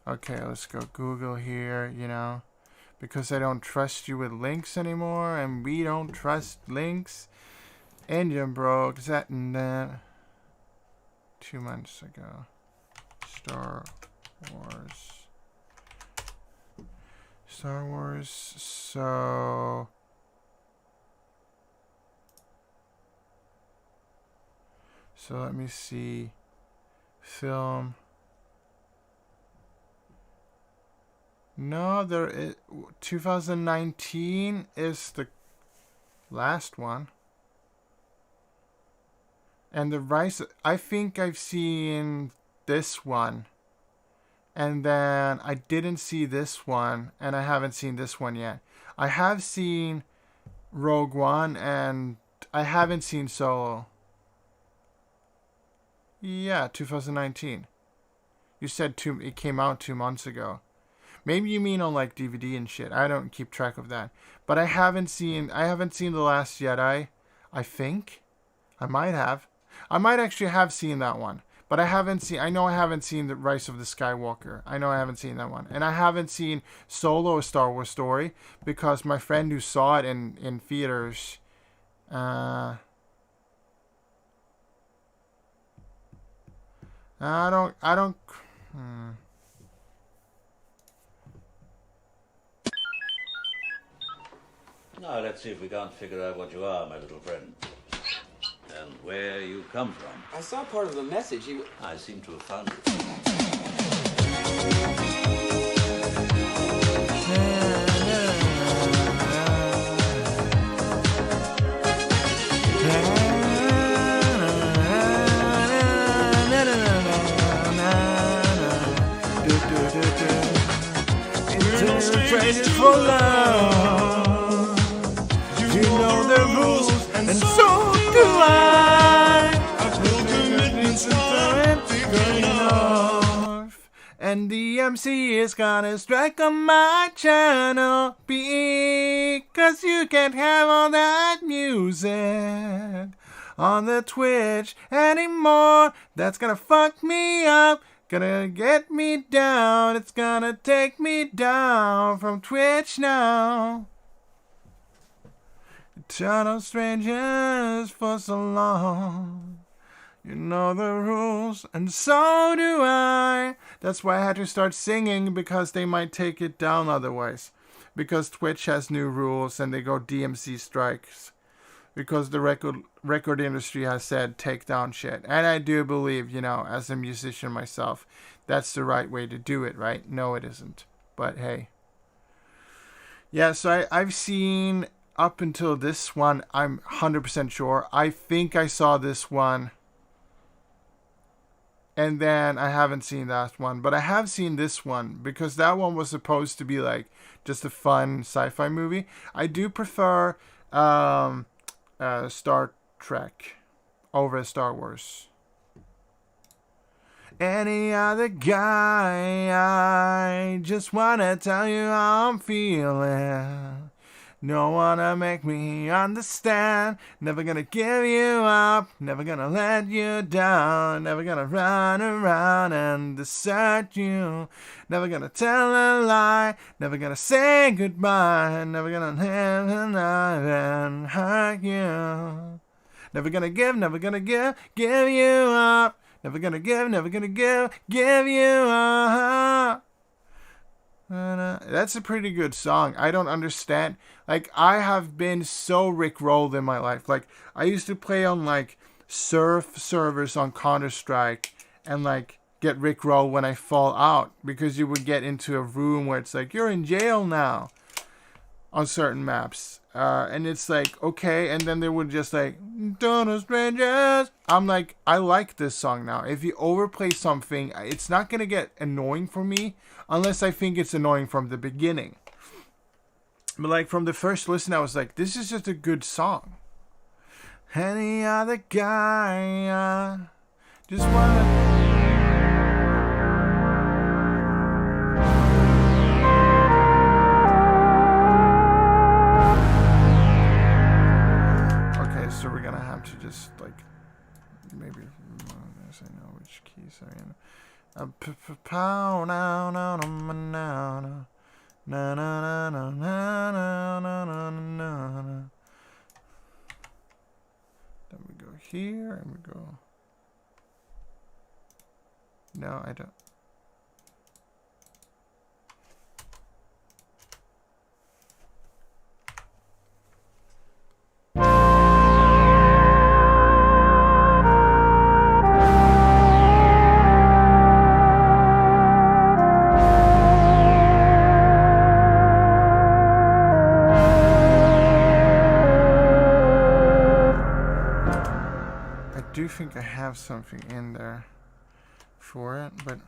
Okay, let's go Google here, you know. Because I don't trust you with links anymore, and we don't trust links. Engine broke. Is that in that? 2 months ago. Star Wars. So let me see. Film. No, there is 2019 is the last one. And the Rise, I think I've seen this one. And then I didn't see this one, and I haven't seen this one yet. I have seen Rogue One, and I haven't seen Solo. Yeah, 2019. You said it came out 2 months ago. Maybe you mean on like DVD and shit. I don't keep track of that. But I haven't seen The Last Jedi. I think. I might have. I might actually have seen that one. But I haven't seen The Rise of the Skywalker. I know I haven't seen that one. And I haven't seen Solo, A Star Wars Story, because my friend who saw it in theaters, I don't, Now, let's see if we can't figure out what you are, my little friend. And where you come from. I saw part of the message. I seem to have found it. For love. You know the rules, and so do I. And the MC is gonna strike on my channel because you can't have all that music on the Twitch anymore. That's gonna fuck me up. Gonna get me down. It's gonna take me down from Twitch now. Eternal strangers for so long. You know the rules, and so do I. That's why I had to start singing, because they might take it down otherwise. Because Twitch has new rules and they go DMC strikes. because the record industry has said take down shit. And I do believe, as a musician myself, that's the right way to do it, right? No, it isn't. But hey. Yeah, so I've seen up until this one, I'm 100% sure. I think I saw this one. And then I haven't seen that one. But I have seen this one because that one was supposed to be like just a fun sci-fi movie. I do prefer Star Trek over Star Wars. Any other guy, I just wanna tell you how I'm feeling. No wanna make me understand. Never gonna give you up. Never gonna let you down. Never gonna run around and desert you. Never gonna tell a lie. Never gonna say goodbye. Never gonna live and hurt you. Never gonna give you up. Never gonna give you up. That's a pretty good song. I don't understand. Like, I have been so rickrolled in my life. Like, I used to play on, like, surf servers on Counter-Strike and, like, get rickrolled when I fall out. Because you would get into a room where it's like, you're in jail now. On certain maps. And it's like, okay. And then they would just like, don't know strangers. I'm like, I like this song now. If you overplay something, it's not going to get annoying for me. Unless I think it's annoying from the beginning. But like from the first listen, I was like, this is just a good song. Any other guy, just wanna... So we're gonna have to just like maybe I know which keys are in. Pow now now now now na na na na na na na na. Then we go here and we go. No, I don't. I do think I have something in there for it, but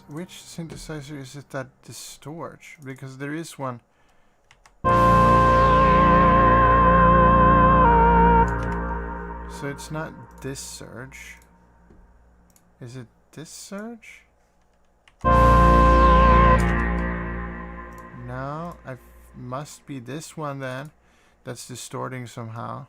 which synthesizer is it that distorts? Because there is one. So it's not this surge. Is it this surge? No, must be this one then. That's distorting somehow.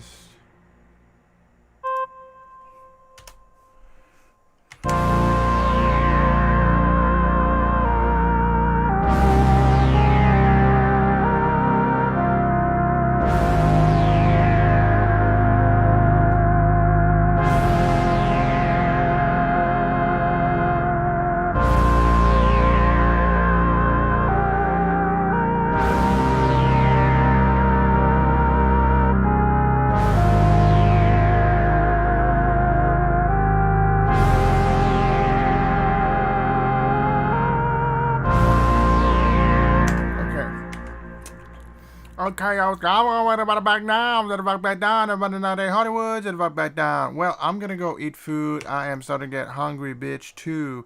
just. Okay, I was back down, back down, Hollywood, back down. Well, I'm gonna go eat food. I am starting to get hungry, bitch, too.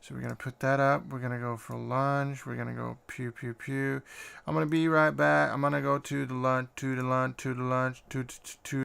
So we're gonna put that up. We're gonna go for lunch. We're gonna go pew pew pew. I'm gonna be right back. I'm gonna go to the lunch, to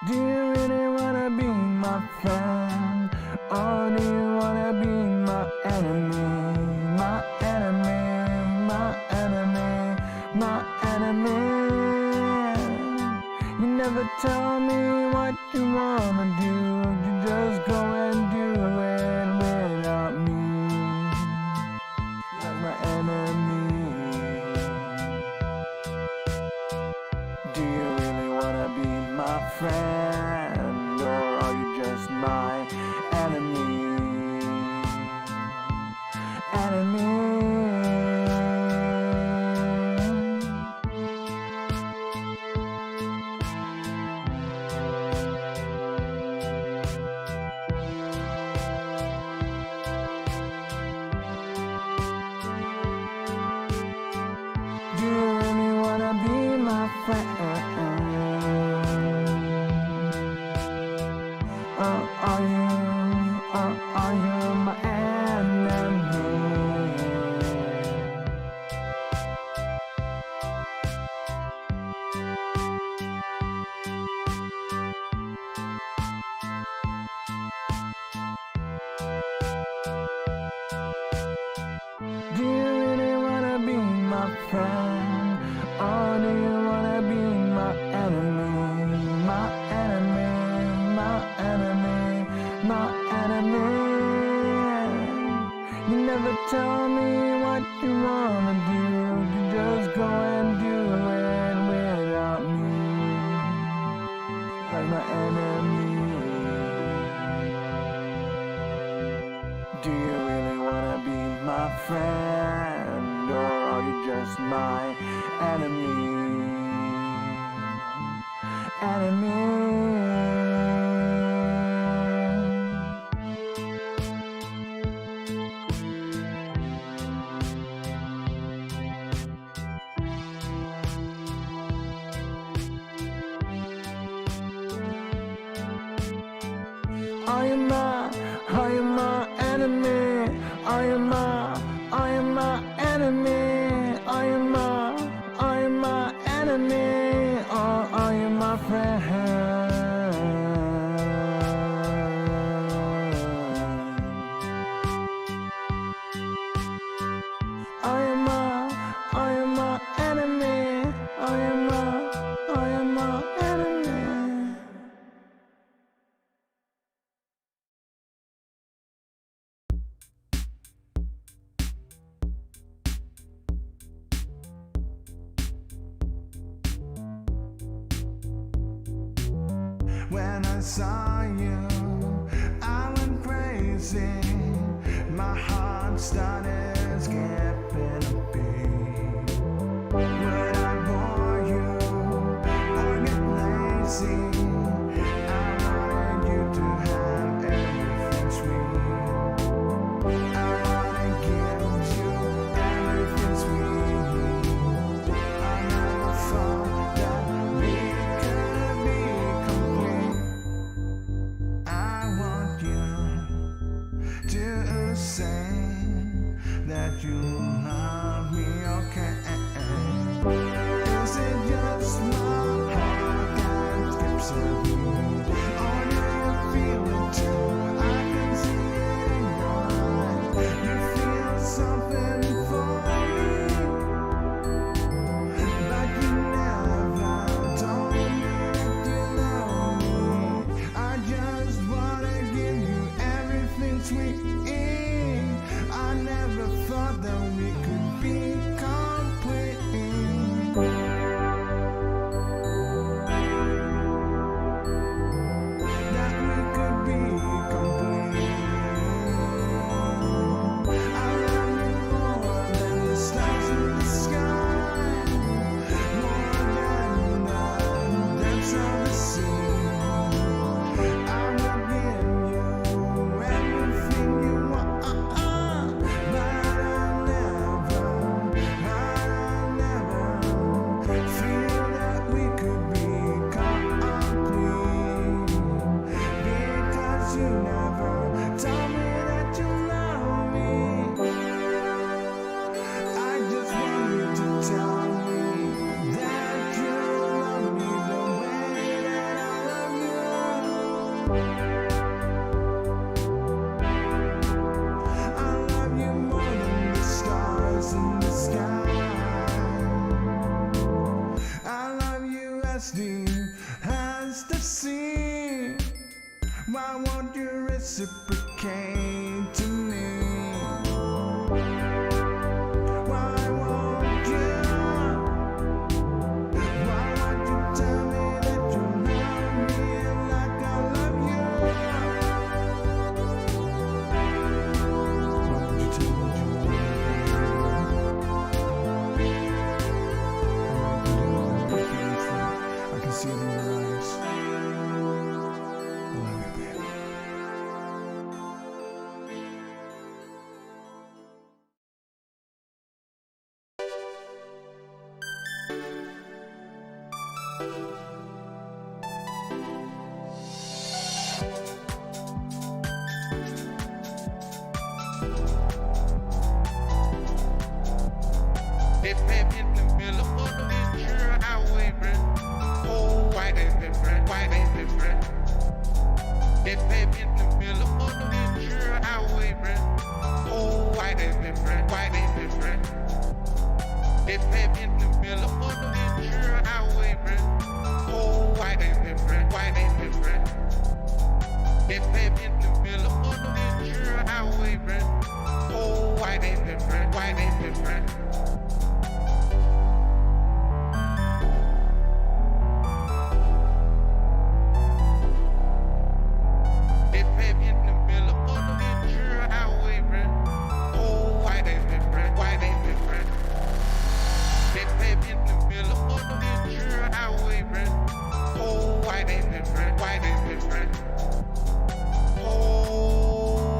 Do you really wanna be my friend? Or do you wanna be my enemy? My enemy, my enemy, my enemy. You never tell me what you wanna do. You just go and do it without me. Like my enemy. Do you really wanna be my friend, or are you just my enemy? Enemy. Do you really wanna be my friend? Are you my enemy? Do you really wanna be my friend? Or do you wanna be my enemy? My enemy, my enemy, my enemy. You never tell me what you wanna do. You just go and do it without me. Like my enemy. Do you really wanna be my friend, or are you just my enemy? Enemy. Are you my enemy? Are you my enemy? Are you my enemy? Or are you my friend? Are you my enemy? Are you my enemy? When I saw you, I went crazy. My heart started skipping a beat. When I bore you or get lazy, I wanted you to have everything sweet. I wanna give you everything sweet. I never thought that we could be complete. I want you to say that you love me, okay? Is it just my heart that skips a beat? Or do you feel it too? I can see it in your eyes. You feel something for me, but you never told me that you love me. I just wanna give you everything sweet. I never thought that we could be complete. That we could be complete. reciprocate to me. Why won't you? Why won't you tell me that you love me like I love you? Why won't you tell me that you love me? I can see it in your eyes. I love you, baby. If baby in the middle of the picture, I wavering. Oh, why they different? Why they different? If baby in the middle of the picture, I wavering. Oh, why they different? Why they different? If baby in the middle of the picture, I wavering. Oh, why they different? Why they different? If baby in the middle of the picture, I wavering. Oh, why they different? Why they different? If baby in the middle of the picture, I wavering. Oh, why they different? Why they different? If baby in the middle of the picture, I wavering. Oh, why they different? Why they different? Oh,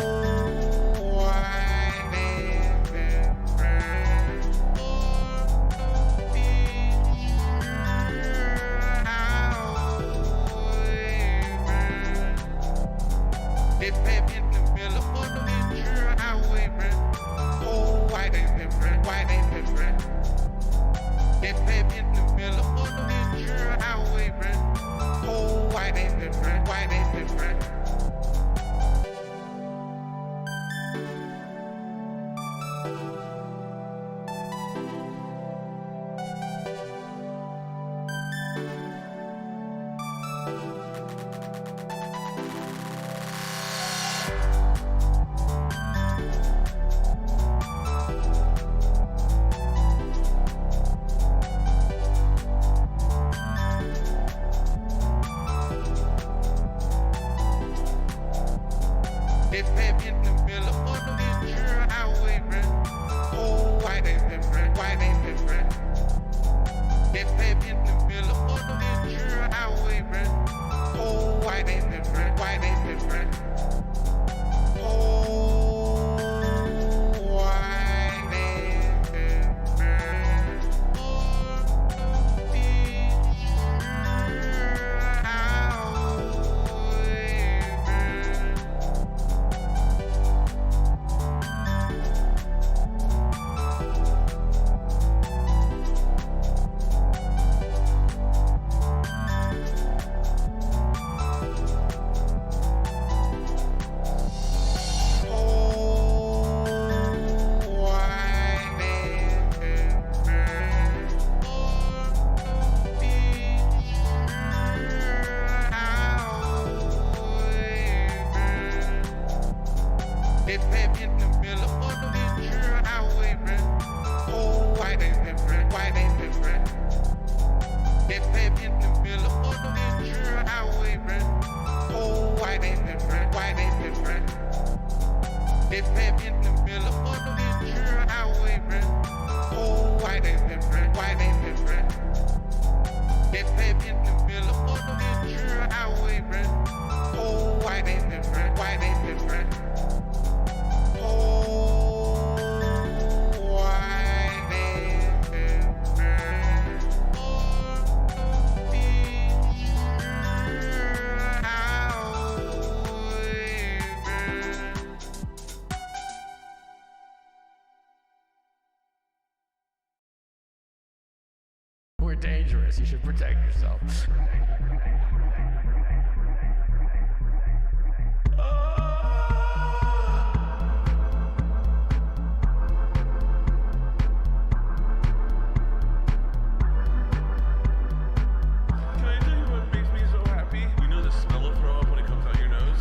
why they different? Oh, if baby in the middle of the picture, I wavering. Oh, why they different? Why they different? If baby in the middle of the picture, I wavering. Oh, why they different? Why they different? If baby in the middle of the picture, I wavering. Oh, why they different? Why they different? If baby in the middle of the picture, I wavering. Oh, why they different? Why they different? Oh, why they different? Oh, if baby in the middle of the picture, I wavering. Oh, why they different? Why they different? If baby in the middle of the picture, I wavering. Oh, why they different? Why they different? If baby in the middle of the picture, I wavering. Oh, why they different? Why they different? If baby in the middle of the picture, I wavering. Oh, why they different? Why they different? Oh, why they different? Oh, We're dangerous. You should protect yourself. Can I tell you what makes me so happy? You know the smell of throw up when it comes out your nose?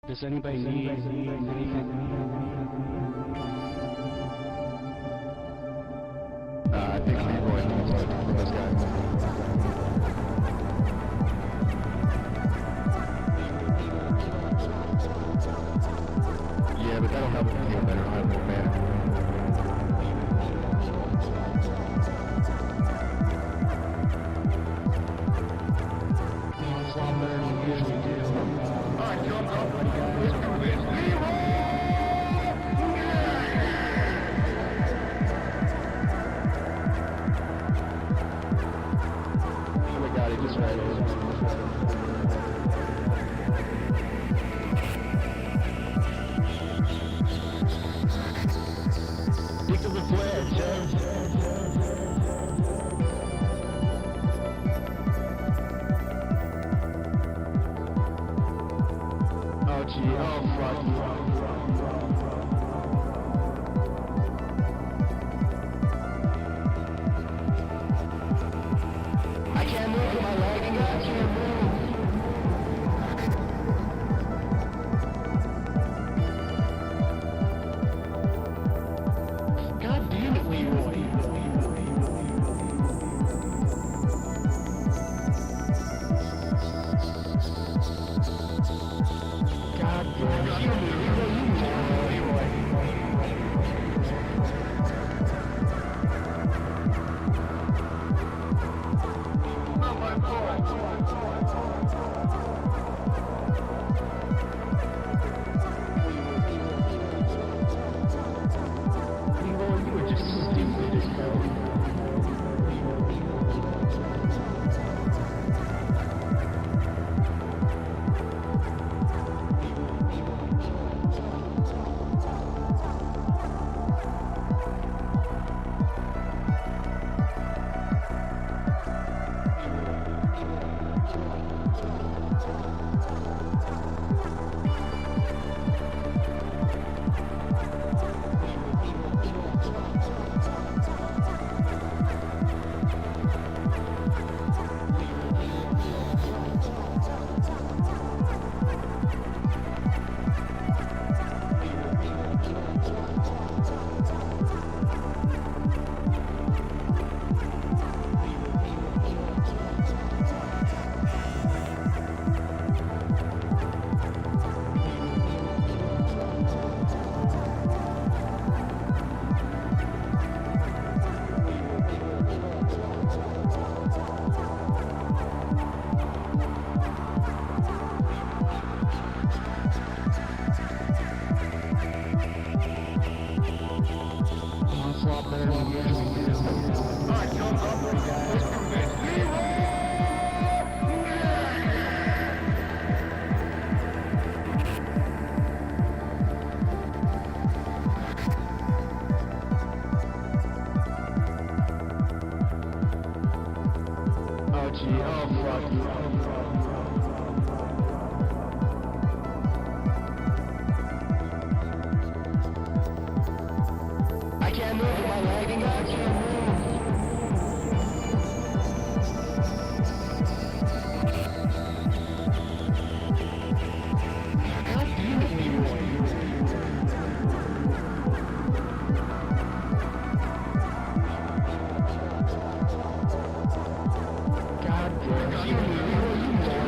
Does anybody need anything? I think Leroy needs to talk to this guy. Yeah, but that'll help him feel better. I'll have more mana. It's a lot better than we usually do. Alright, jump up. Let's do this. Leroy! Oh my god, he just ran over. Stick to the flag, Joe. Oh gee, oh fuck. I can't move with my leg. I can't move. God damn it, Leroy. God damn it. Heal me, Leroy. You moron, Leroy. Not my fault. Leroy, you were just stupid as hell. It's a lot better than we usually do. Alright, jump up. Let's do this. Leroy! Oh gee, oh fuck. I can't move with my leg. I can't move. God damn it, Leroy. God damn it. Heal me, Leroy. You moron.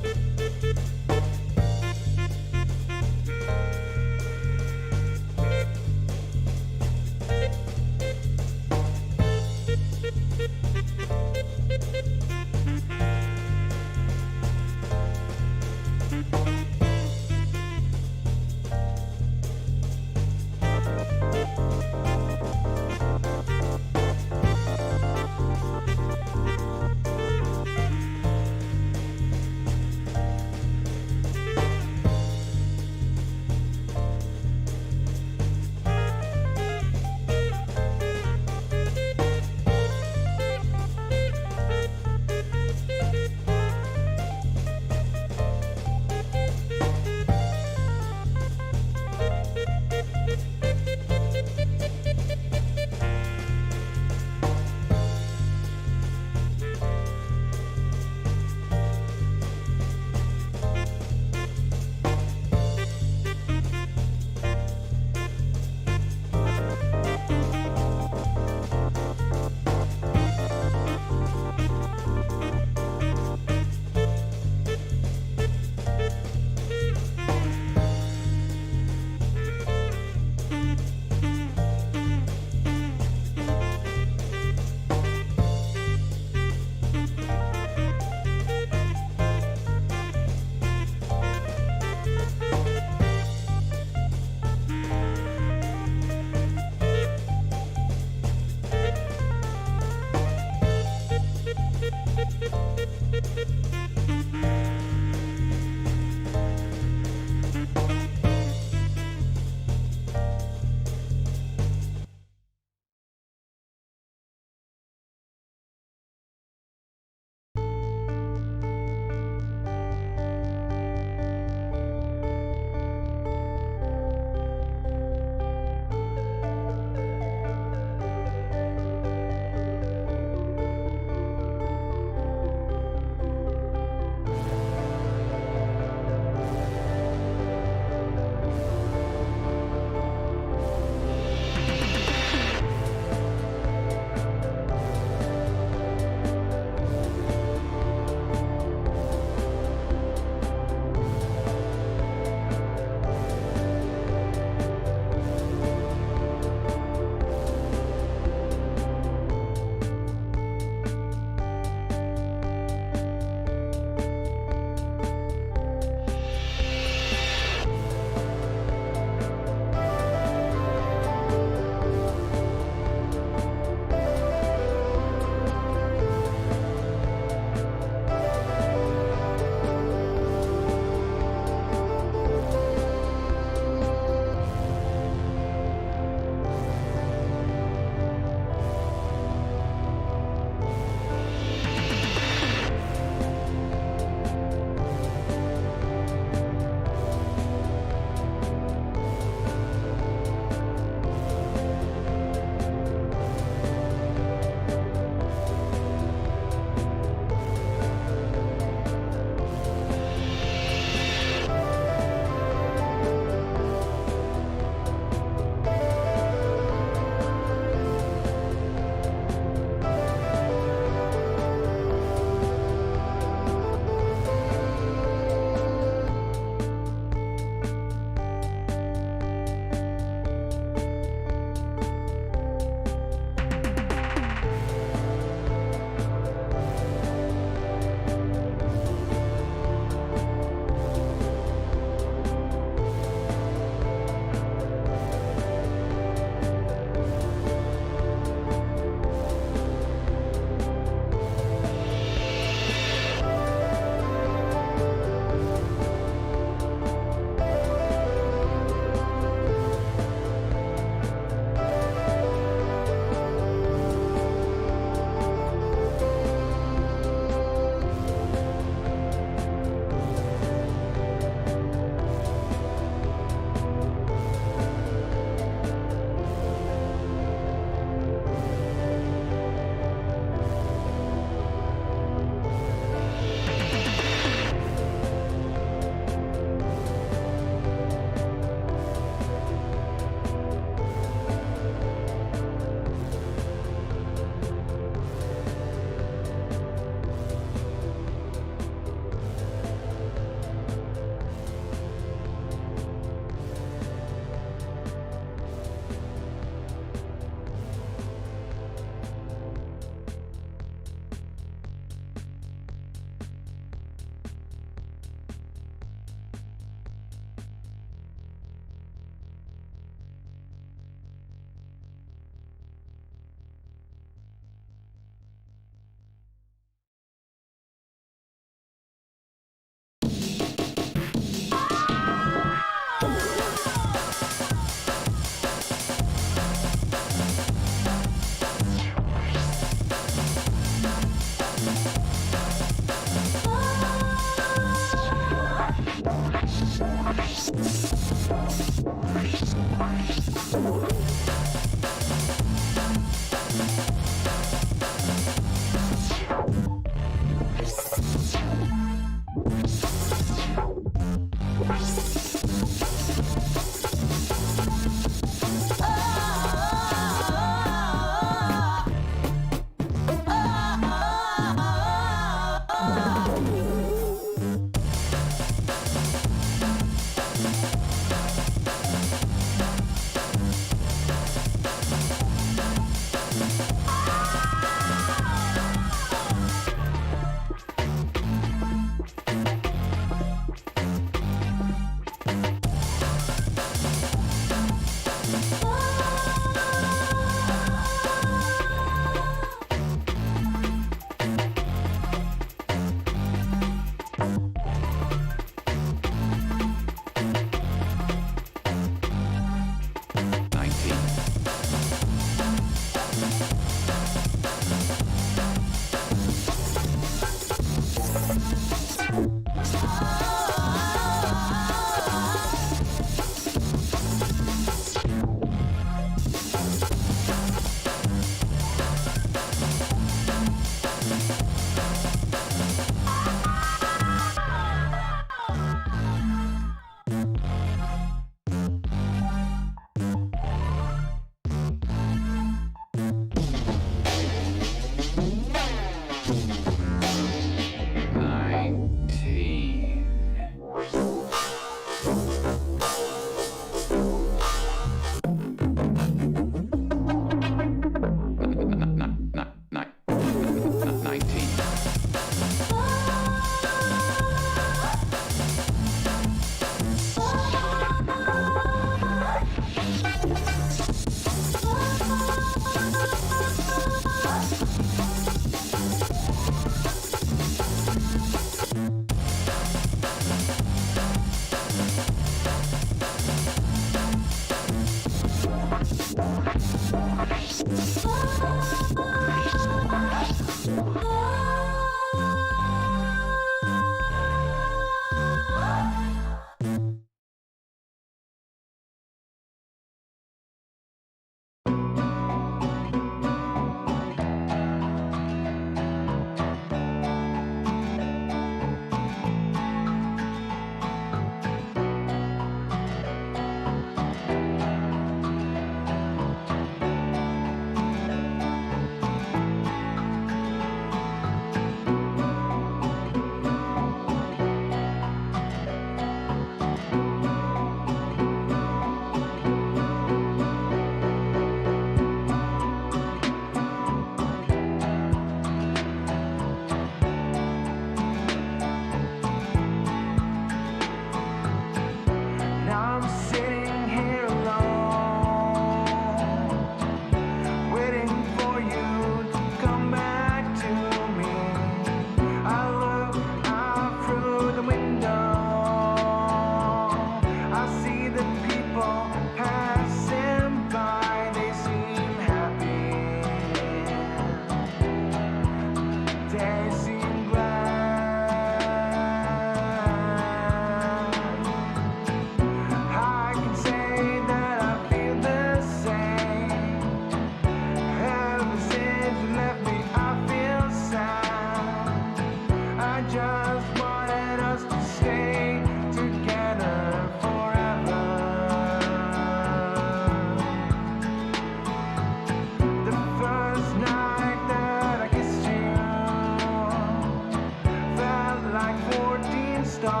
stars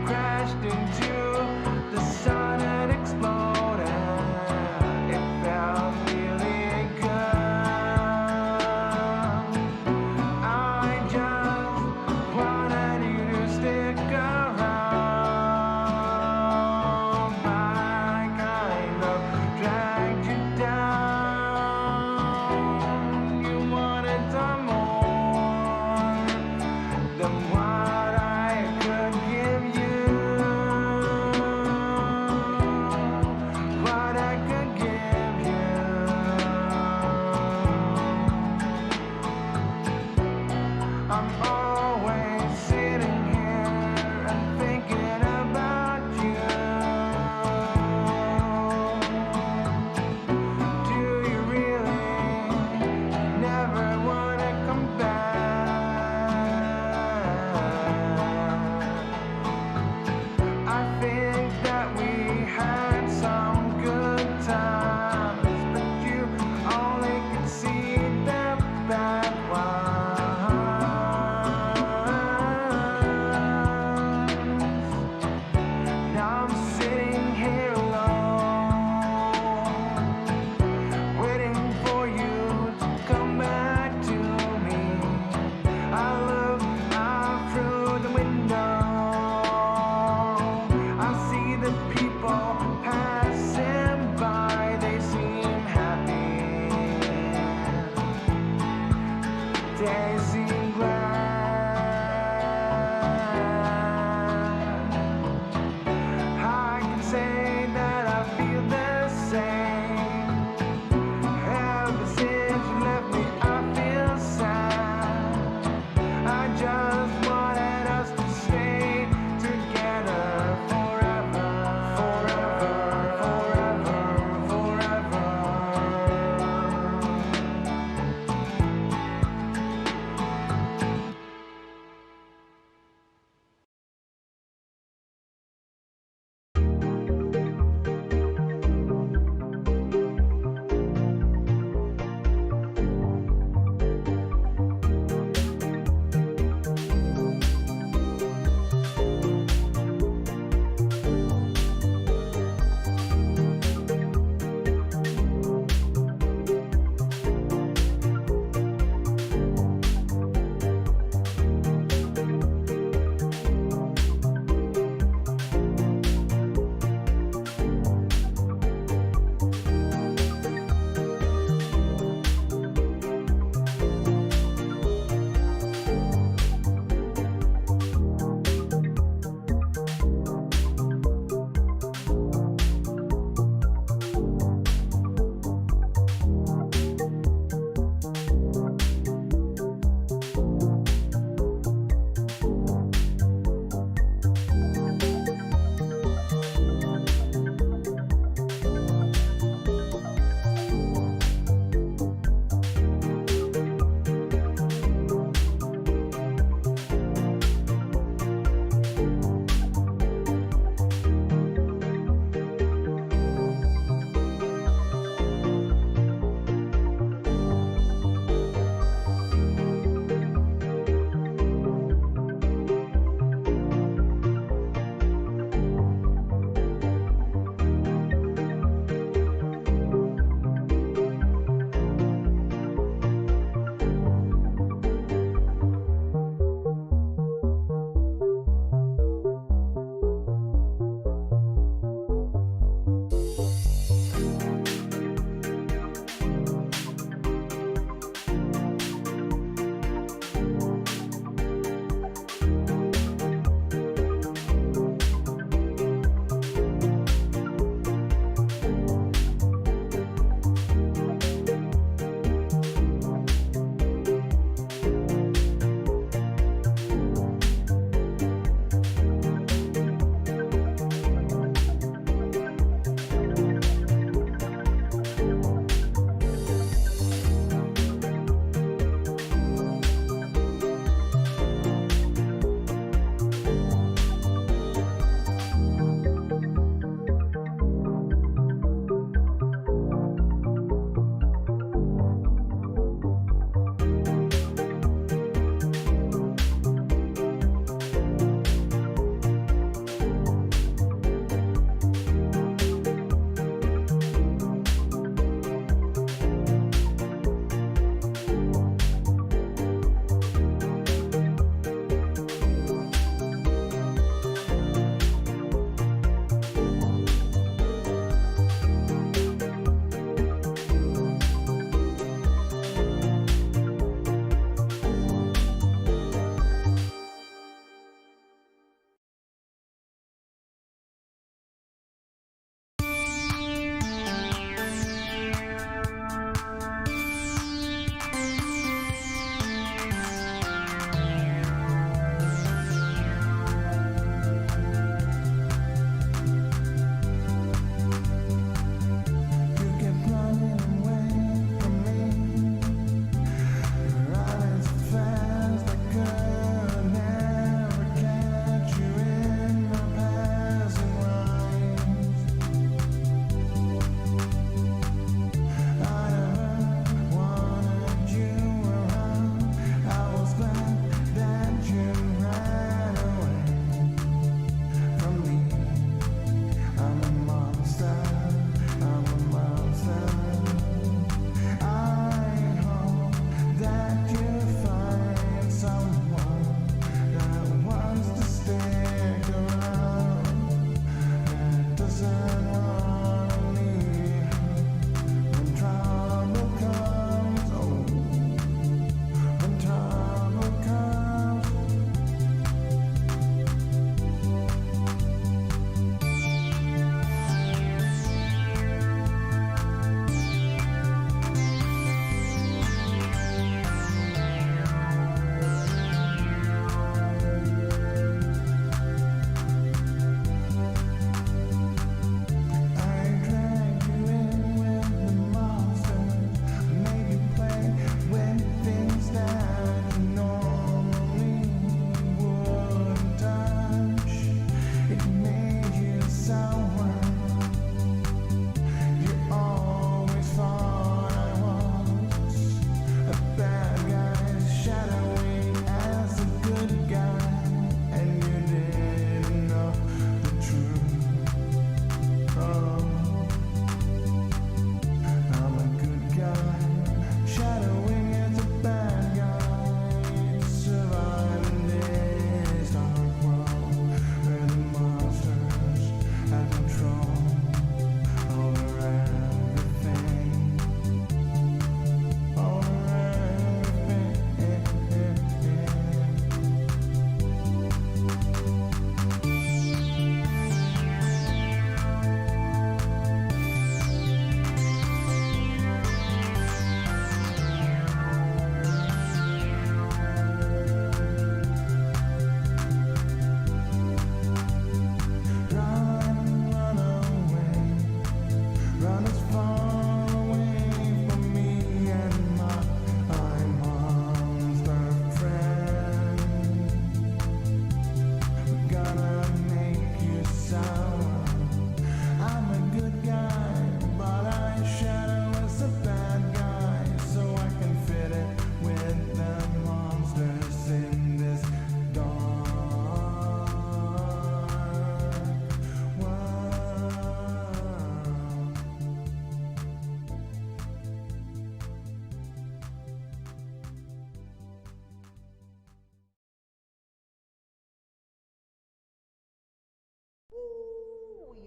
crashed into the sun and exploded. It felt really good. I just wanted you to stick around, but I kind of dragged you down. You wanted some more than what I could give you, what I could give you. I'm always sitting here and thinking about you. Do you really never wanna come back? I think that we had some good times, but you only could see the bad ones.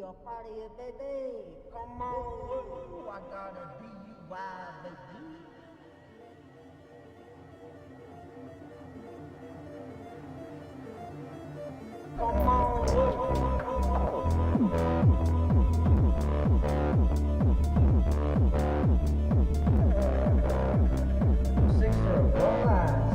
your party, baby. Come on, woo. I got a DUI, baby. Come on, six for a blow eyes.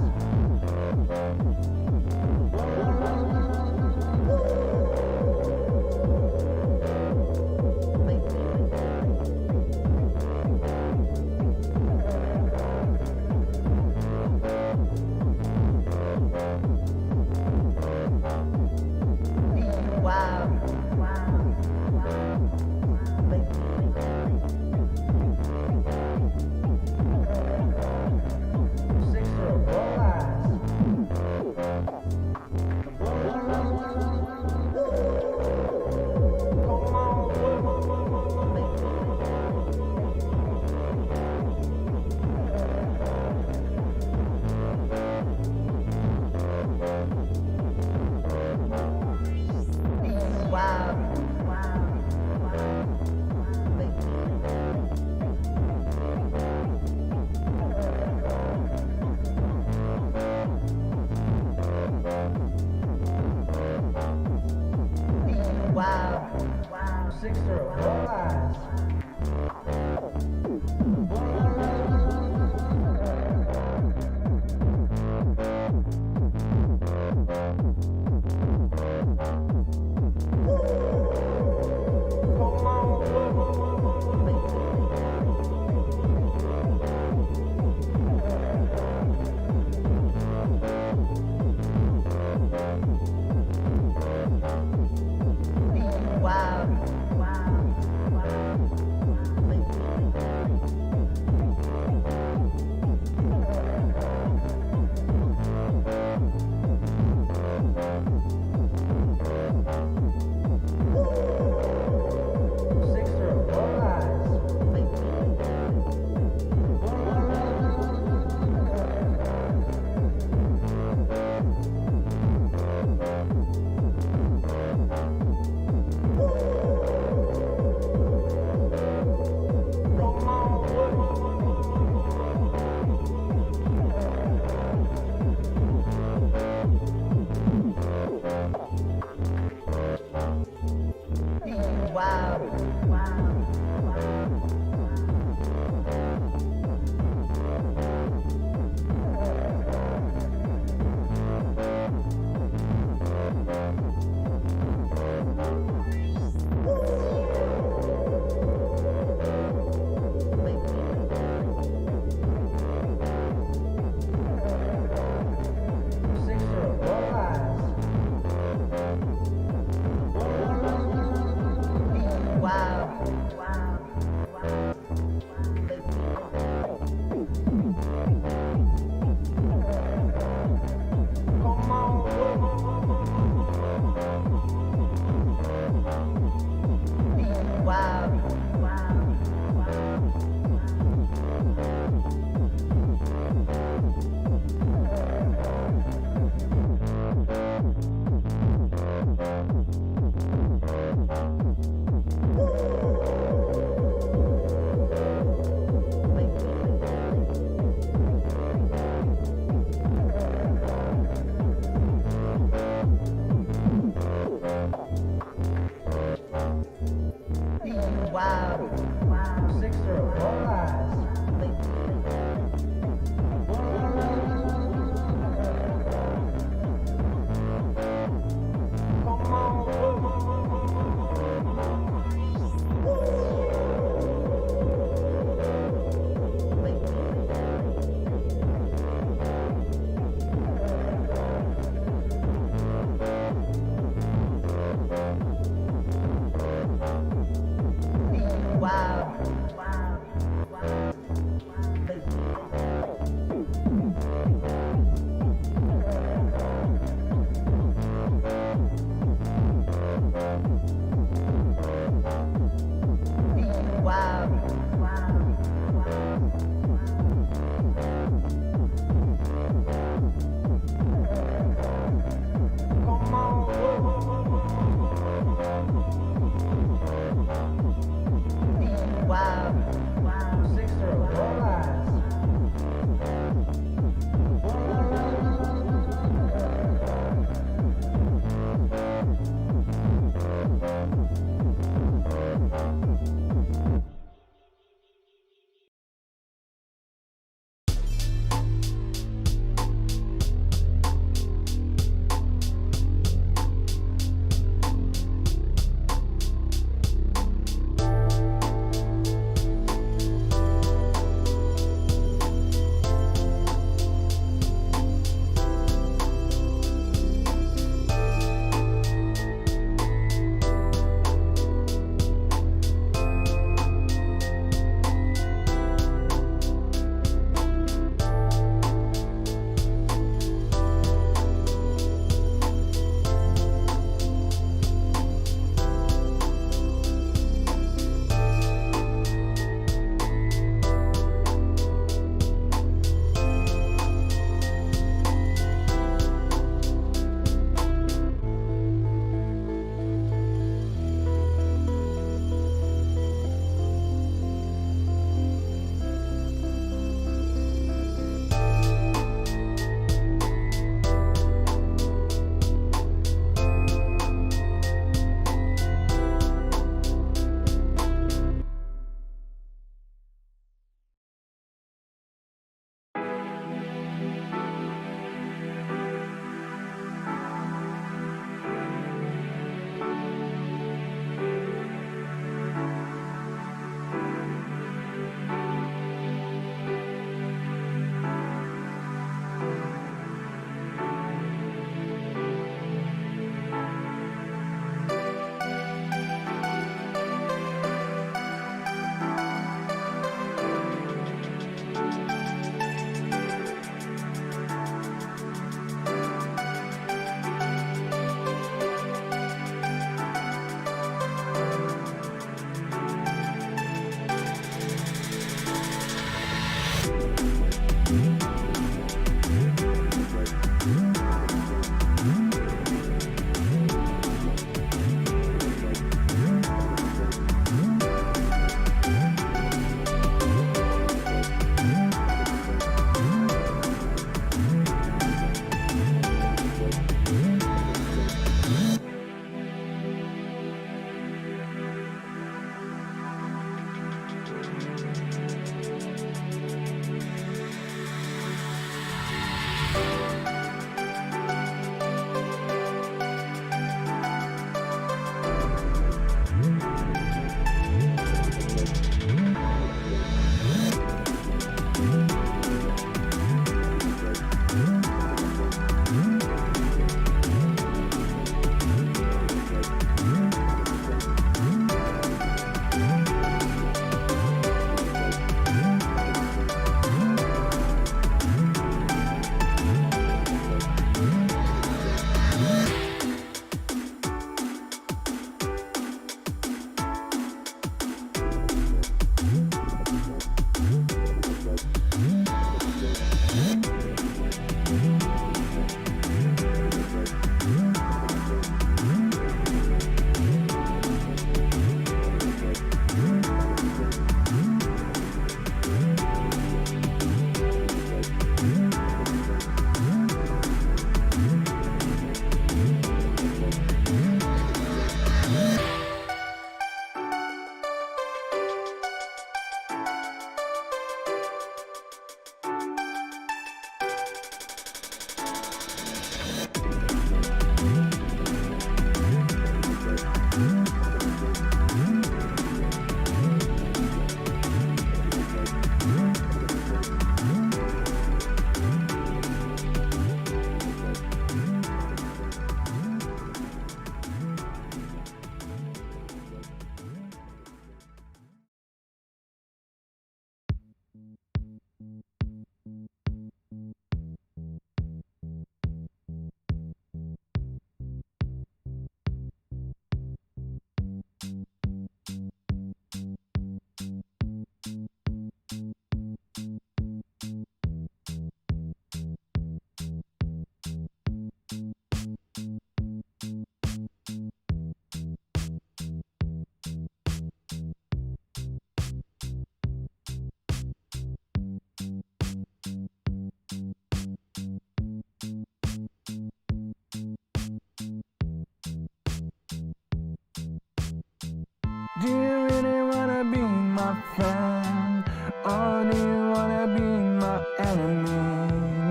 Do you really wanna be my friend? Or do you wanna be my enemy?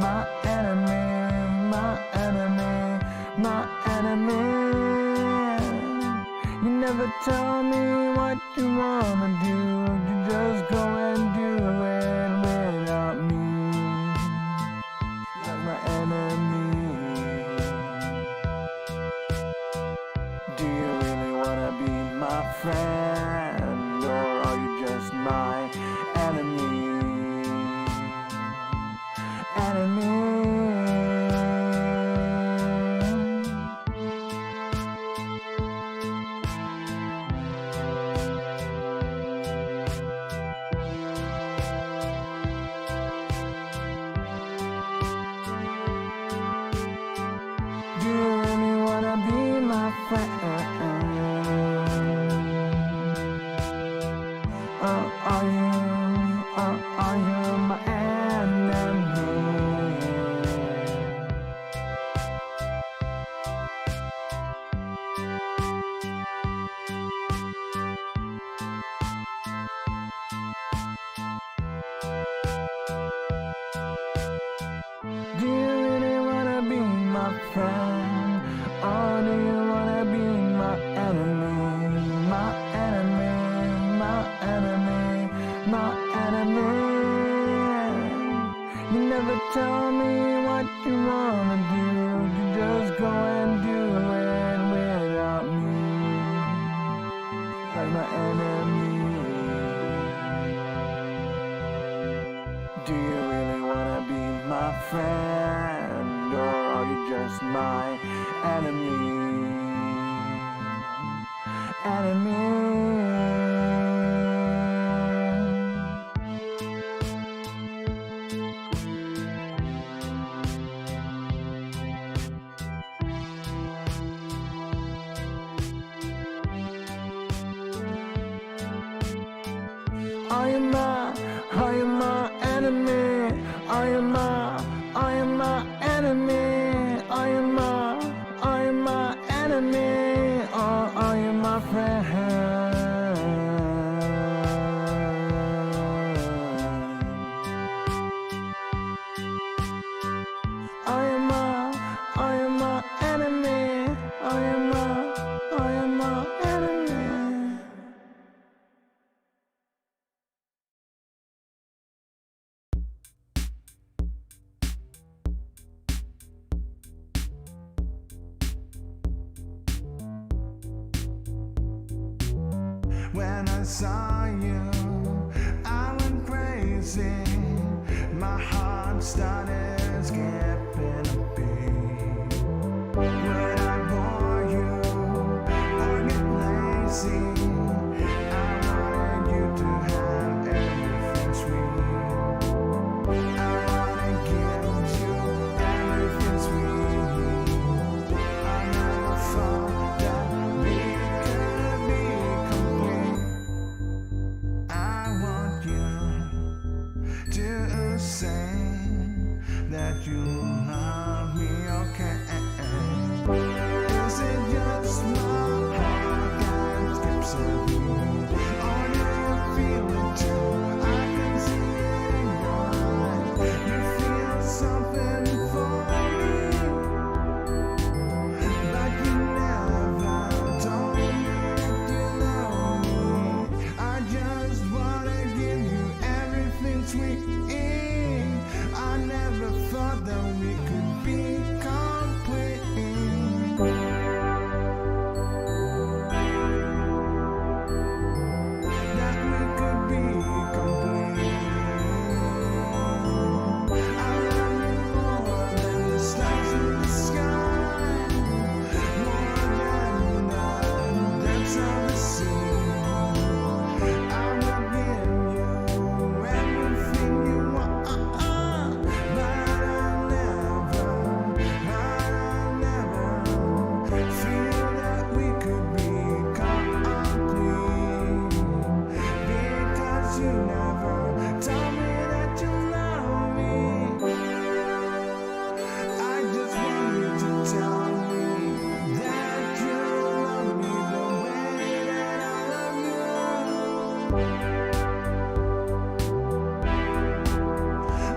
My enemy, my enemy, my enemy. You never tell me what you wanna do. You just go and do it without me. Like my enemy. Do you really wanna be my friend? Or are you just my enemy? Enemy. Do you really wanna be my friend? Or are you my enemy? Do you really wanna be my friend? Or do you wanna be my enemy? My enemy, my enemy, my enemy. You never tell me what you wanna do. You just go and do it without me. Like my enemy. Do you really wanna be my friend? Or are you just my enemy? Enemy. Are you my enemy? Are you my enemy? Are you my enemy? Or are you my friend? Are you my enemy? Are you my enemy? When I saw you, I went crazy. My heart started skipping a beat. When I bore you or get lazy, I wanted you to have everything sweet. I wanna give you everything sweet. I never thought that we could be complete. I want you to say that you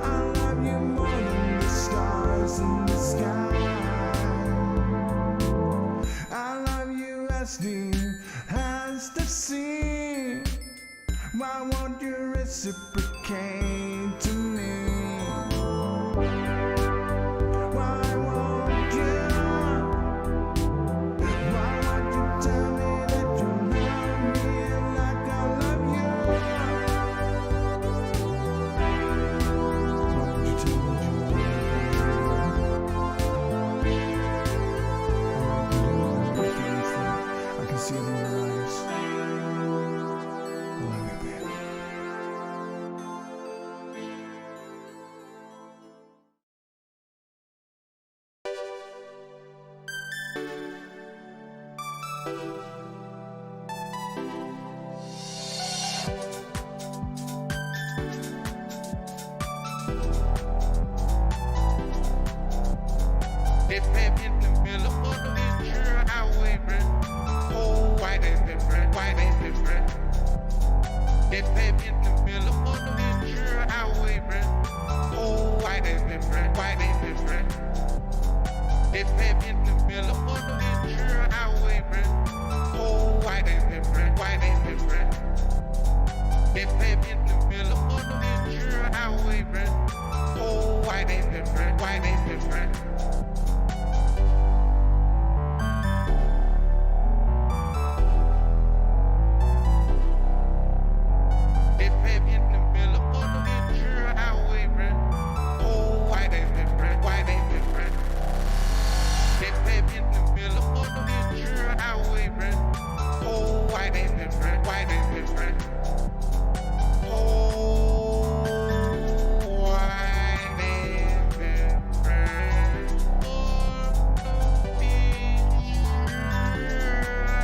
I love you more than the stars in the sky. I love you as deep as the sea. Why won't you reciprocate to me? Why won't you? Why won't you tell me that you love me like I love you? Why won't you tell me that you love me? I can see it in your eyes. I love you, baby. They pep in the middle of the Ventura Highway, man. Oh, why they different? Why they different? They pep in the middle of the Ventura Highway, man. Oh, why they different? Why they different? They pep in the middle of the Ventura Highway, man. Oh, why they different? Why they different? They pep in the middle of the Ventura Highway, man. Oh, why they different? Why they different? They pep in the middle of the Ventura Highway, man. Oh, why they different? Why they different? They pep in the middle of the Ventura Highway, man. Oh, why they different? Why they different? Oh, why they different? Oh, Ventura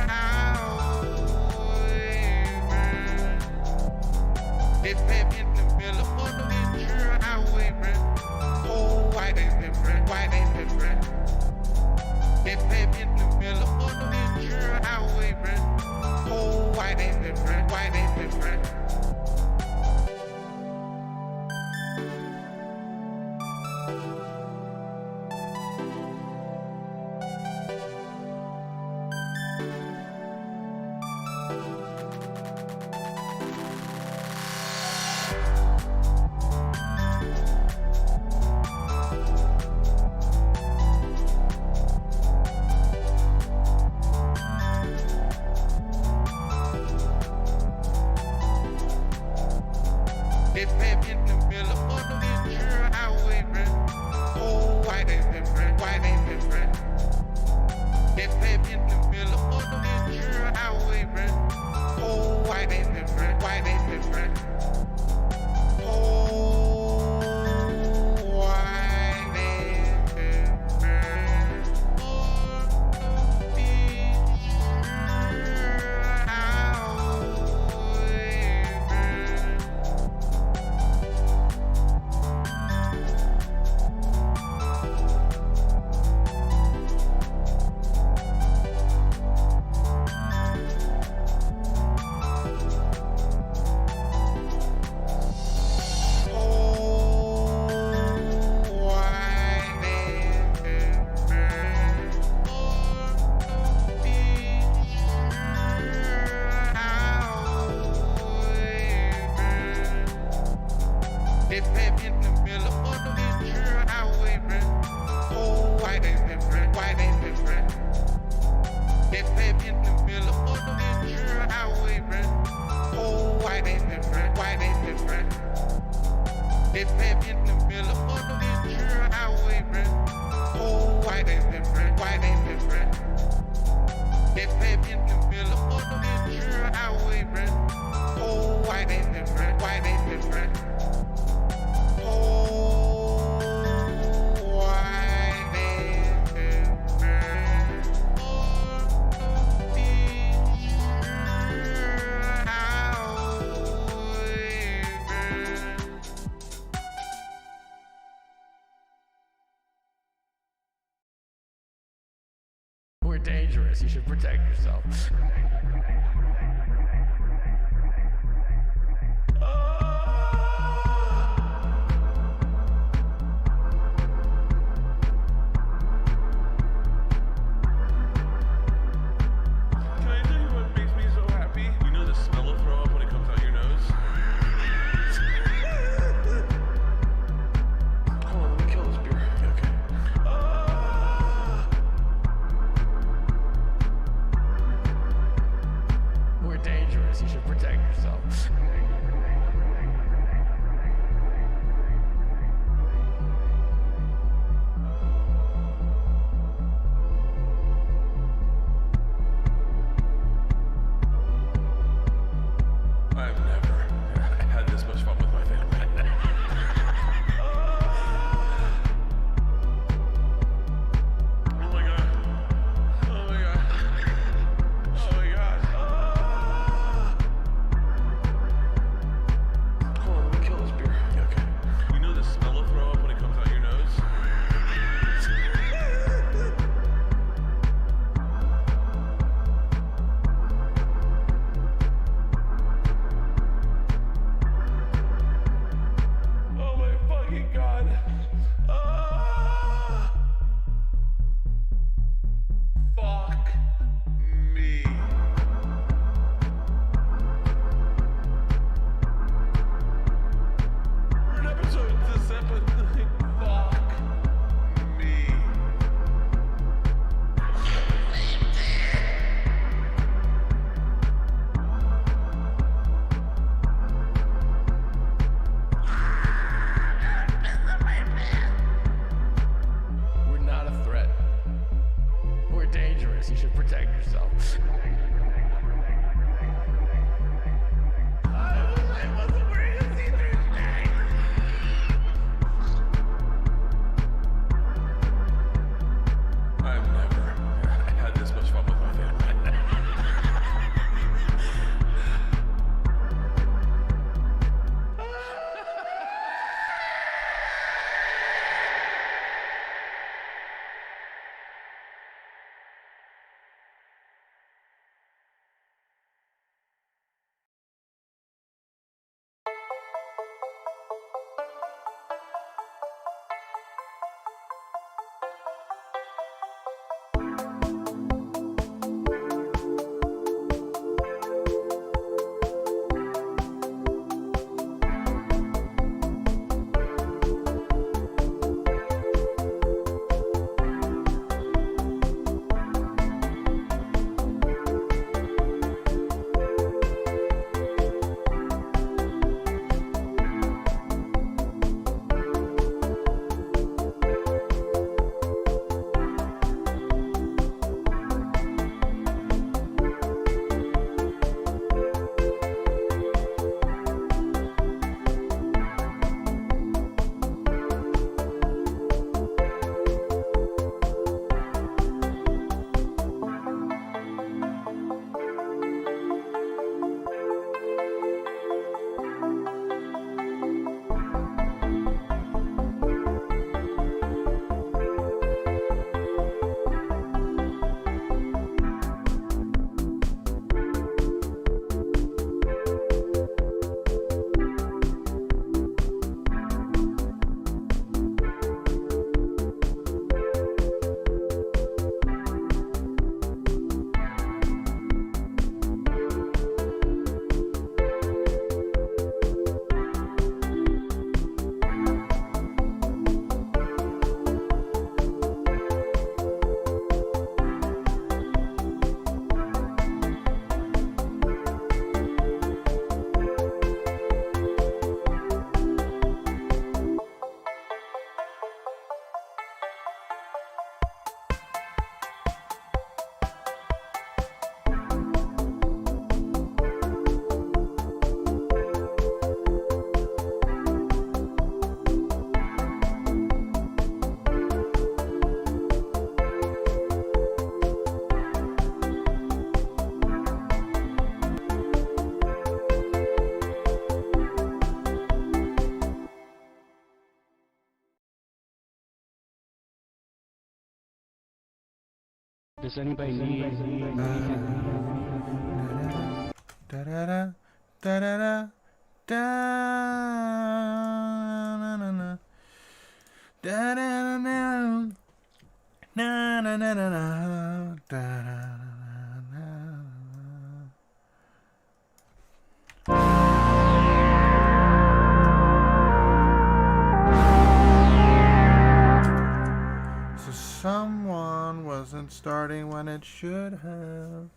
Highway, man. They pep in the middle of the Ventura Highway, man. Oh, why they different? Why they different? They pep in the middle of the Ventura Highway, man. Oh, why they different? Why they different? They pep in the middle of the Ventura Highway, man. Oh, why they different? Why they different? They pep in the middle of the Ventura Highway, man. Oh, why they different? Why they different? Oh, why they different? Oh, Ventura Highway, man. They pep in the middle of the Ventura Highway, man. Oh, why they different? Why they different? They pep in the middle of the Ventura Highway, man. Oh, why they different? Why they different? They pep in the middle of the Ventura Highway, man. Oh, why they different? Why they different? They pep in the middle of the Ventura Highway, man. Oh, why they different? Why they different? Oh, why they different? Oh, Ventura Highway, man. We're dangerous. You should protect yourself. You should protect yourself. I wasn't wearing a see-through thing. I've never had this much fun with my family. Does anybody need Da da da da da da da na na na da da na na na na na na da na. So someone wasn't starting when it should have.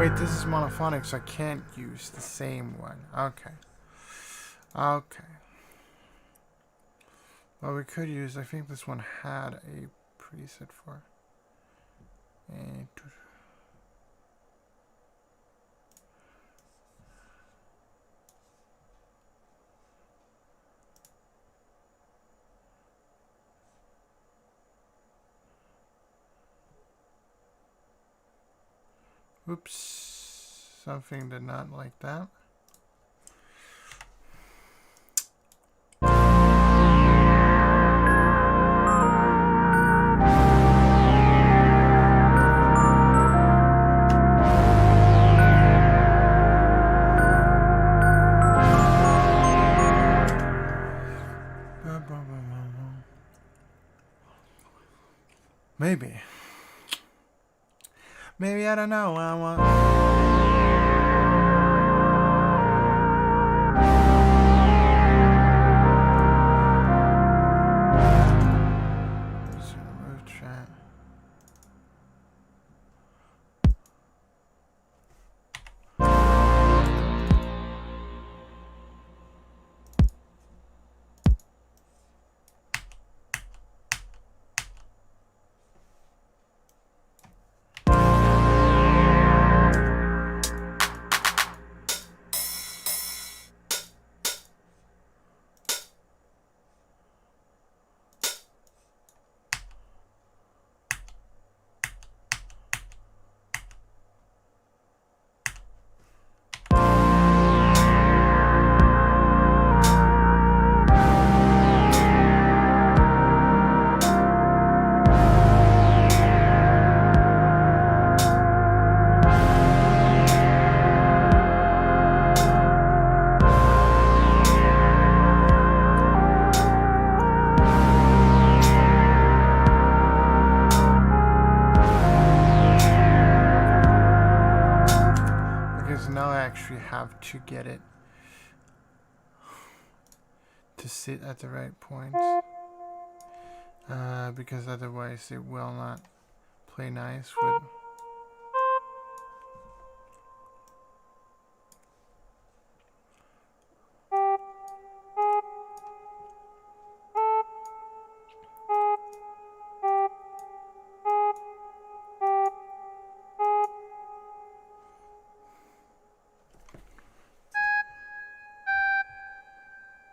Wait, this is monophonic, so I can't use the same one. Okay. Okay. Well, we could use, I think this one had a preset for. And oops, something did not like that. Maybe. Maybe, I don't know. I want... Remove chat. Have to get it to sit at the right point, because otherwise it will not play nice with.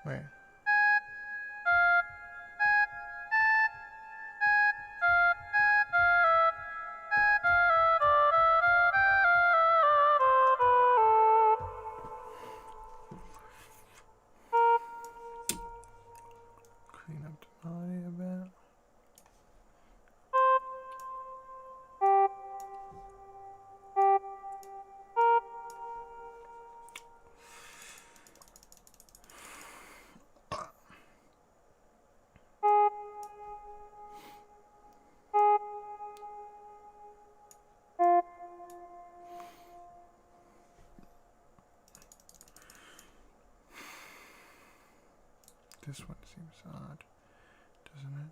Wait. Clean up the melody a bit. This one seems odd, doesn't it?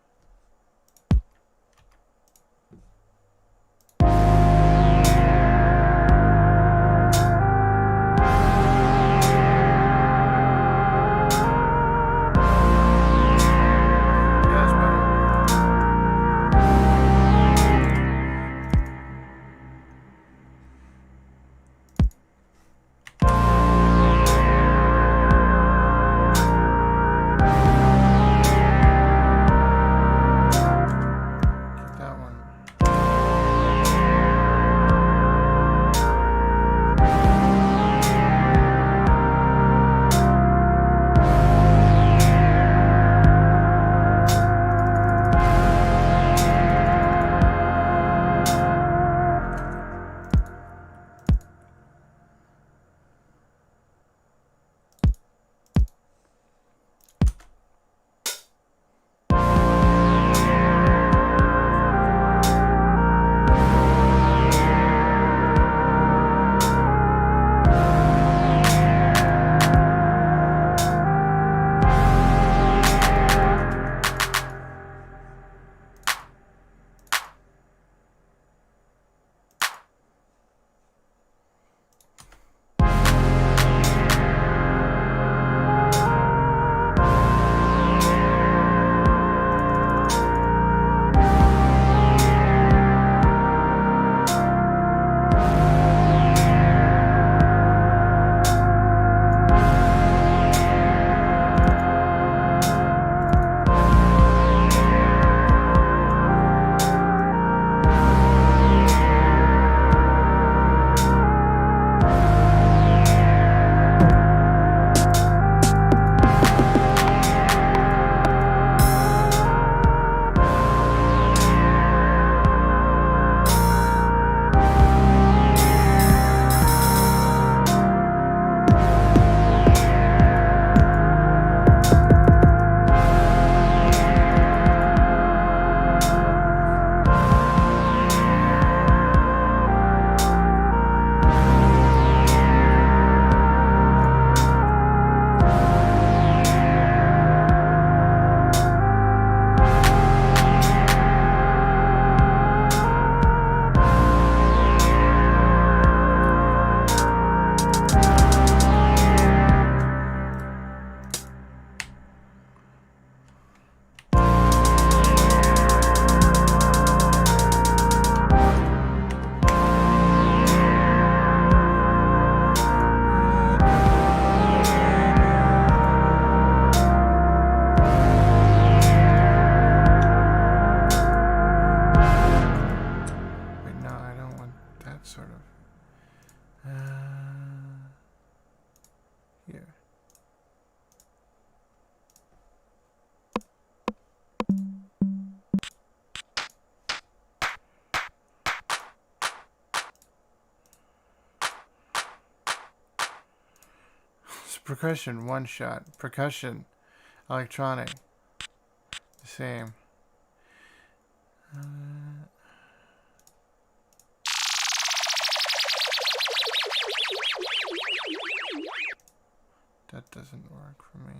Percussion, one shot. Percussion, electronic, the same. That doesn't work for me.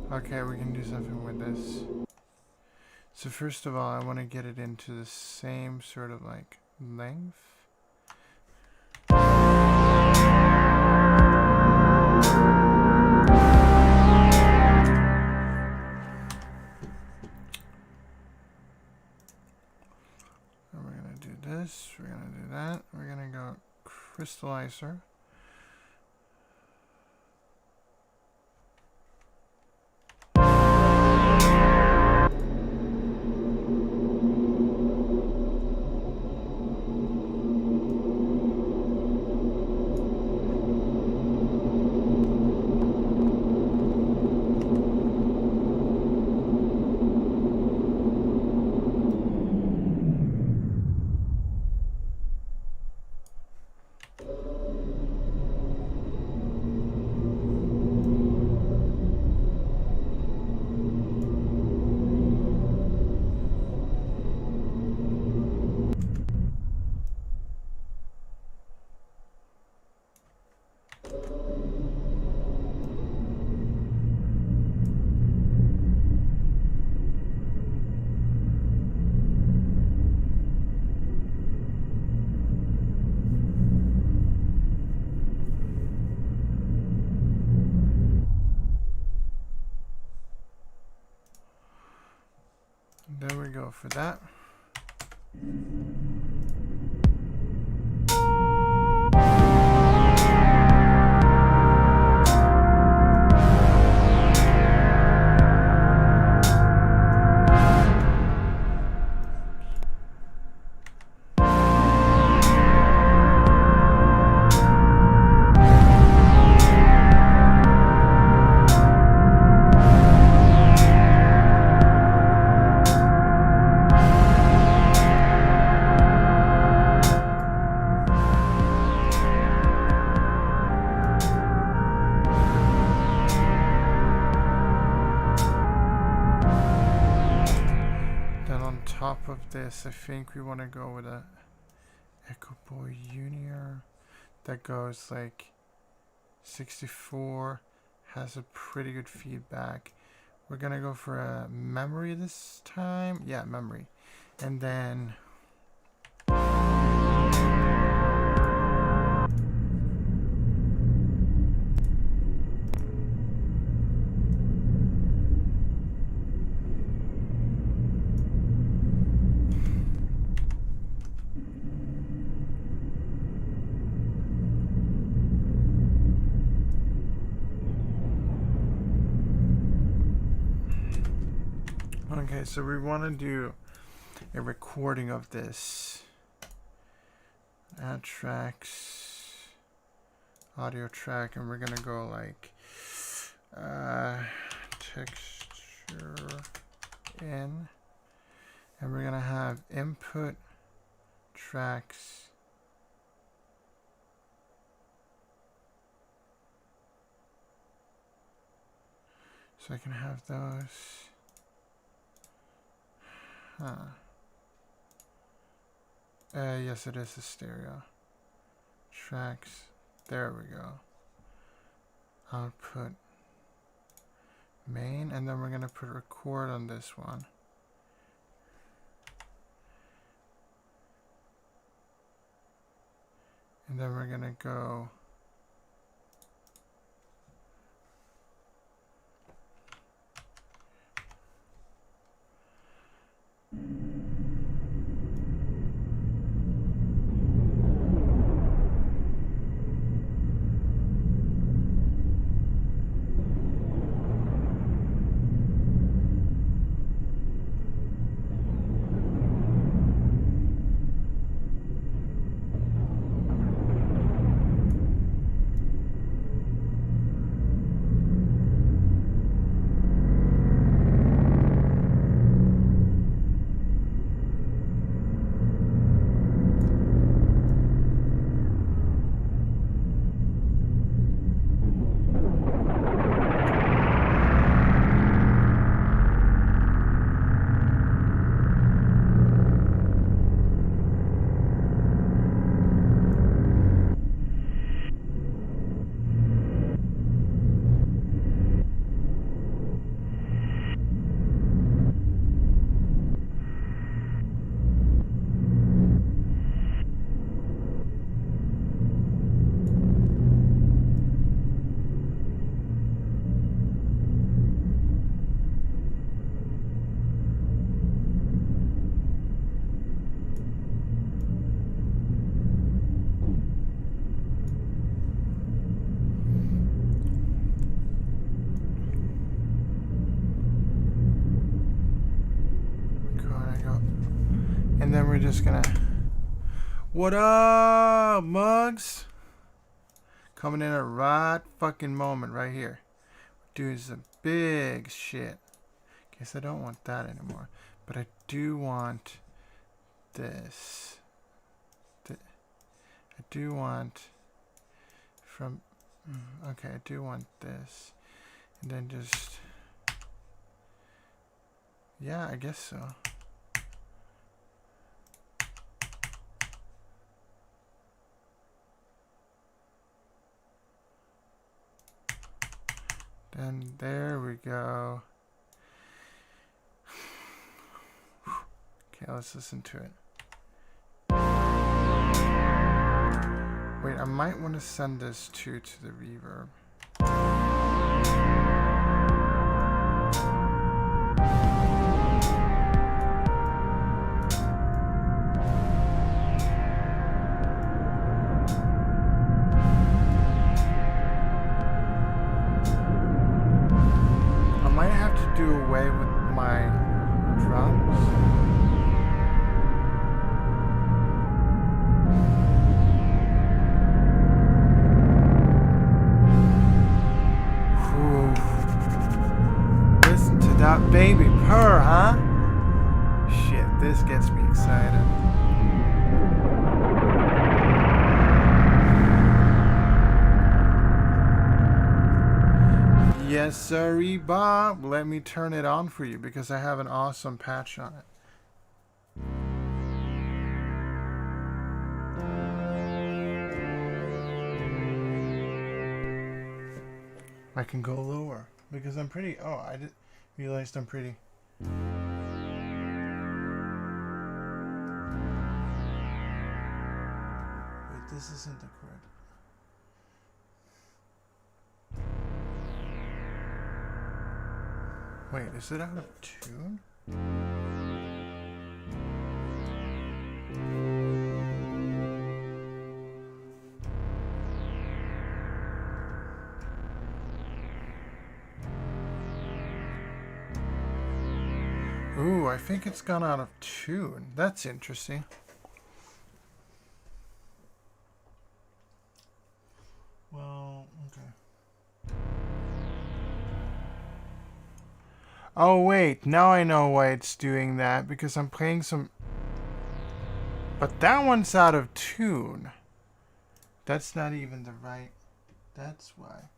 Okay, we can do something with this. So first of all, I want to get it into the same sort of like length. And we're going to do this, we're going to do that, we're going to go crystallizer. There we go for that. Top of this, I think we want to go with a Echo Boy Junior that goes like 64, has a pretty good feedback. We're gonna go for a memory this time. Yeah, memory. And then okay, so we want to do a recording of this. Add tracks, audio track, and we're gonna go like texture in, and we're gonna have input tracks. So I can have those. Yes, it is a stereo. Tracks. There we go. Output. Main. And then we're going to put record on this one. And then we're going to go. And then we're just gonna... What up, mugs? Coming in a right fucking moment right here. Doing some big shit. Guess I don't want that anymore. But I do want this. I do want from... Okay, I do want this. And then just... Yeah, I guess so. And there we go. Okay, let's listen to it. Wait, I might want to send this to the reverb. I might have to do away with my drums. Listen to that baby purr, huh? Shit, this gets me excited. Yes, sirree, Bob. Let me turn it on for you because I have an awesome patch on it. I can go lower because I'm pretty... Oh, I realized I'm pretty... Wait, this isn't the correct... Wait, is it out of tune? Ooh, I think it's gone out of tune. That's interesting. Well, okay. Oh wait, now I know why it's doing that, because I'm playing some... But that one's out of tune. That's not even the right... That's why.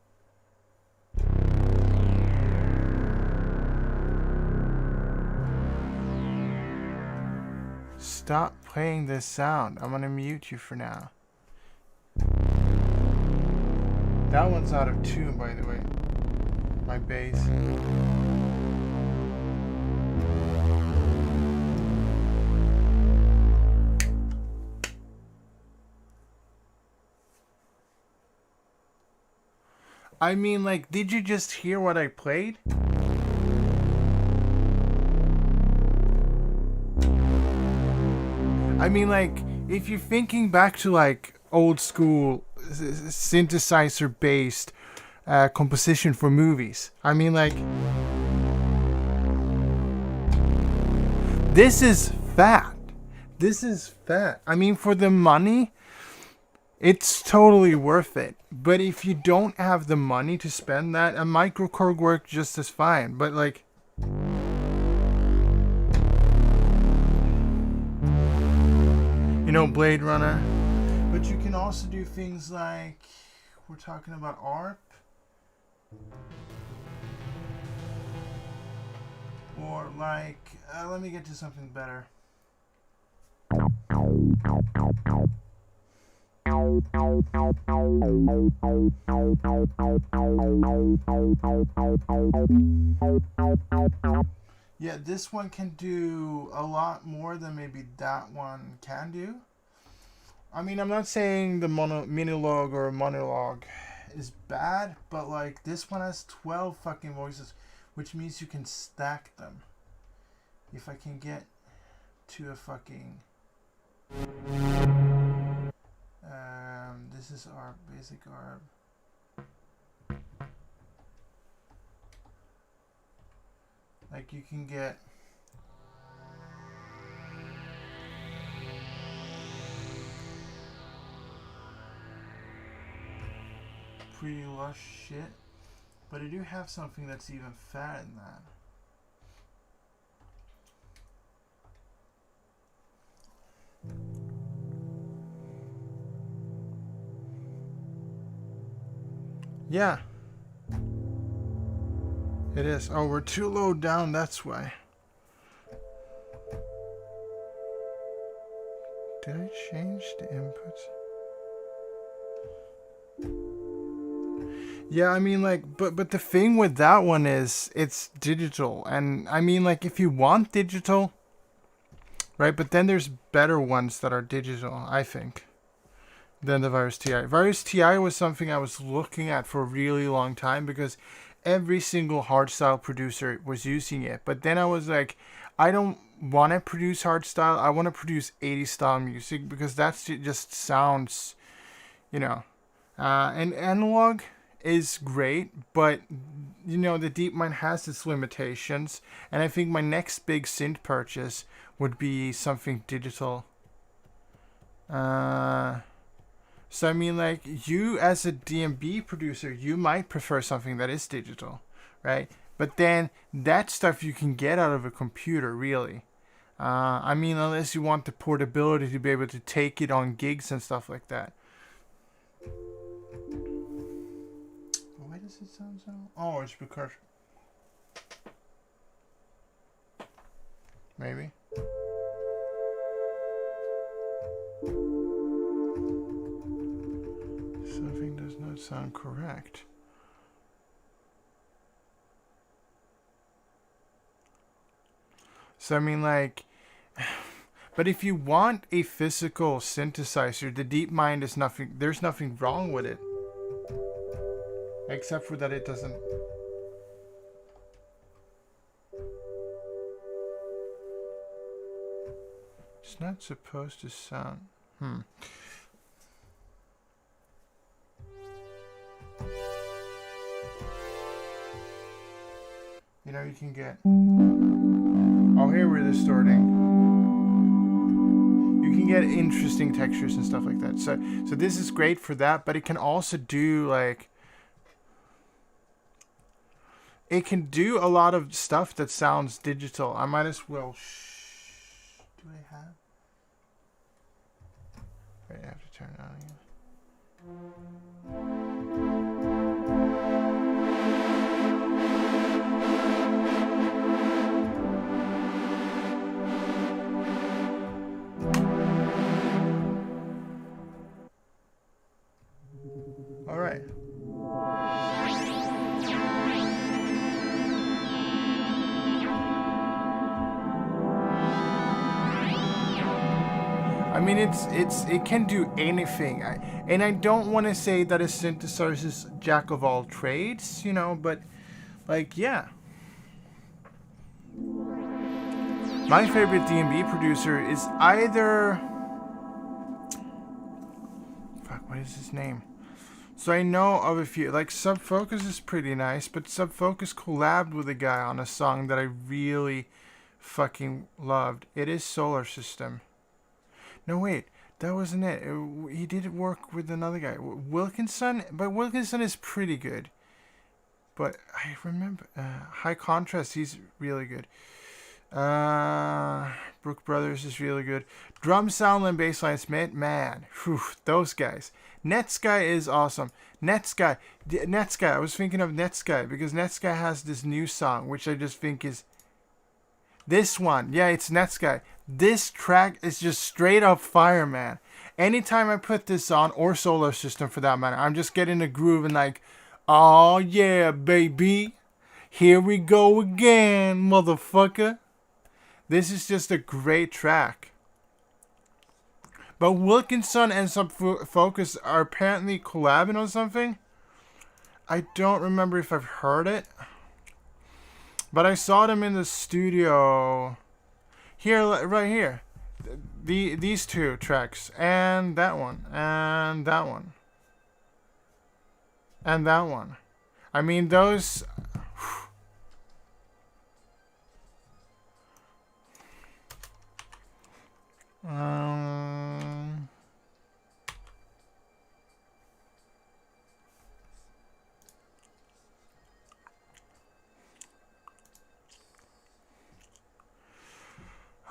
Stop playing this sound. I'm gonna mute you for now. That one's out of tune, by the way. My bass. I mean, like, did you just hear what I played? I mean, like, if you're thinking back to, like, old school synthesizer-based composition for movies, I mean, like, this is fat. This is fat. I mean, for the money, it's totally worth it. But if you don't have the money to spend that, a microKORG works just as fine. But, like... You know, Blade Runner. But you can also do things like... We're talking about ARP. Or like... let me get to something better. Yeah, this one can do a lot more than maybe that one can do. I mean, I'm not saying the minilogue or monologue is bad, but like this one has 12 fucking voices, which means you can stack them. If I can get to a fucking... this is our basic ARP. Like you can get... pretty lush shit. But I do have something that's even fatter than that. Yeah. It is. Oh, we're too low down, that's why. Did I change the inputs? Yeah, I mean, like, but the thing with that one is it's digital. And I mean, like, if you want digital, right, but then there's better ones that are digital, I think, than the Virus TI. Virus TI was something I was looking at for a really long time because every single hardstyle producer was using it. But then I was like, I don't want to produce hardstyle. I want to produce 80s style music because that's just sounds, you know, and analog is great, but you know, the DeepMind has its limitations, and I think my next big synth purchase would be something digital. So I mean, like, you as a DMB producer, you might prefer something that is digital, right? But then that stuff you can get out of a computer, really. I mean, unless you want the portability to be able to take it on gigs and stuff like that. Why does it sound so? Oh, it's because maybe. Something does not sound correct. So I mean, like, but if you want a physical synthesizer, the DeepMind is nothing. There's nothing wrong with it, except for that it doesn't. It's not supposed to sound. You know, you can get. Oh, here we're distorting. You can get interesting textures and stuff like that. So this is great for that, but it can also do like. It can do a lot of stuff that sounds digital. I might as well. Do I have? Wait, I have to turn it on again. All right. I mean, it can do anything, and I don't want to say that a synthesizer is jack of all trades, you know, but like, yeah. My favorite DMB producer is either. Fuck, what is his name? So I know of a few, like Subfocus is pretty nice, but Subfocus collabed with a guy on a song that I really fucking loved. It is Solar System. No, wait, that wasn't it. He did work with another guy, Wilkinson, but Wilkinson is pretty good. But I remember High Contrast, he's really good. Brook Brothers is really good. Drum Soundland Bassline Smith, man, whew, those guys. Netsky is awesome. Netsky, I was thinking of Netsky because Netsky has this new song, which I just think is this one. Yeah, it's Netsky. This track is just straight up fire, man. Anytime I put this on, or Solar System for that matter, I'm just getting a groove and like, oh yeah, baby. Here we go again, motherfucker. This is just a great track. But Wilkinson and Subfocus are apparently collabing on something. I don't remember if I've heard it. But I saw them in the studio. Here, right here. These two tracks. And that one. And that one. And that one. I mean, those...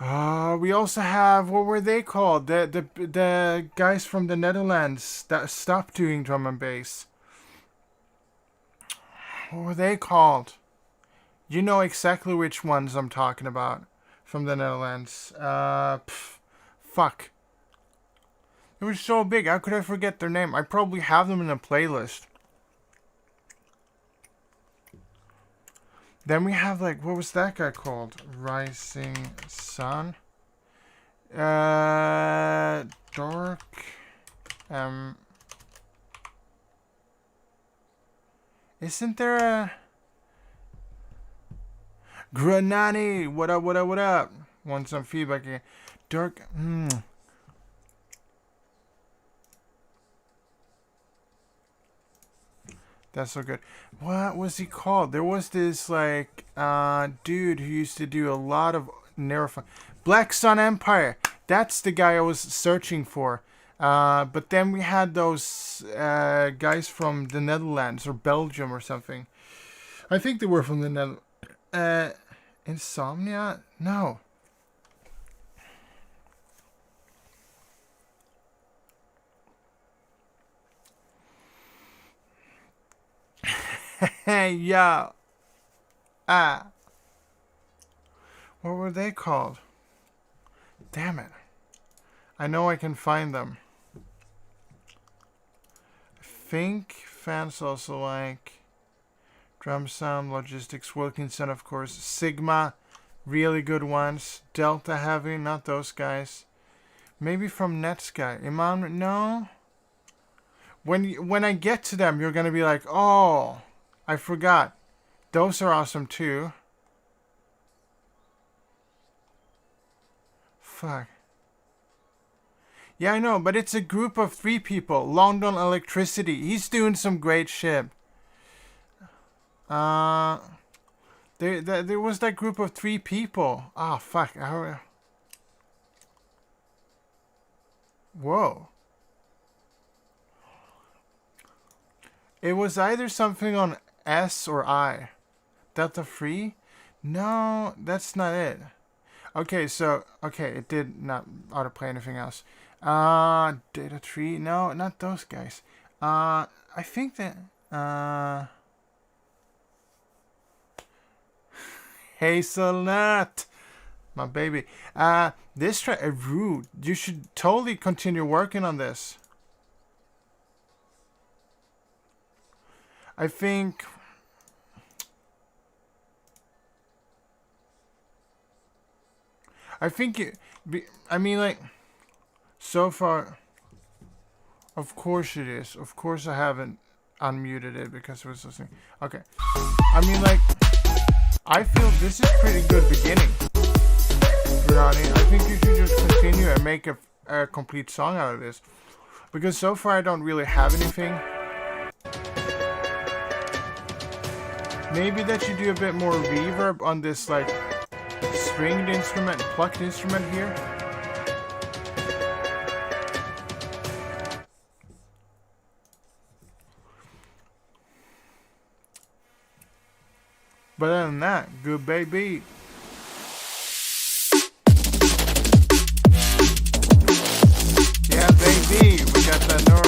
We also have, what were they called? The guys from the Netherlands that stopped doing drum and bass. What were they called? You know exactly which ones I'm talking about from the Netherlands. Fuck. They were so big. How could I forget their name? I probably have them in a playlist. Then we have, like, what was that guy called? Rising Sun. Dark. Isn't there a... Granani! What up, what up, what up? Want some feedback here. Dark... That's so good. What was he called? There was this, like, dude who used to do a lot of Nerf. Black Sun Empire. That's the guy I was searching for. But then we had those guys from the Netherlands or Belgium or something. I think they were from the Netherlands. Insomnia? No. Hey, yo. What were they called? Damn it. I know I can find them. I think fans also like Drum Sound, Logistics, Wilkinson, of course. Sigma, really good ones. Delta Heavy, not those guys. Maybe from Netsky. Imam, no? When I get to them, you're going to be like, oh... I forgot. Those are awesome too. Fuck. Yeah, I know, but it's a group of 3 people. London Electricity. He's doing some great shit. There was that group of 3 people. Ah, fuck. Whoa. It was either something on S or I. Delta Free? No, that's not it. Okay, so, okay, it did not autoplay anything else. Data Tree? No, not those guys. I think that, Hazelnut! My baby. This track, rude. You should totally continue working on this. I think... I mean, like, so far, of course it is. Of course I haven't unmuted it because it was listening. Okay. I mean, like, I feel this is pretty good beginning. Ronnie, I think you should just continue and make a complete song out of this. Because so far I don't really have anything. Maybe that you do a bit more reverb on this, like, stringed instrument, plucked instrument here. But other than that, good baby. Yeah, baby, we got that neuro.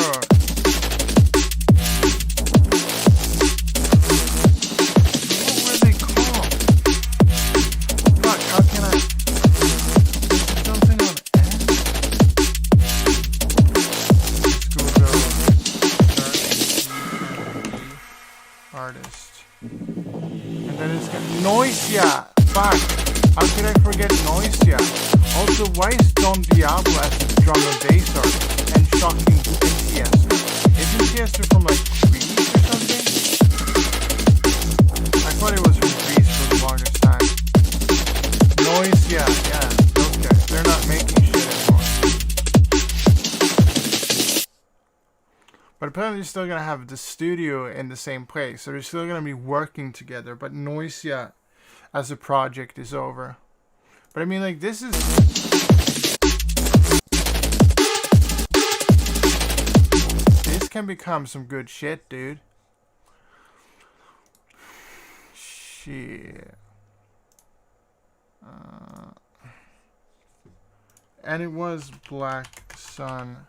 Noisia! Fuck! How could I forget Noisia? Also, why is Don Diablo as his drum and bass artist? And shocking Tiesto? Isn't Tiesto from, like, Greece or something? I thought it was from Greece for the longest time. Noisia, yeah, those guys. They're not making shit anymore. But apparently they're still gonna have the studio in the same place, so they're still gonna be working together, but Noisia as a project is over. But I mean, like, this can become some good shit, dude. Shit. And it was Black Sun.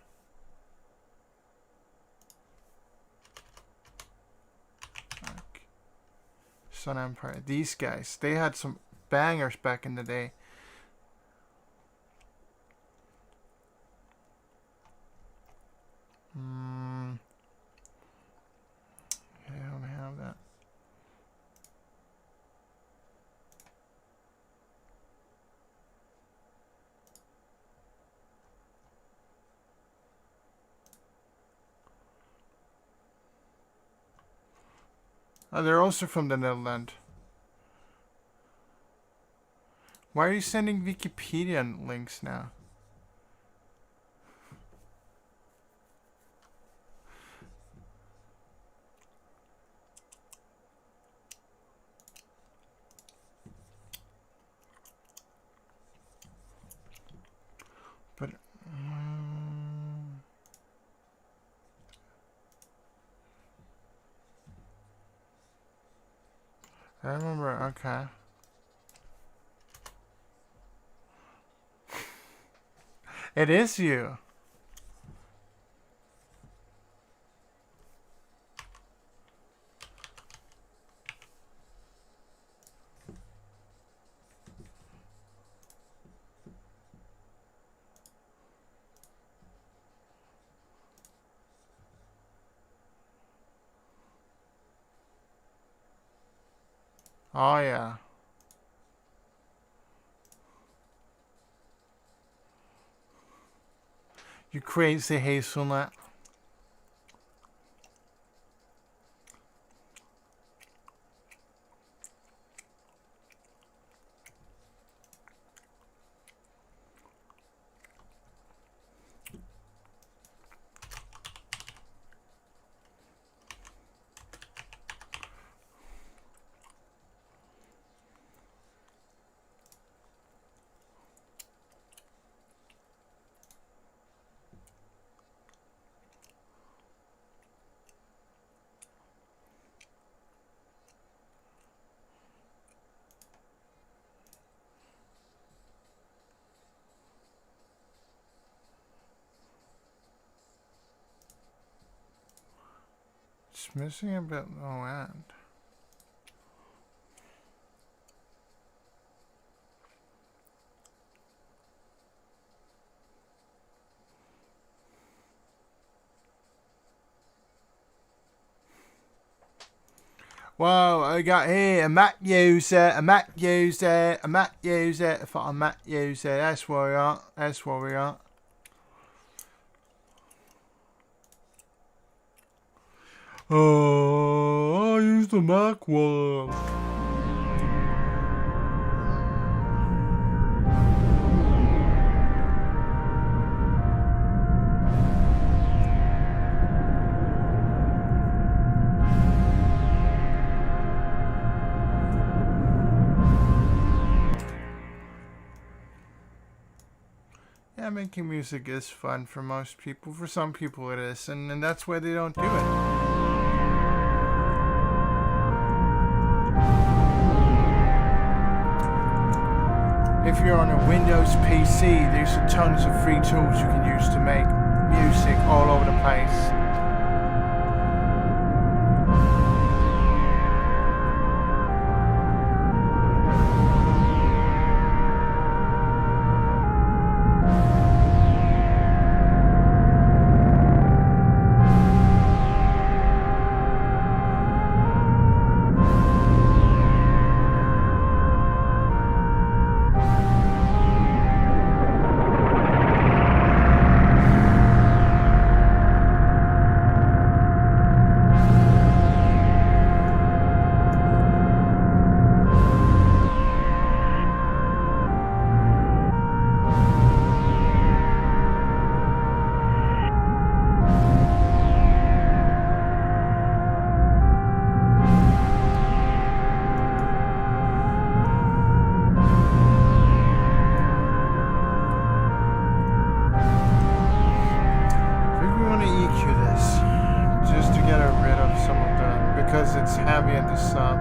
Sun Empire. These guys, they had some bangers back in the day. I don't have that. Oh, they're also from the Netherlands. Why are you sending Wikipedia links now? But I remember. Okay. It is you. Oh yeah. You crazy hazelnut. It's missing a bit low end. Whoa, I got here a Mac user, a Mac user, a Mac user. I thought a Mac user. That's where we are. That's where we are. Oh, I used the Mac one. Yeah, making music is fun for most people. For some people it is, and that's why they don't do it. If you're on a Windows PC, there's tons of free tools you can use to make music all over the place. Because it's heavy in the sub.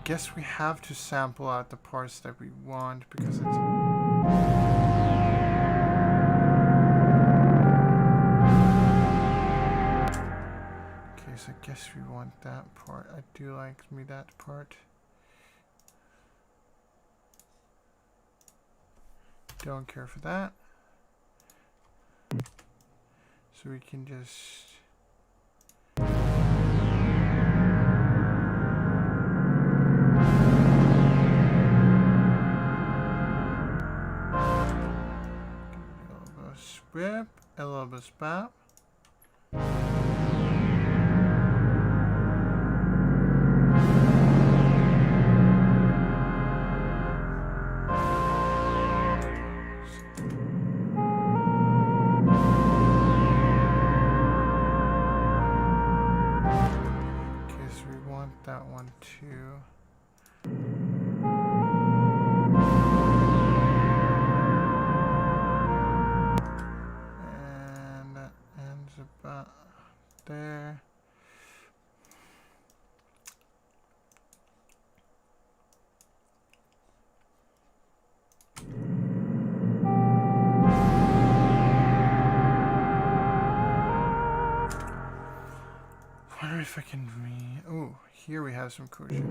guess we have to sample out the parts that we want because it's... Okay, so I guess we want that part. I do like me that part. Don't care for that. So we can just... Whip, a little bit of spam. Okay, so we want that one too. About there. Wonder if I can oh, here we have some cool shit.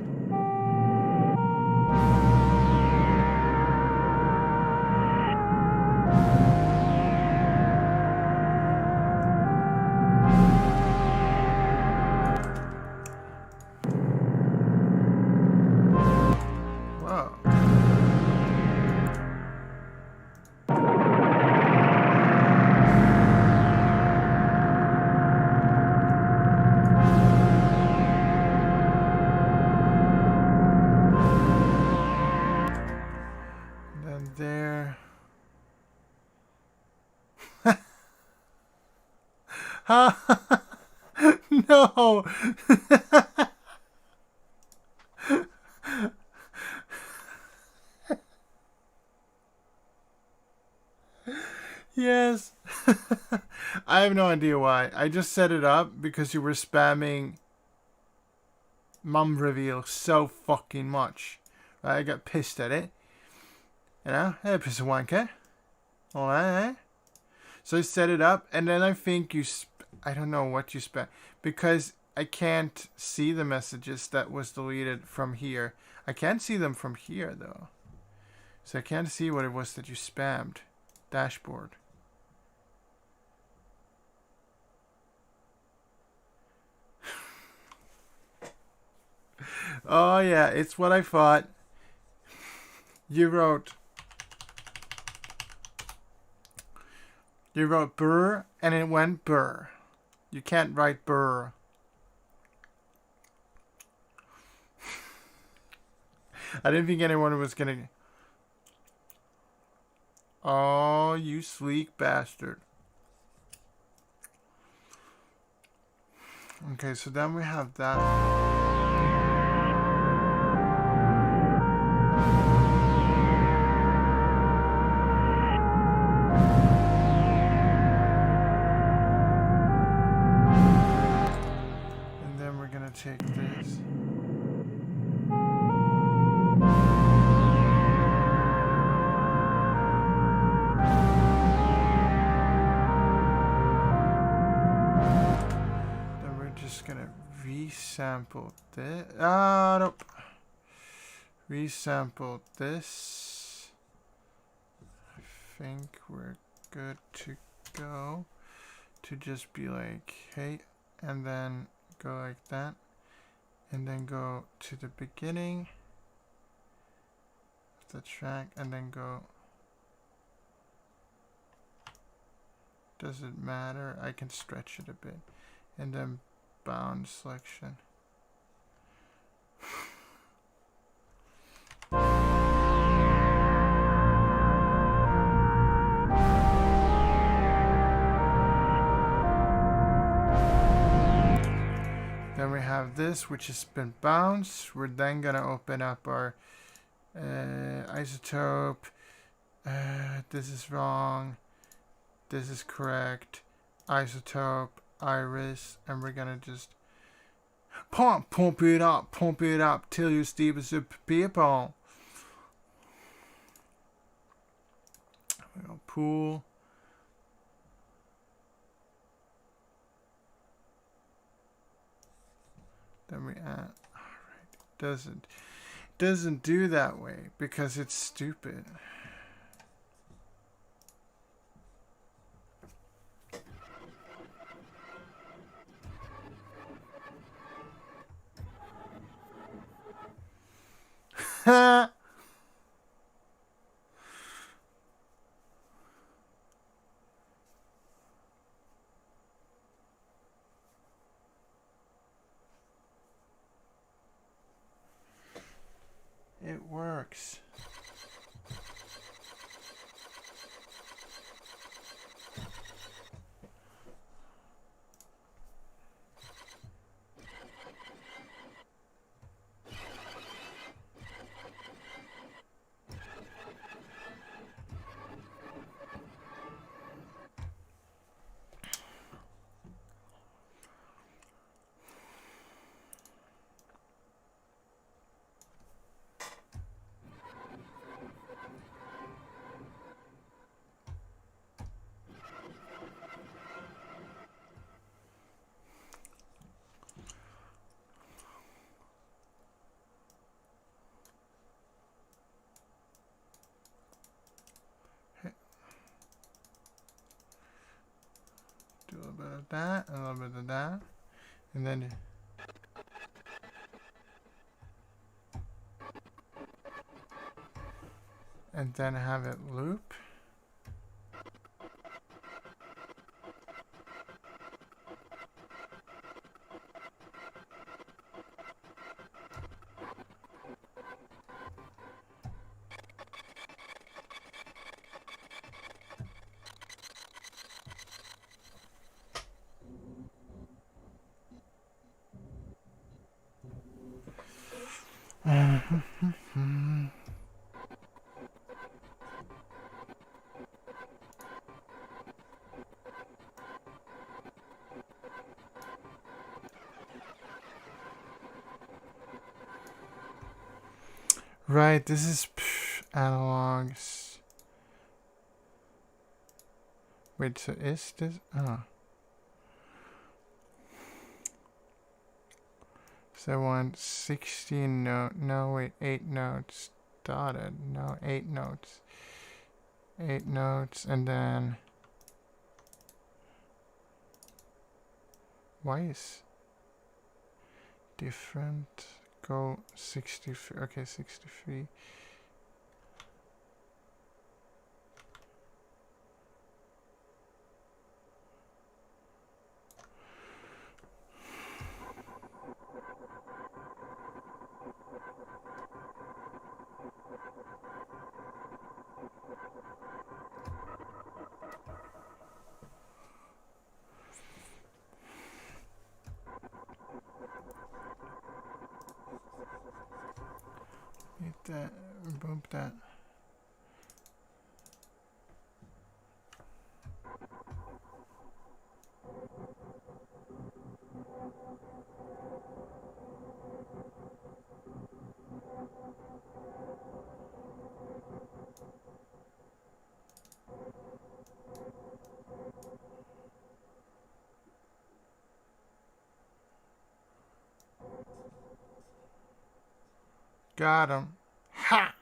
No. Yes. I have no idea why. I just set it up because you were spamming mum reveal so fucking much. Right? I got pissed at it. You know? Hey, piece of wanker. Alright, eh? So I set it up, and then I think I don't know what you spam, because I can't see the messages that was deleted from here. I can't see them from here, though. So I can't see what it was that you spammed. Dashboard. Oh, yeah, it's what I thought. You wrote burr, and it went burr. You can't write burr. I didn't think anyone was gonna... Oh, you sleek bastard. Okay, so then we have that. Take this. Then we're just gonna resample this. Nope. Resample this. I think we're good to go. To just be like, hey, and then go like that. And then go to the beginning of the track and then go. Does it matter? I can stretch it a bit. And then bound selection. Then we have this, which has been bounced. We're then going to open up our isotope. This is wrong. This is correct. Isotope, iris, and we're going to just... Pump it up till you steep as a people. We go pool. Then we add. Alright. Doesn't do that way because it's stupid. Ha! It works. Do a little bit of that, a little bit of that, and then have it loop. Right, this is analogs. Wait, so is this? Oh. So I want 16 note. No, wait, 8 notes dotted. No, 8 notes. 8 notes, and then. Why is different? Go 63. Okay, 63. Hit that, bump that. Got him. Ha!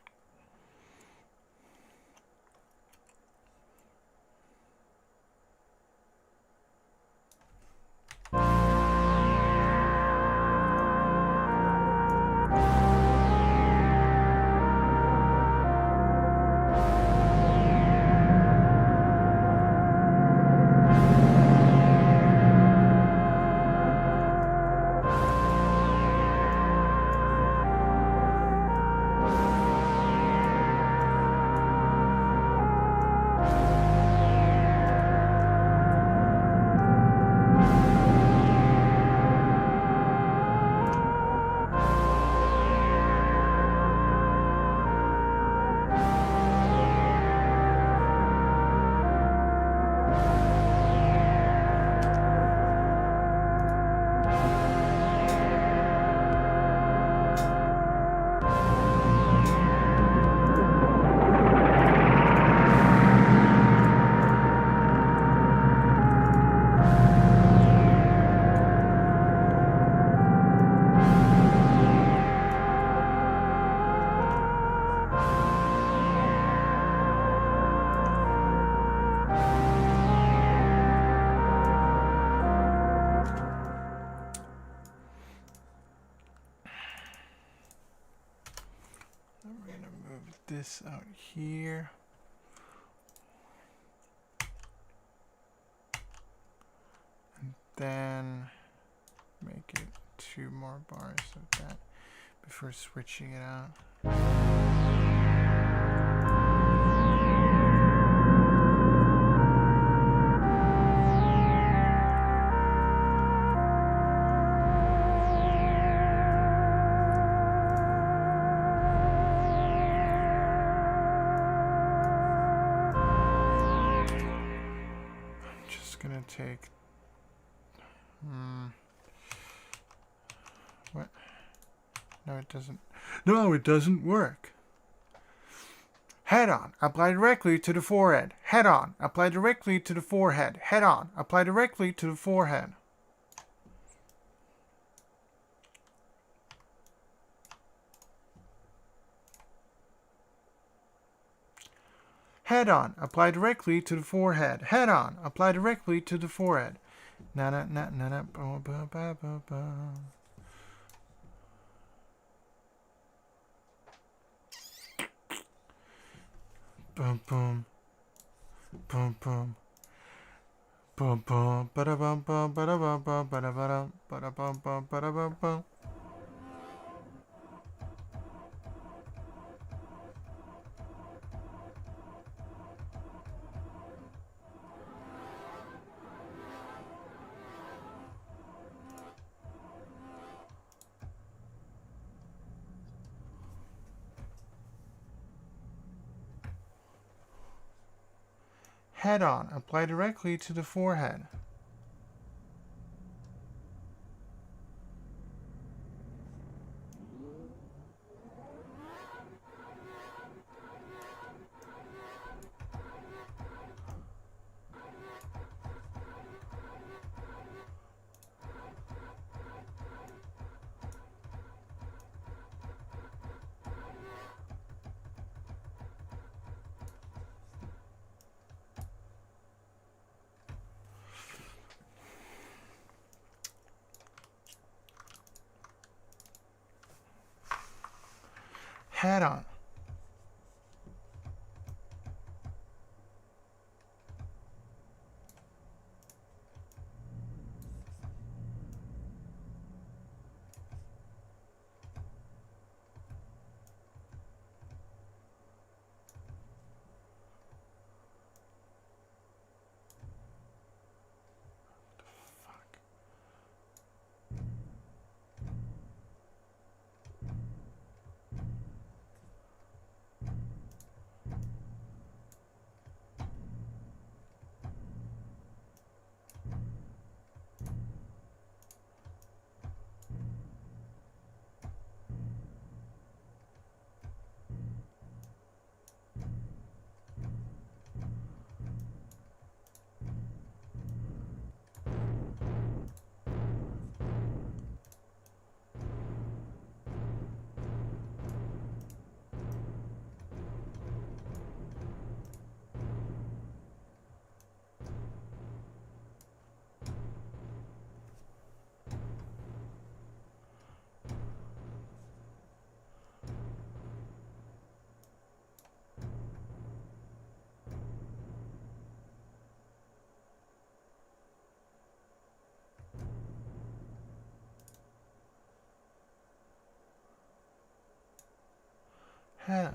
this out here. And then make it 2 more bars of that before switching it out. Gonna take what? No, it doesn't. No, it doesn't work. Head on, apply directly to the forehead. Head on, apply directly to the forehead. Head on, apply directly to the forehead. Head on, apply directly to the forehead. Head on, apply directly to the forehead. Na na na na na ba ba ba ba ba. Boom boom. Boom boom. Boom boom. Ba bum bum ba bum bum ba bum ba bum bum ba bum bum. Head on, apply directly to the forehead. Head on. Head on.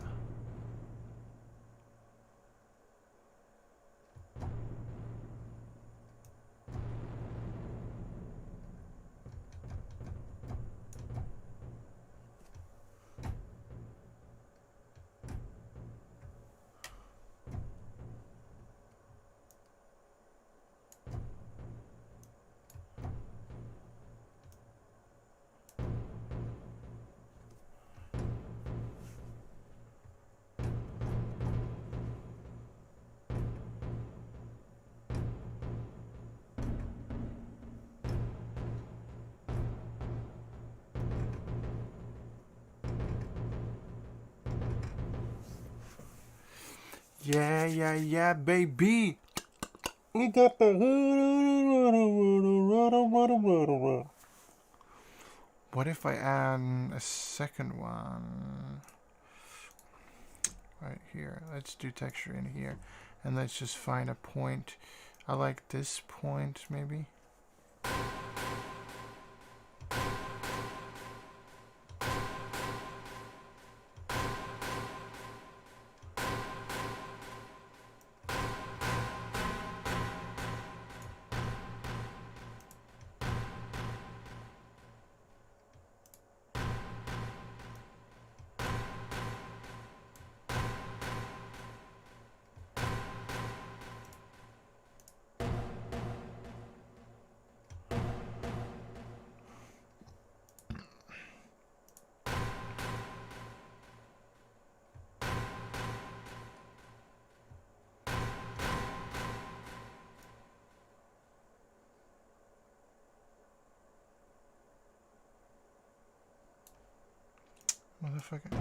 Yeah, yeah, yeah, baby. We got the. What if I add a second one? right here. Let's do texture in here. And let's just find a point. I like this point, maybe. Motherfucker.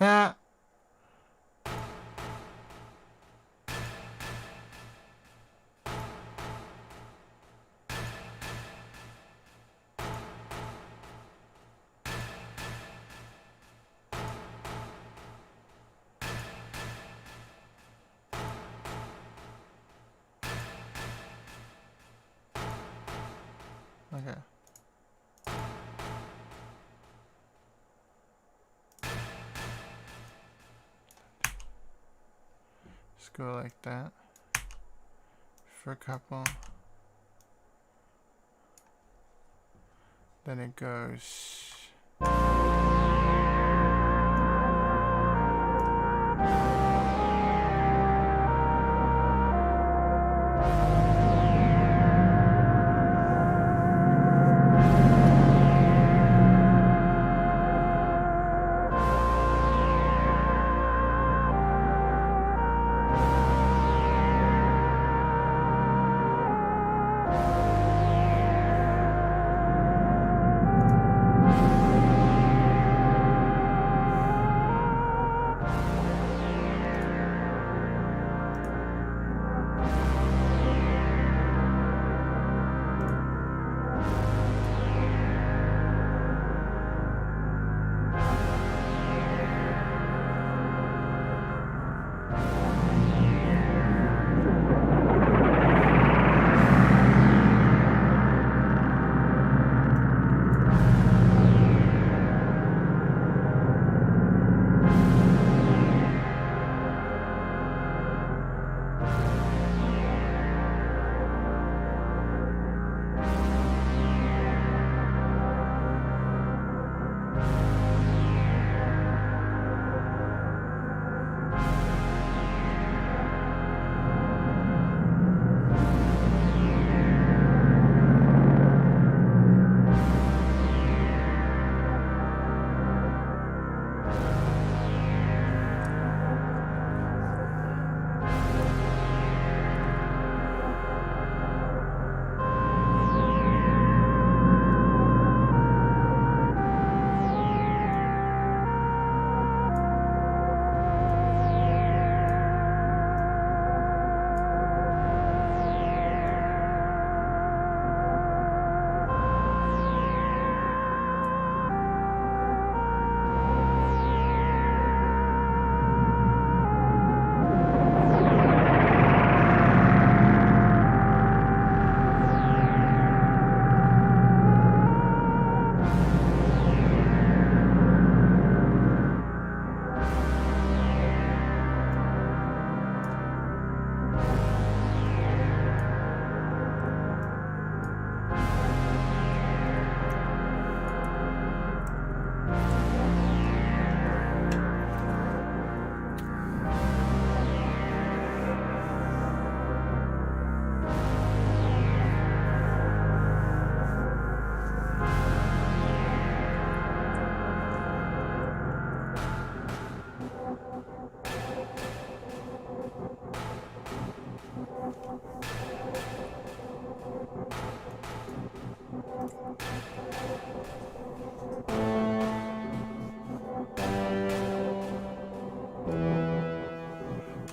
Ah. Okay. Just go like that for a couple. Then it goes.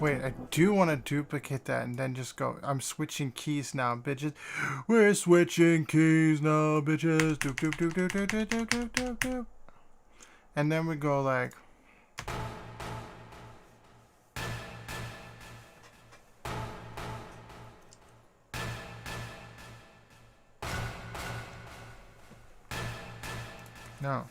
Wait, I do want to duplicate that and then just go. I'm switching keys now, bitches. We're switching keys now, bitches. Doop, doop, doop, doop, doop, doop, doop, doop, doop, doop. And then we go like. No.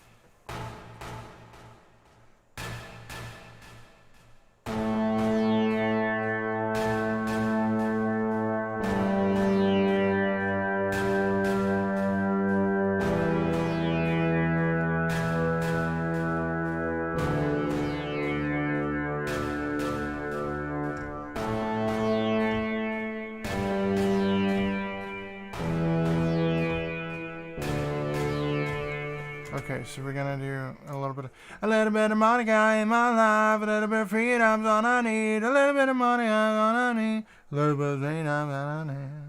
Okay, so we're gonna do a little bit of Monica in my life, a little bit of freedom's all I need, a little bit of money I'm all I need, a little bit of freedom's all I need.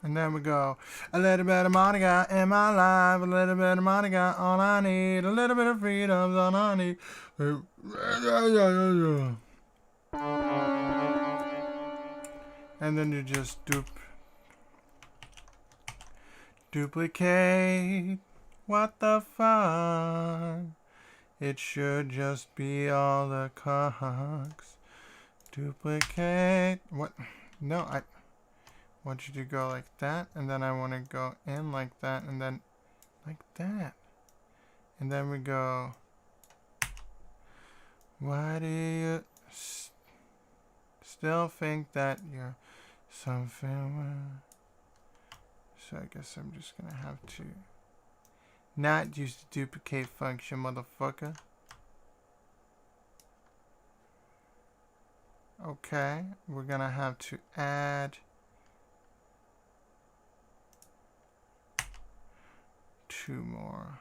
And then we go, a little bit of Monica in my life, a little bit of Monica, all I need, a little bit of freedom's all I need. And then you just duplicate. What the fuck? It should just be all the cocks. Duplicate. What? No, I want you to go like that, and then I want to go in like that, and then like that. And then we go, why do you still think that you're something? So I guess I'm just gonna have to not use the duplicate function, motherfucker. Okay, we're gonna have to add two more.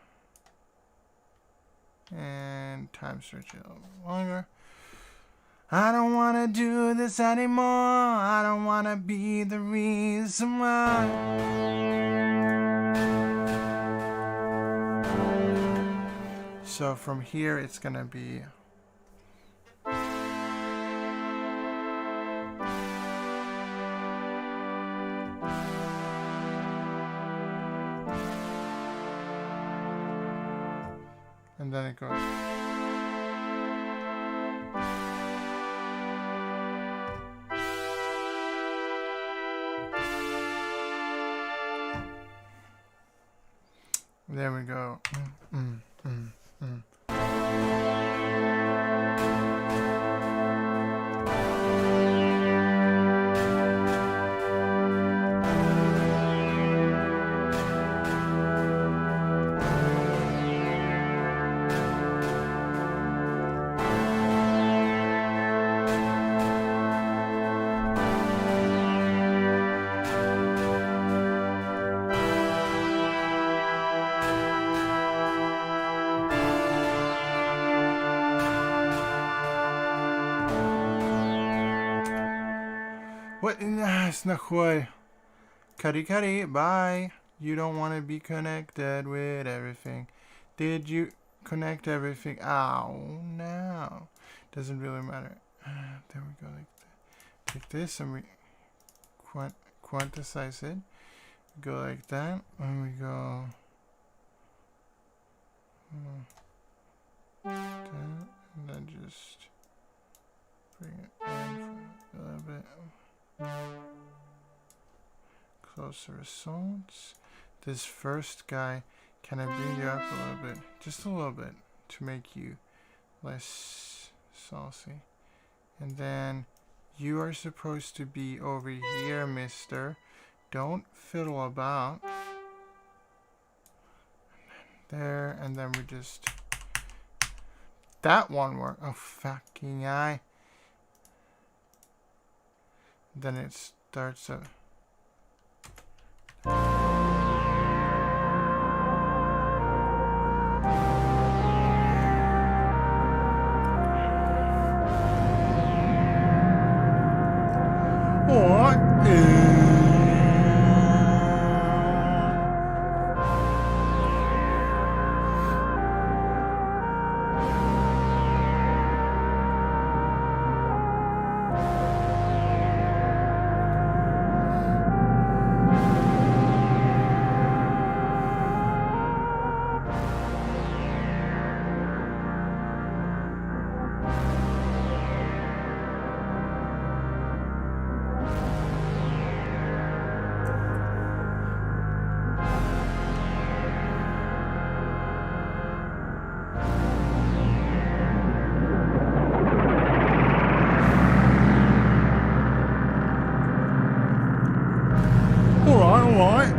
And time search it a little longer. I don't want to do this anymore. I don't want to be the reason why. So from here it's going to be and then it goes. There we go. What? It's not quite. Cuddy, bye. You don't want to be connected with everything. Did you connect everything? Oh, no. Doesn't really matter. There we go. Like that. Take this and we quantize it. Go like that. And we go. That, and then just bring it in for a little bit. Closer results. This first guy, can I bring you up a little bit? Just a little bit to make you less saucy. And then you are supposed to be over here, mister. Don't fiddle about. There, and then we just... That one worked. Oh, fucking eye. Then it starts up. Alright.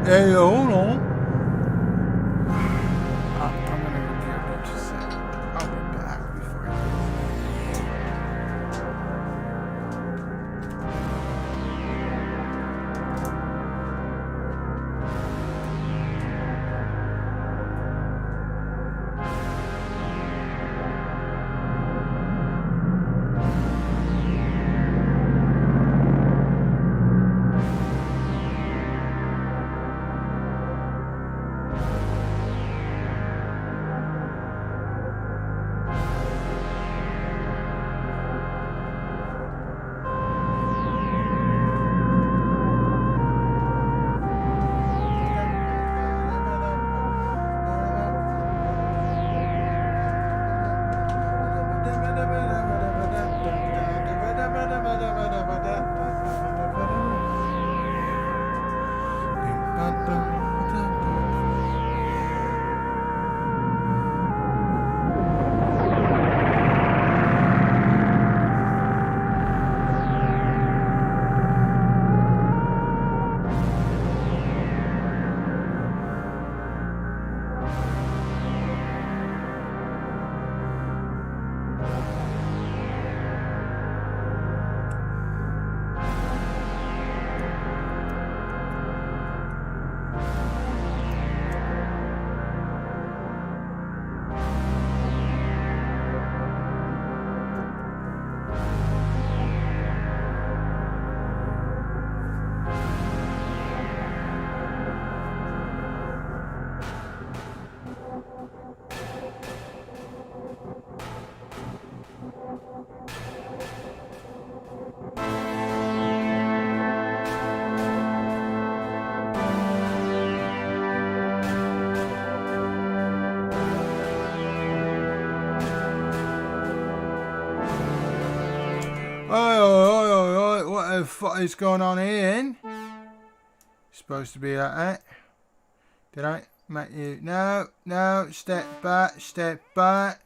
Hey, hold on. I'm gonna go get just a second. I'll be back before I Oi, what the fuck is going on here? Supposed to be like that. Did I make you? No, step back. Step back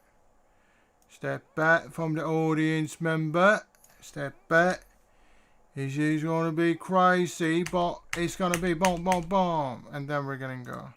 from the audience member. Step back. This is going to be crazy, but it's going to be boom, boom, boom. And then we're going to go.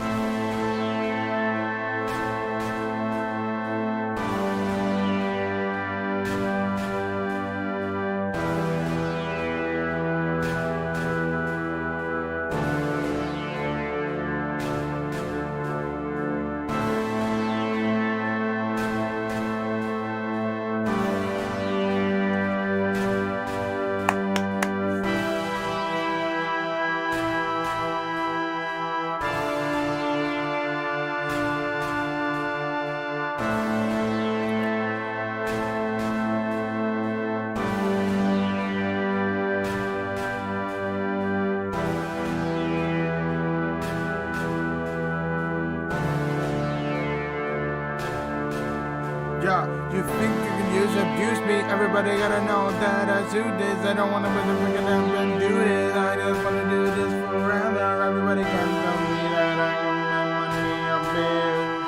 You think you can abuse me? Everybody gotta know that I do this. I don't wanna really bring it down and do this. I just wanna do this forever. Everybody can tell me that I got my money a bitch.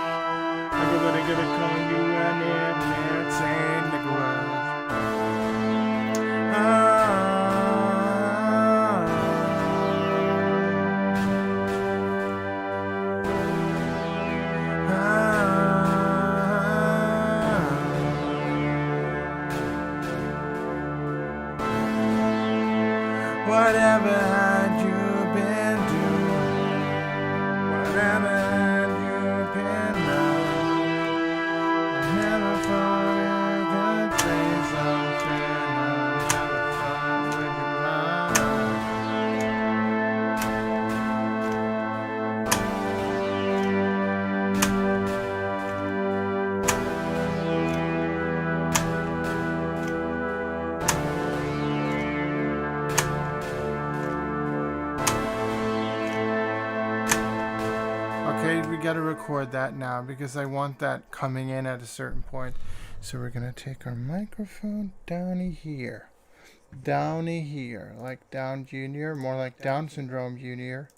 Everybody gonna call you an idiot, Saint Nicholas. Whatever had you been doing? Whatever had you been done? I never thought you could say something. I never thought would you mind? Okay, we gotta record that now because I want that coming in at a certain point. So we're gonna take our microphone downy here. Downy here. Like Down Junior, more like Down Syndrome Junior.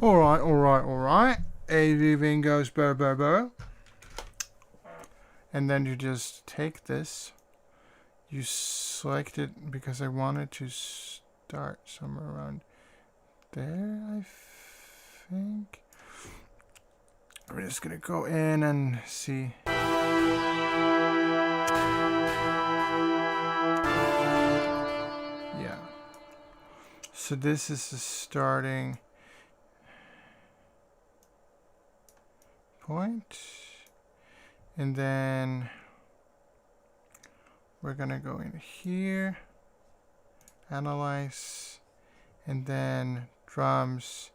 Alright. Everything goes burr, burr, burr. And then you just take this. You select it because I wanted to start somewhere around there, I think. We're just gonna go in and see. Yeah. So this is the starting point, and then we're gonna go in here, analyze, and then drums,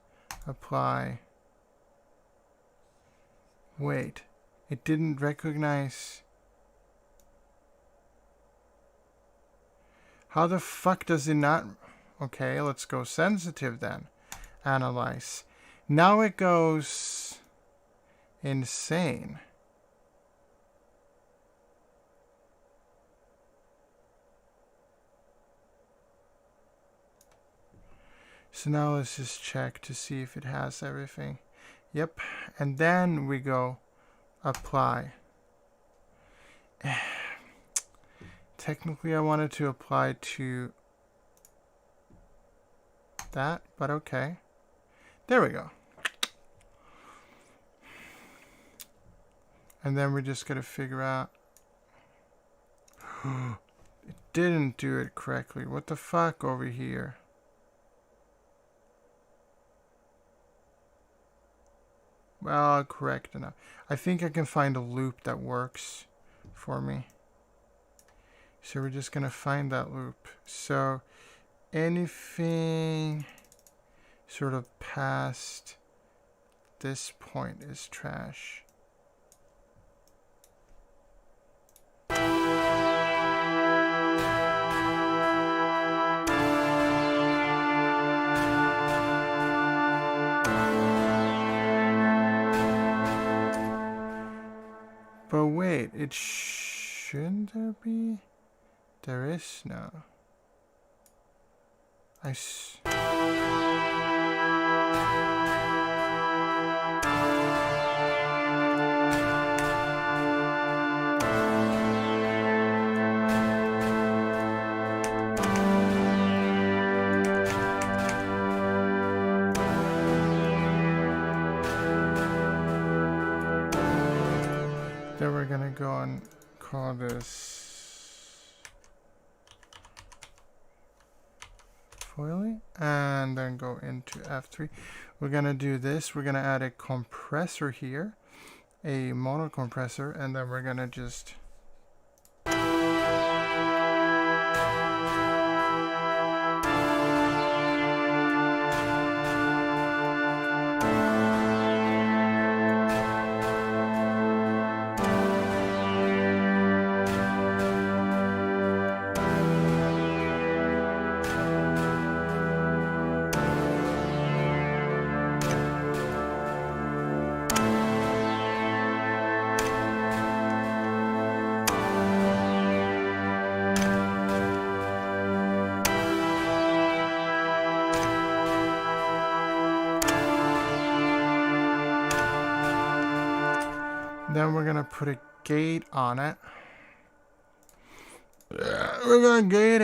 apply. Wait, it didn't recognize. How the fuck does it not? Okay, let's go sensitive then. Analyze. Now it goes insane. So now let's just check to see if it has everything. Yep. And then we go apply. Technically I wanted to apply to that, but okay. There we go. And then we're just going to figure out. It didn't do it correctly. What the fuck over here? Well, correct enough. I think I can find a loop that works for me. So we're just going to find that loop. So anything sort of past this point is trash. But wait, it shouldn't there be? There is no. Then we're gonna go and call this foily, and then go into F3. We're gonna do this. We're gonna add a compressor here, a mono compressor, and then we're gonna just then we're gonna put a gate on it. We're gonna gate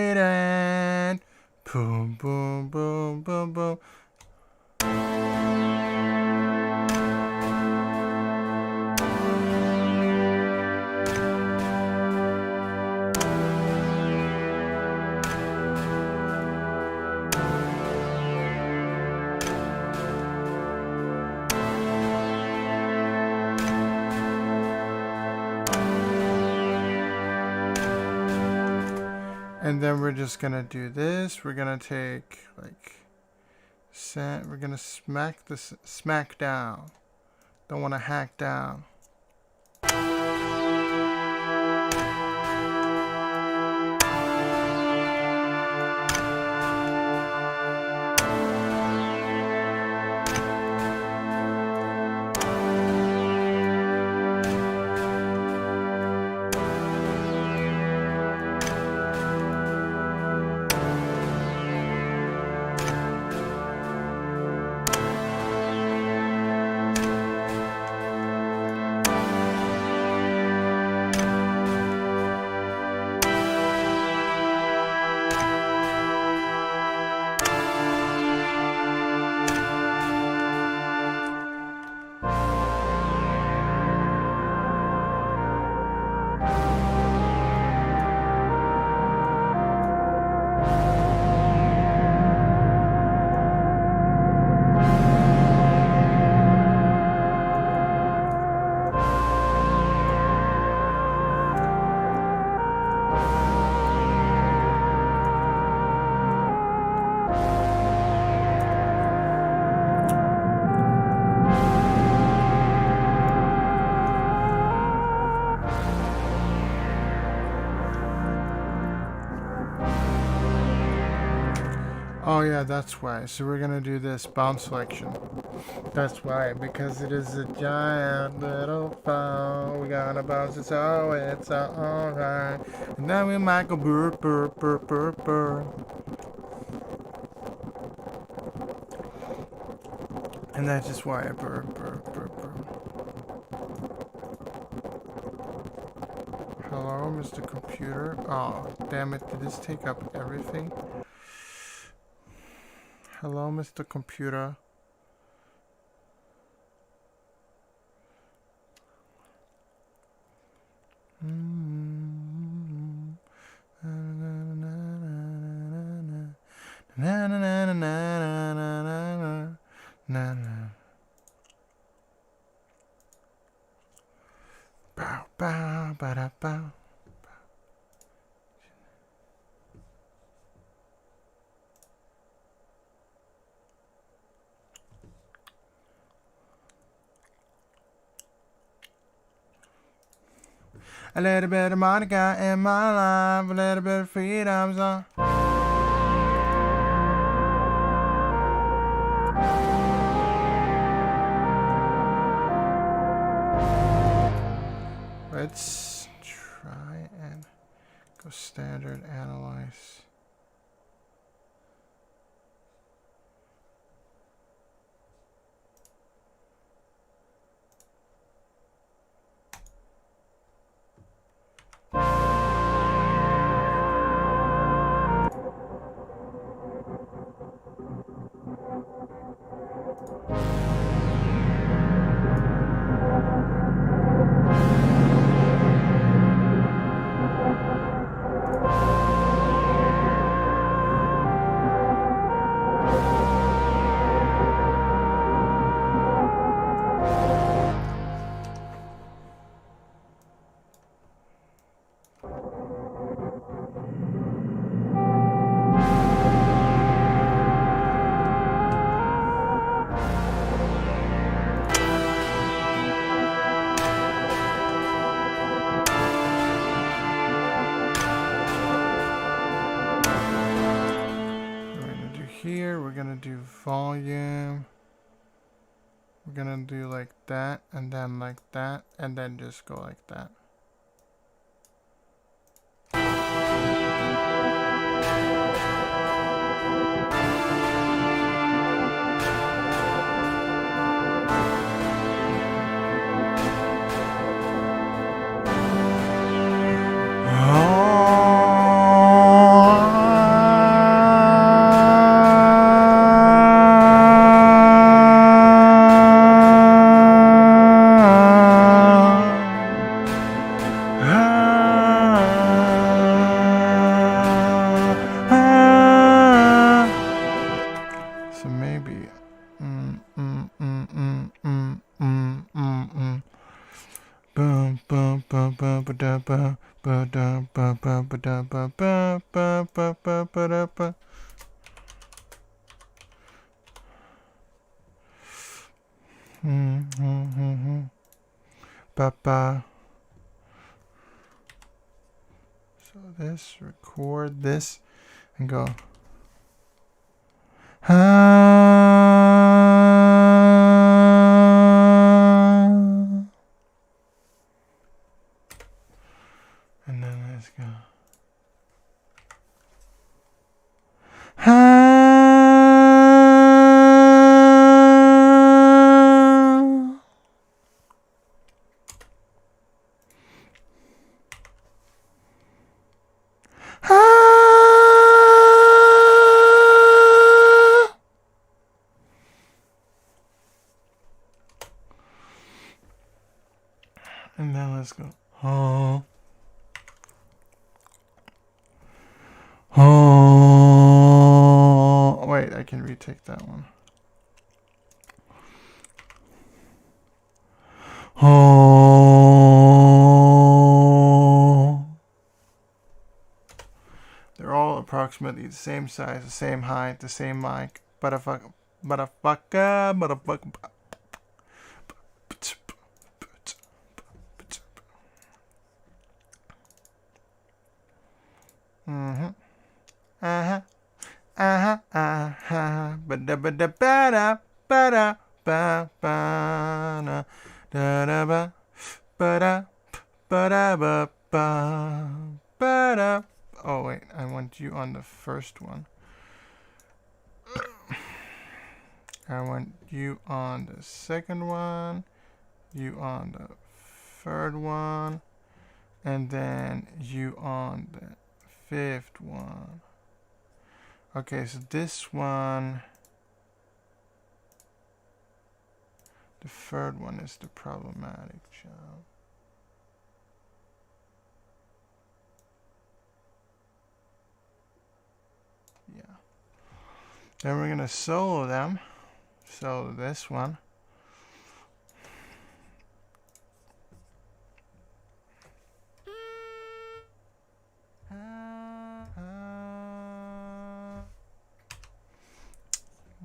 it, boom, boom, boom, boom, boom. And then we're just gonna do this. We're gonna take we're gonna smack down. Don't want to hack down. Oh yeah, that's why. So we're gonna do this bounce selection. That's why, because it is a giant little phone. We gotta bounce it so it's alright. And then we might go burr, burr, burr, burr, burr. And that's just why I burr, burr, burr, burr. Hello, Mr. Computer. Oh, damn it, did this take up everything? Hello, Mr. Computer. Bow, bow, ba-da, bow. A little bit of Monica in my life, a little bit of freedom zone. Let's try and go standard analyze. gonna do volume. We're gonna do like that, and then like that, and then just go like that. So maybe Bum bum bum bum ba da ba ba da ba ba ba da ba ba ba ba ba ba da ba. Ba ba. So this, record this, and go. And then let's go. And then let's go. Oh. Oh. Wait, I can retake that one. Oh. They're all approximately the same size, the same height, the same mic. Butterfucker. Mm-hmm. Uh-huh. Uh-huh. Uh-huh. Ba-da-ba-da-ba-da. Ba-da. Ba-ba-da. Da-da-ba. Ba-da. Ba-da-ba-ba. Ba-da. Oh, wait. I want you on the first one. I want you on the second one. You on the third one. And then you on the fifth one. Okay, so this one, the third one is the problematic job. Yeah. Then we're gonna solo them. Solo this one.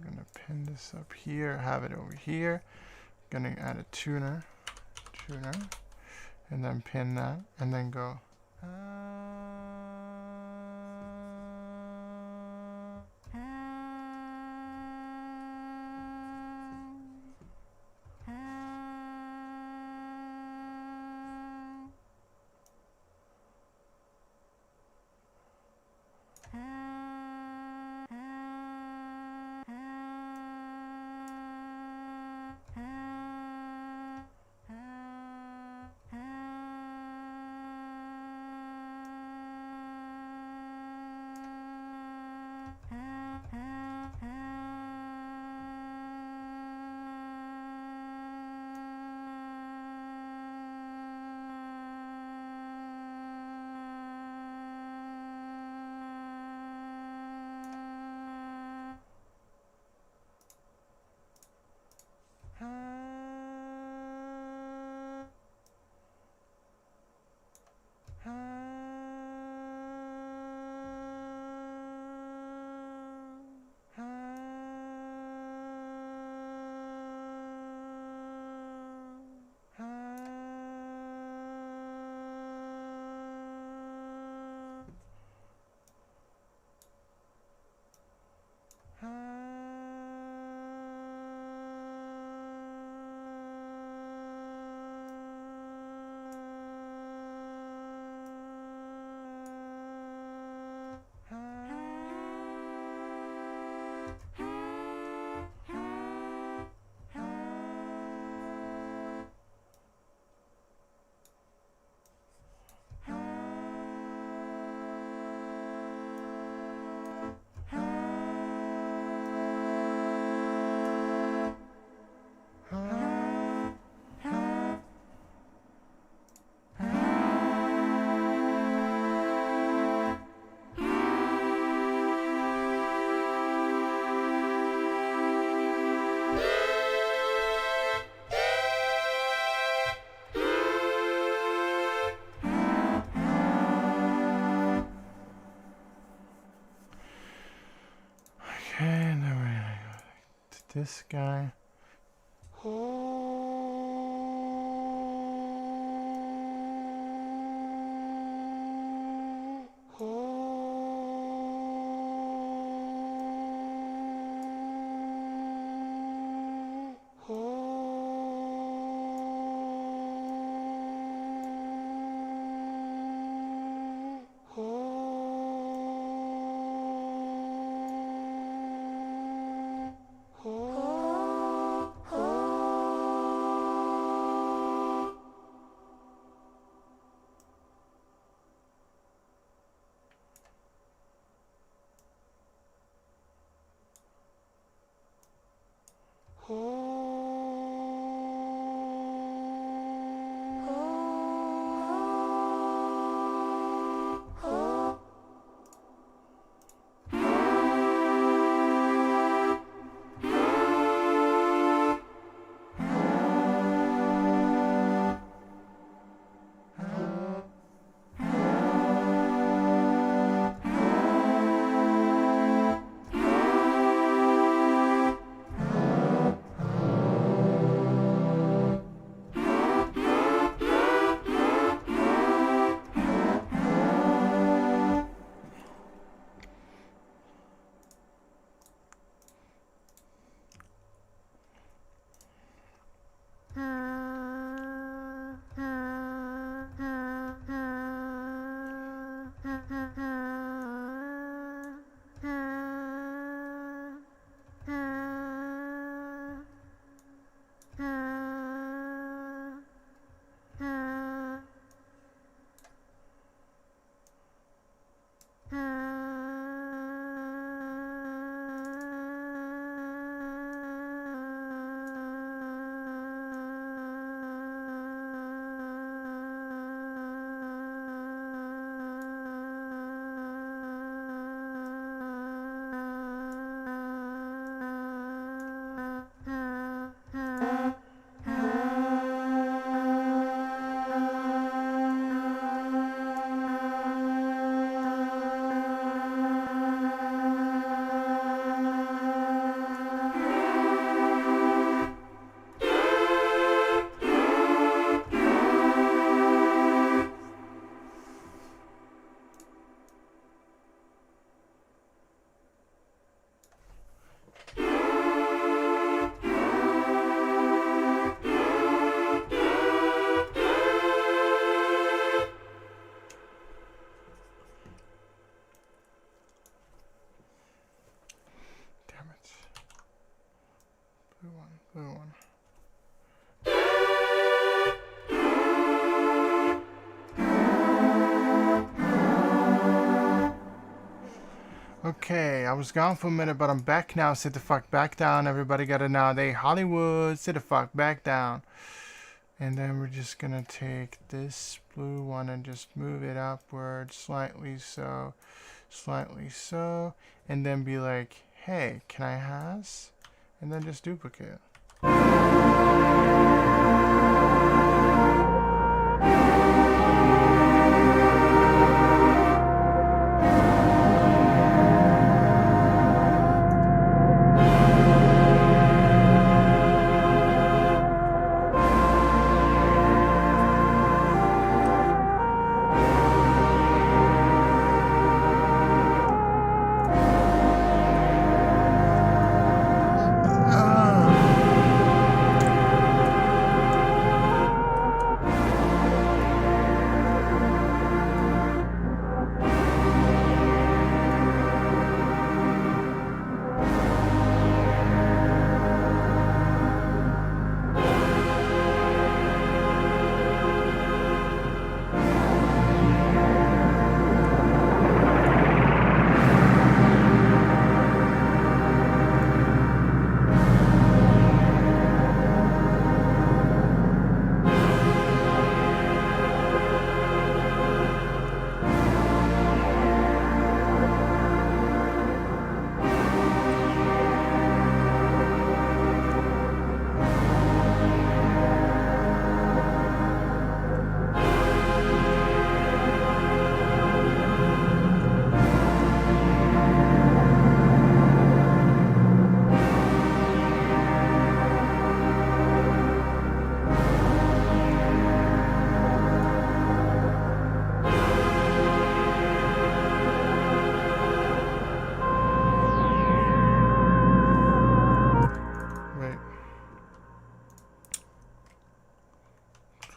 I'm gonna pin this up here, have it over here. Gonna add a tuner, and then pin that, and then go. This guy. Blue one. Okay, I was gone for a minute, but I'm back now. Sit the fuck back down. Everybody got it now. They Hollywood, sit the fuck back down. And then we're just gonna take this blue one and just move it upward slightly so, and then be like, hey, can I has? And then just duplicate.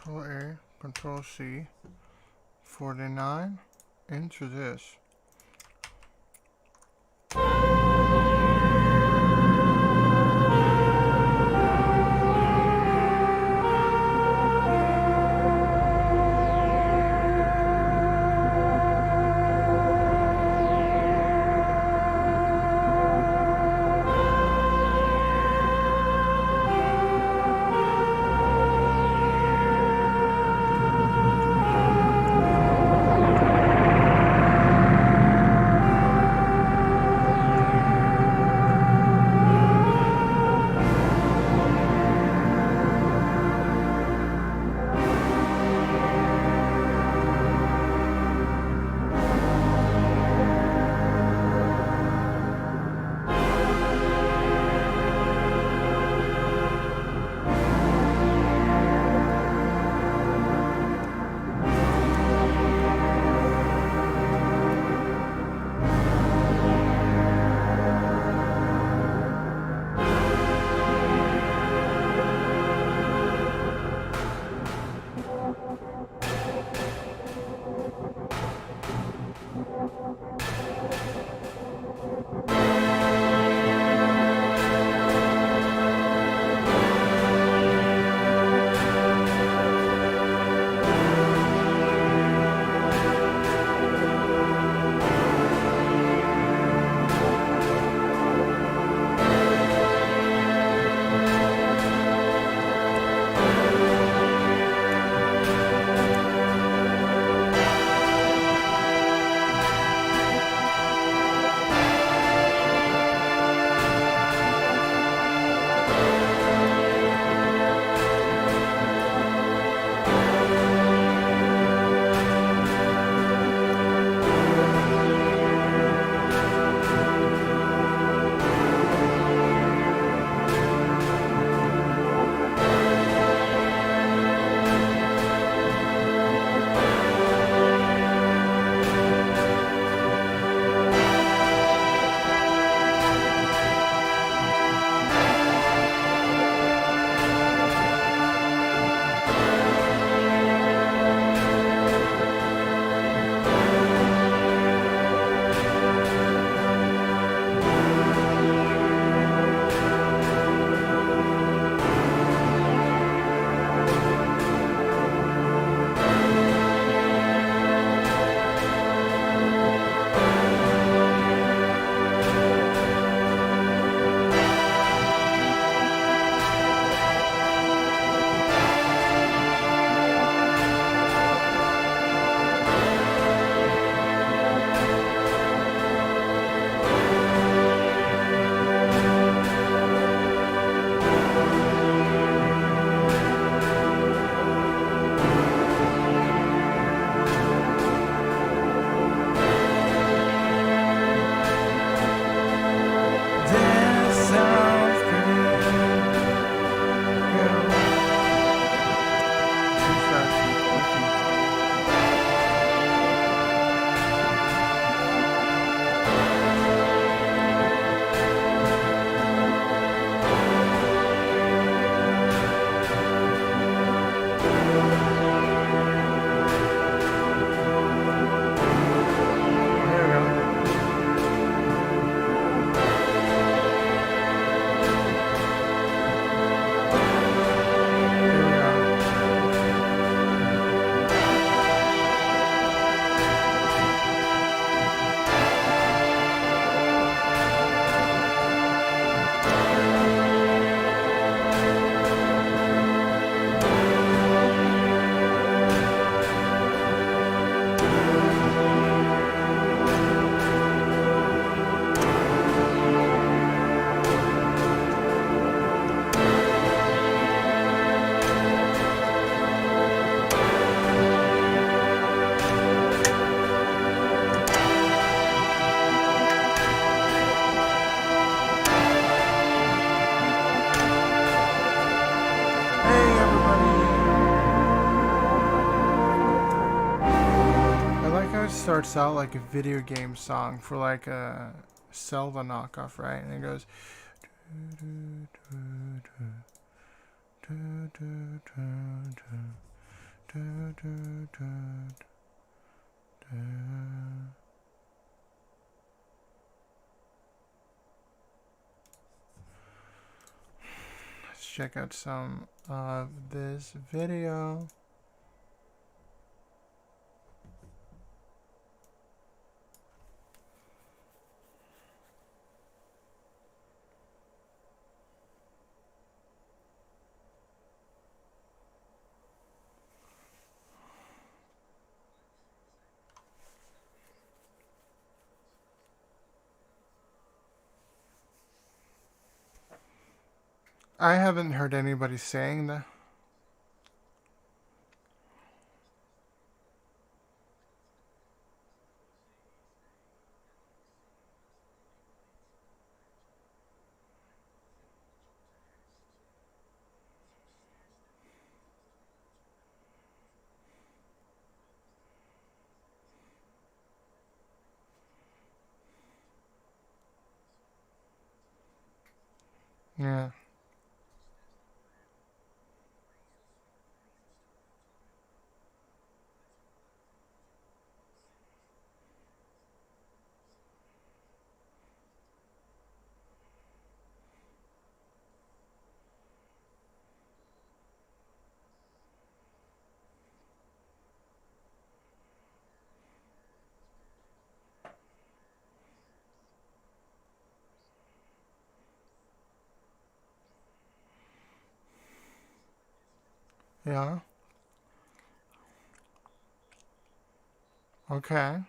Control A, Control C, 49, into this. Starts out like a video game song for like a Zelda knockoff, right? And it goes. Let's check out some of this video. I haven't heard anybody saying that. Yeah. Yeah. Okay.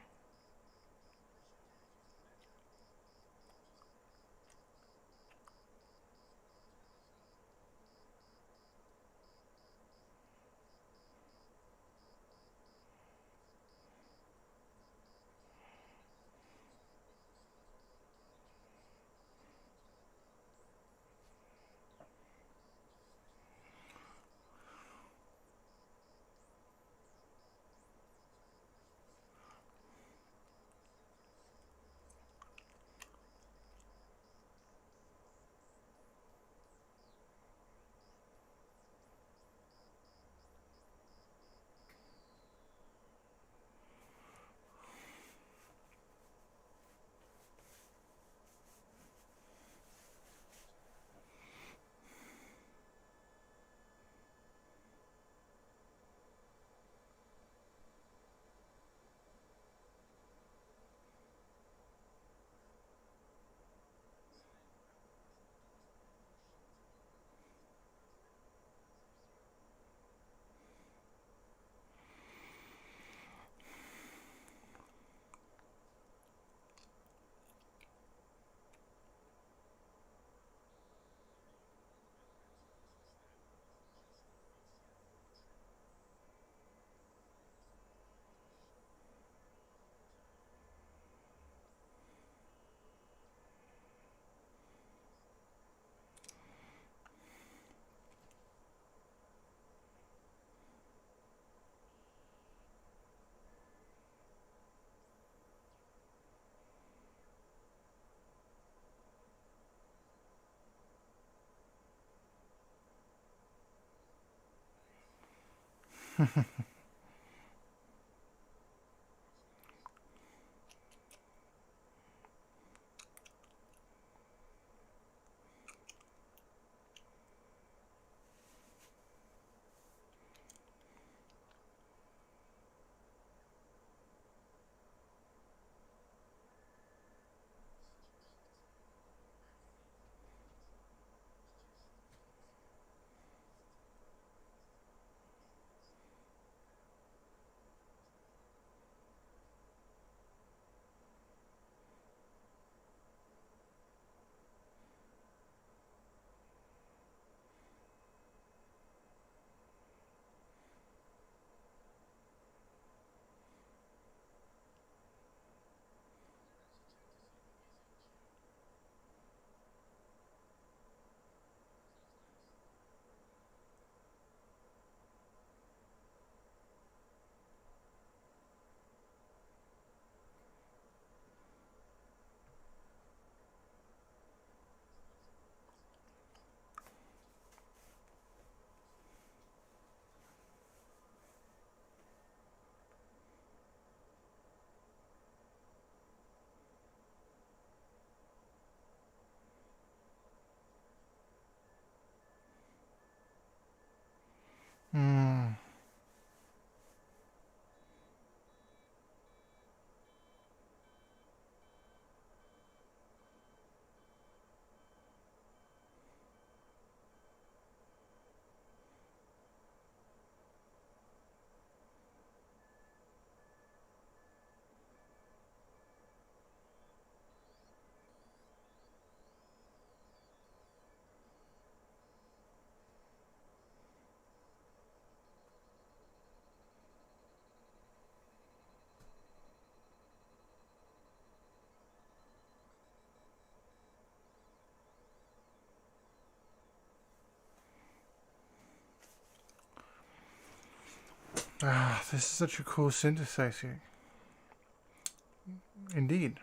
Ah, this is such a cool synthesizer. Indeed.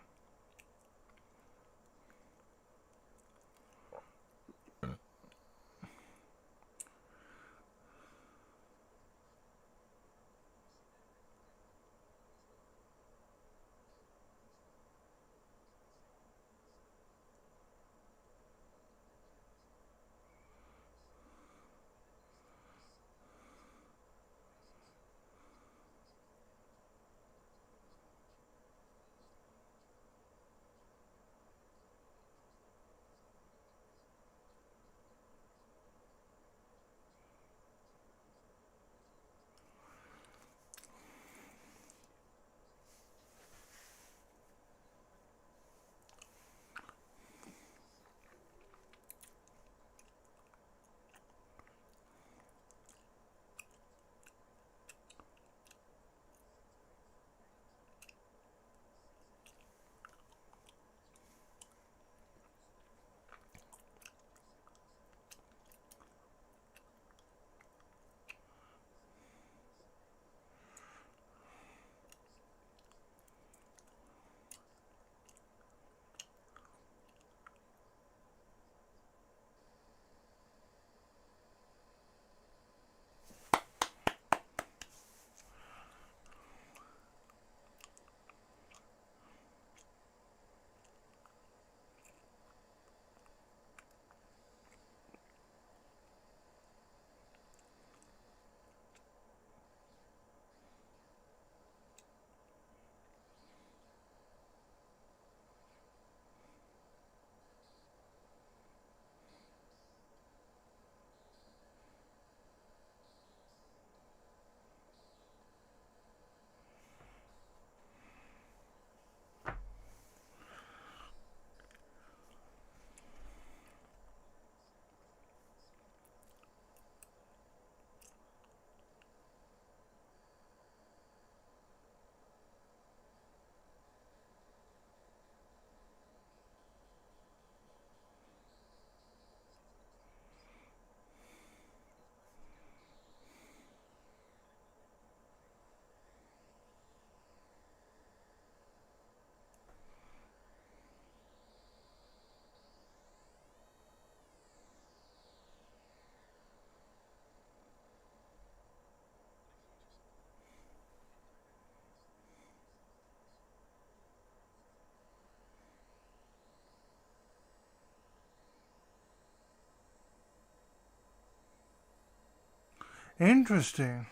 Interesting.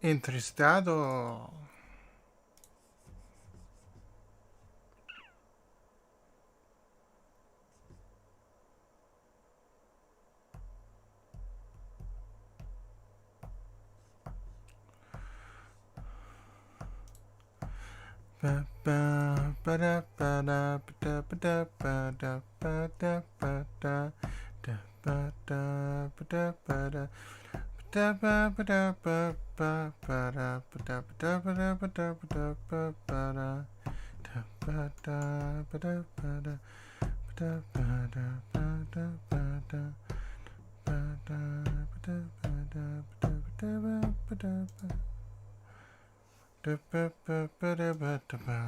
Entristado. Ba ba ba da ba da ba da ba da ba da ba da ba da da ba da ba da ba da da ba ba da ba ba ba da ba da ba da ba da ba da ba da ba ba da da ba da ba da ba da da ba da ba da ba da ba da ba da ba da ba da ba da ba da ba ba da ba da ba.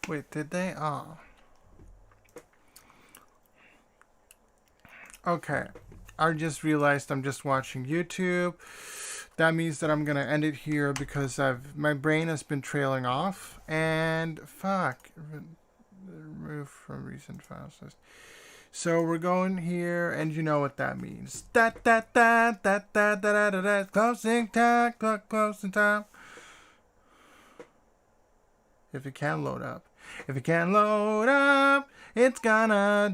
Wait, did they? Oh. Okay. I just realized I'm just watching YouTube. That means that I'm gonna end it here because my brain has been trailing off. And fuck. Remove from recent files. So we're going here, and you know what that means. Closing time, closing time. If it can load up. If it can load up, it's gonna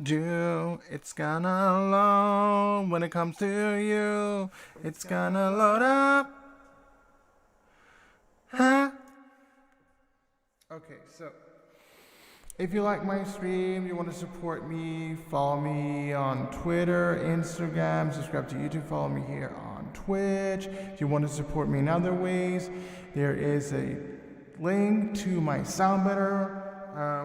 load when it comes to you. It's gonna load up. Huh? Okay, so if you like my stream, you want to support me, follow me on Twitter, Instagram, subscribe to YouTube, follow me here on Twitch. If you want to support me in other ways, there is a link to my Soundbetter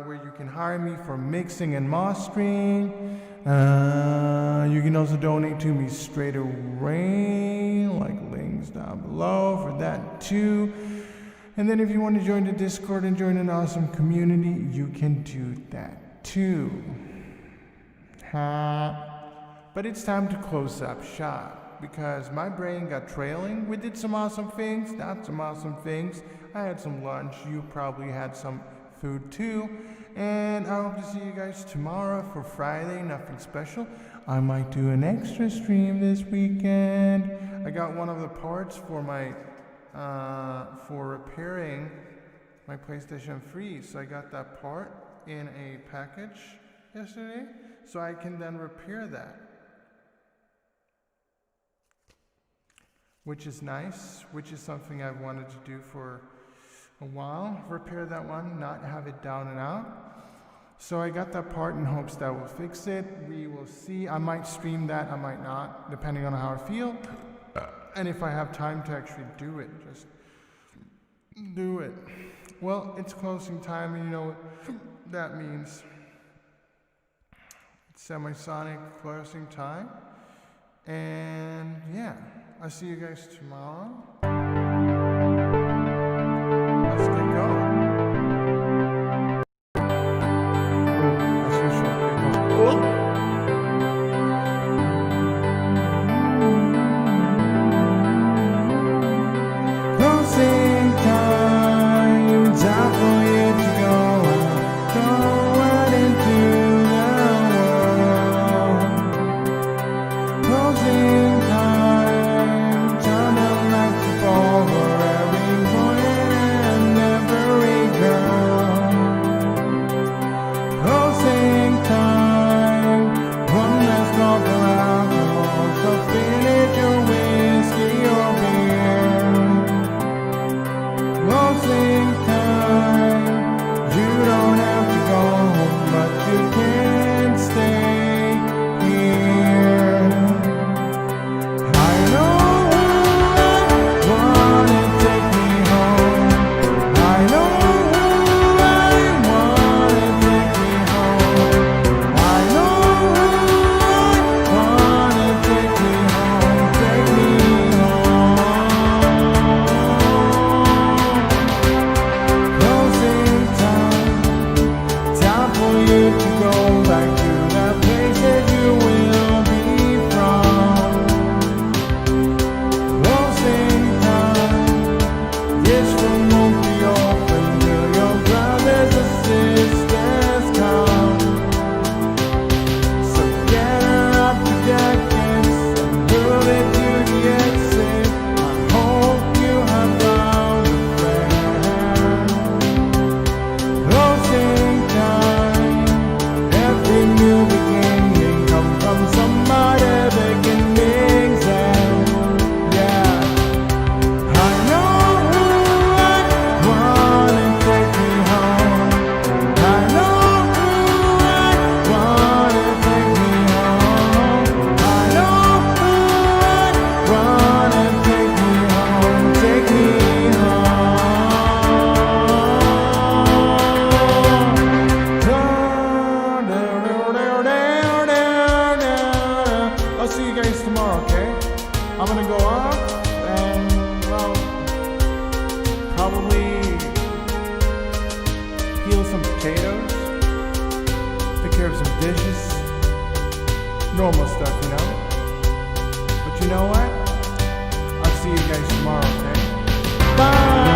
where you can hire me for mixing and mastering. You can also donate to me straight away, like links down below for that too. And then if you want to join the Discord and join an awesome community, you can do that too. But it's time to close up shop because my brain got trailing. We did some awesome things, not some awesome things. I had some lunch. You probably had some food too. And I hope to see you guys tomorrow for Friday. Nothing special. I might do an extra stream this weekend. I got one of the parts for my for repairing my PlayStation 3. So I got that part in a package yesterday. So I can then repair that. Which is nice, which is something I've wanted to do for a while. Repair that one, not have it down and out. So I got that part in hopes that will fix it. We will see. I might stream that, I might not, depending on how I feel. And if I have time to actually do it, just do it. Well, it's closing time, and you know what that means. It's semisonic closing time. And yeah, I'll see you guys tomorrow. Let's get going. As usual, it goes. Closing time, time for you to go out into the world. Closing time, turn the lights dishes, normal stuff, you know? But you know what? I'll see you guys tomorrow, okay? Bye!